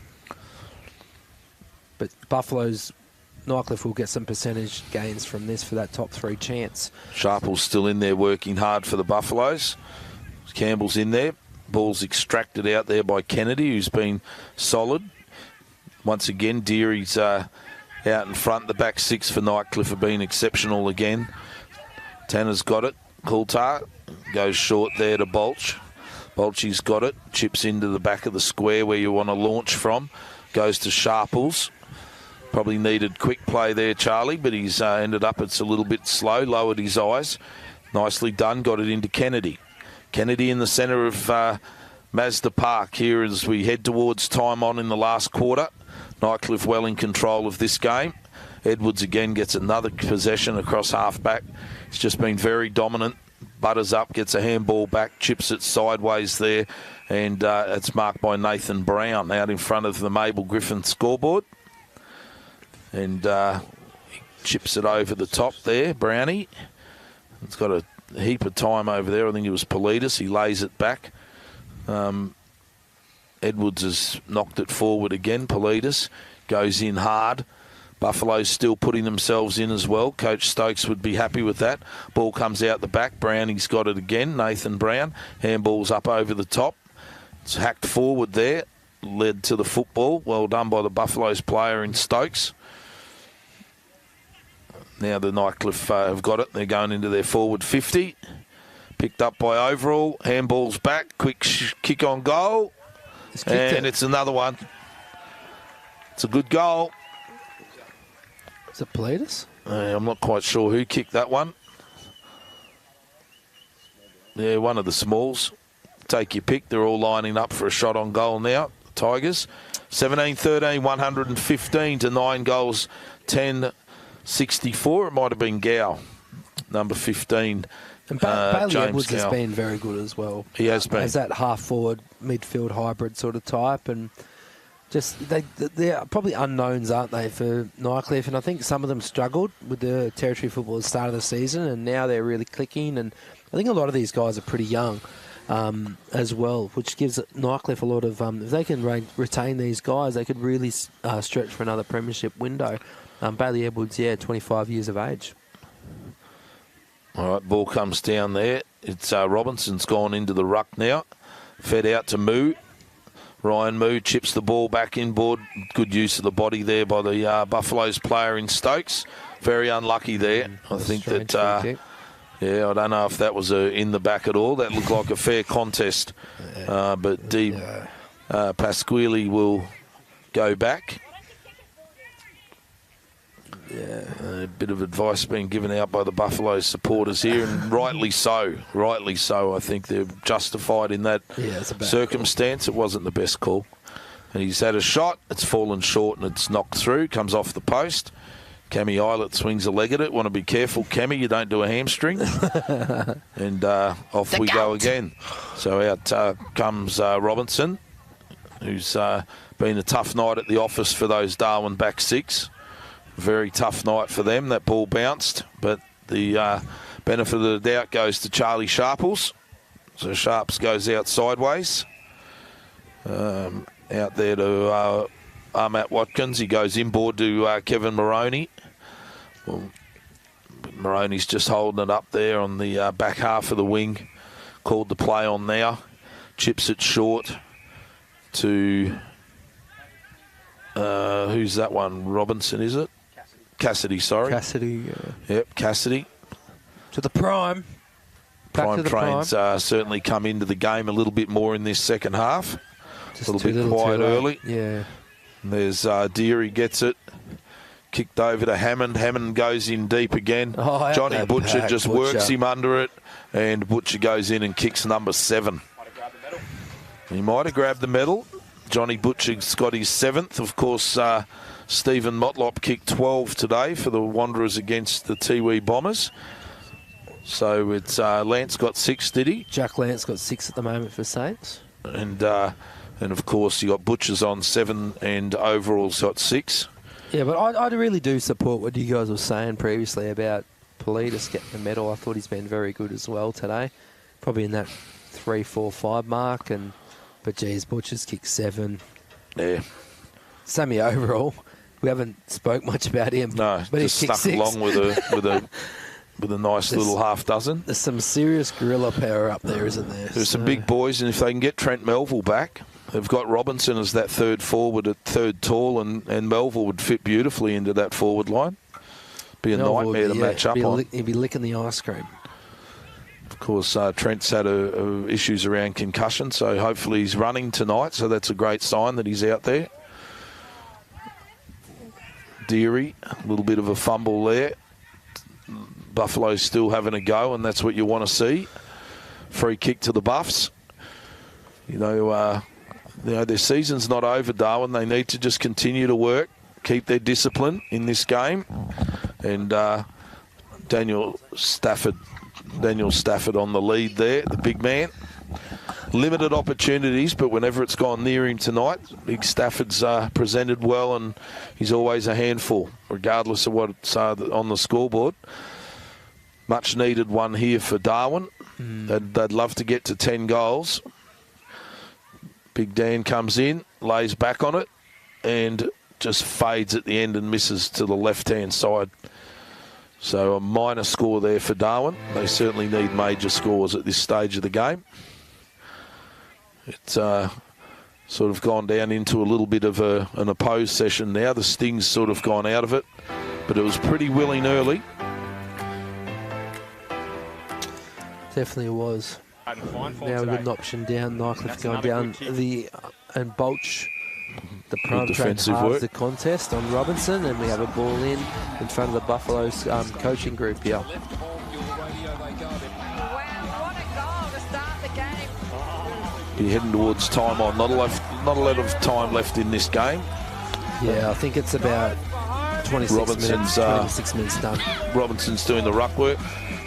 But Buffalo's Nightcliff will get some percentage gains from this for that top 3 chance. Sharple's still in there working hard for the Buffaloes. Campbell's in there. Ball's extracted out there by Kennedy, who's been solid. Once again, Deary's out in front. The back 6 for Nightcliff have been exceptional again. Tanner's got it. Coulthard goes short there to Bolch. Bolchy's got it. Chips into the back of the square where you want to launch from. Goes to Sharples. Probably needed quick play there, Charlie, but he's ended up, it's a little bit slow. Lowered his eyes. Nicely done. Got it into Kennedy. Kennedy in the centre of Mazda Park here as we head towards time on in the last quarter. Nightcliff well in control of this game. Edwards again gets another possession across half-back. He's just been very dominant. Butters up, gets a handball back, chips it sideways there, and it's marked by Nathan Brown out in front of the Mabel Griffin scoreboard. And he chips it over the top there, Brownie. It's got a heap of time over there. I think it was Politis. He lays it back. Edwards has knocked it forward again. Politis goes in hard. Buffalo's still putting themselves in as well. Coach Stokes would be happy with that. Ball comes out the back. Brownie's got it again. Nathan Brown. Handball's up over the top. It's hacked forward there. Led to the football. Well done by the Buffalo's player in Stokes. Now the Nightcliff have got it. They're going into their forward 50. Picked up by Overall. Handball's back. Quick kick on goal. And it's another one. It's a good goal. Is it Politis? I'm not quite sure who kicked that one. Yeah, one of the smalls. Take your pick. They're all lining up for a shot on goal now. Tigers. 17-13, 115 to 9 goals, 10-64. It might have been Gow, number 15. And Bailey James Edwards Gow has been very good as well. He has been. As that half-forward, midfield hybrid sort of type. And just they're probably unknowns, aren't they, for Nightcliff? And I think some of them struggled with the territory football at the start of the season, and now they're really clicking. And I think a lot of these guys are pretty young as well, which gives Nightcliff a lot of... if they can retain these guys, they could really stretch for another premiership window. Bailey Edwards, 25 years of age. All right, ball comes down there. It's Robinson's gone into the ruck now. Fed out to Moo. Ryan Moo chips the ball back inboard. Good use of the body there by the Buffaloes player in Stokes. Very unlucky there. I think that... I don't know if that was in the back at all. That looked like a fair contest. But Pasquili will go back. A bit of advice being given out by the Buffaloes supporters here, and rightly so. Rightly so. I think they're justified in that circumstance. It wasn't the best call. And he's had a shot. It's fallen short and it's knocked through. Comes off the post. Cammy Eilert swings a leg at it. Want to be careful, Cammy. You don't do a hamstring. And off we go again. So out comes Robinson, who's been a tough night at the office for those Darwin back 6. Very tough night for them. That ball bounced, but the benefit of the doubt goes to Charlie Sharples. So Sharps goes out sideways. Out there to Matt Watkins. He goes inboard to Kevin Moroney. Well, Moroney's just holding it up there on the back half of the wing. Called the play on now. Chips it short to... who's that one? Robinson, is it? Cassidy, sorry. Cassidy. Yep, Cassidy. To the prime. Prime trains certainly come into the game a little bit more in this second half. Just a little bit quiet early. Yeah. And there's Deary gets it. Kicked over to Hammond. Hammond goes in deep again. Johnny Butcher just works him under it. And Butcher goes in and kicks number 7. He might have grabbed the medal. Johnny Butcher's got his 7th. Of course, Stephen Motlop kicked 12 today for the Wanderers against the Tiwi Bombers. So it's Lance got 6, did he? Jack Lance got 6 at the moment for Saints. And of course, you got Butchers on 7 and Overall's got 6. Yeah, but I really do support what you guys were saying previously about Politis getting the medal. I thought he's been very good as well today. Probably in that 3, 4, 5 mark. But geez, Butchers kicked 7. Yeah. Sammy Overall we haven't spoke much about him. No, but just he kicked stuck 6. along with a nice little half dozen. There's some serious gorilla power up there, isn't there? There's some big boys, and if they can get Trent Melville back, they've got Robinson as that third forward at third tall, and Melville would fit beautifully into that forward line. Be a nightmare to match up on. He'd be licking the ice cream. Of course, Trent's had issues around concussion, so hopefully he's running tonight, so that's a great sign that he's out there. Deary, a little bit of a fumble there. Buffalo's still having a go, and that's what you want to see. Free kick to the Buffs. You know, their season's not over, Darwin. They need to just continue to work, keep their discipline in this game. And Daniel Stafford on the lead there, the big man. Limited opportunities, but whenever it's gone near him tonight, Big Stafford's presented well, and he's always a handful, regardless of what's on the scoreboard. Much needed one here for Darwin. They'd love to get to 10 goals. Big Dan comes in, lays back on it, and just fades at the end and misses to the left-hand side. So a minor score there for Darwin. They certainly need major scores at this stage of the game. It's sort of gone down into a little bit of an opposed session now. The Sting's sort of gone out of it, but it was pretty willing early. Definitely was. Now we've got an option down. Nightcliff going down and Bolch. The prime train halves the contest on Robinson, and we have a ball in front of the Buffalo's coaching group here. Be heading towards time on. Not a lot of time left in this game. Yeah, I think it's about 26 minutes done. Robinson's doing the ruck work.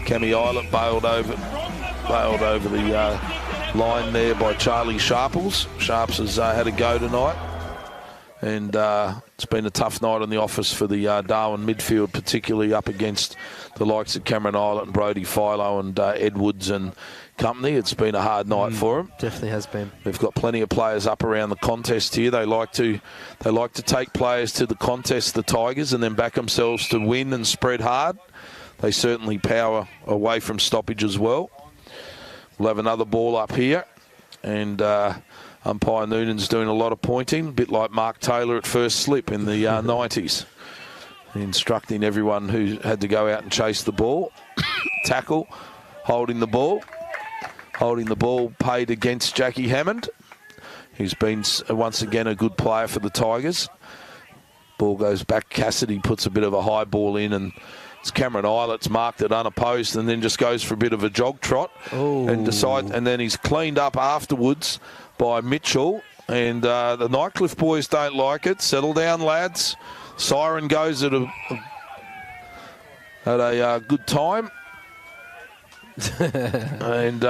Cammy Eilert bailed over the line there by Charlie Sharples. Sharps has had a go tonight. And it's been a tough night in the office for the Darwin midfield, particularly up against the likes of Cameron Eilert and Brody Philo and Edwards and company. It's been a hard night for them. Definitely has been. They've got plenty of players up around the contest here. They like to take players to the contest, the Tigers, and then back themselves to win and spread hard. They certainly power away from stoppage as well. We'll have another ball up here, and umpire Noonan's doing a lot of pointing, a bit like Mark Taylor at first slip in the 90s, instructing everyone who had to go out and chase the ball. Tackle, holding the ball paid against Jackie Hammond, who's been once again a good player for the Tigers. Ball goes back. Cassidy puts a bit of a high ball in, and it's Cameron Eilert's marked it unopposed, and then just goes for a bit of a jog trot and then he's cleaned up afterwards by Mitchell, and the Nightcliff boys don't like it. Settle down, lads. Siren goes at a good time. And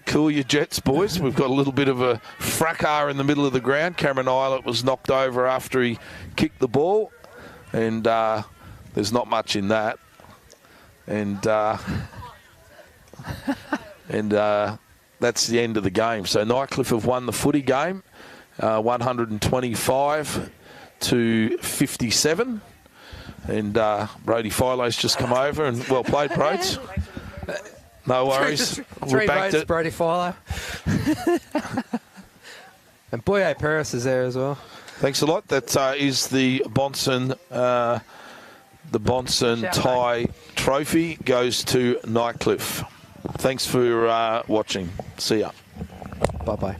cool your jets, boys. We've got a little bit of a fracas in the middle of the ground. Cameron Eilert was knocked over after he kicked the ball, and there's not much in that. And that's the end of the game. So Nightcliff have won the footy game, 125-57. And Brody Philo's just come over, and well played, Broads. No worries. Three votes, Brody Philo. And Boye Paris is there as well. Thanks a lot. That is the Bonson tie trophy goes to Nightcliff. Thanks for watching. See ya. Bye-bye.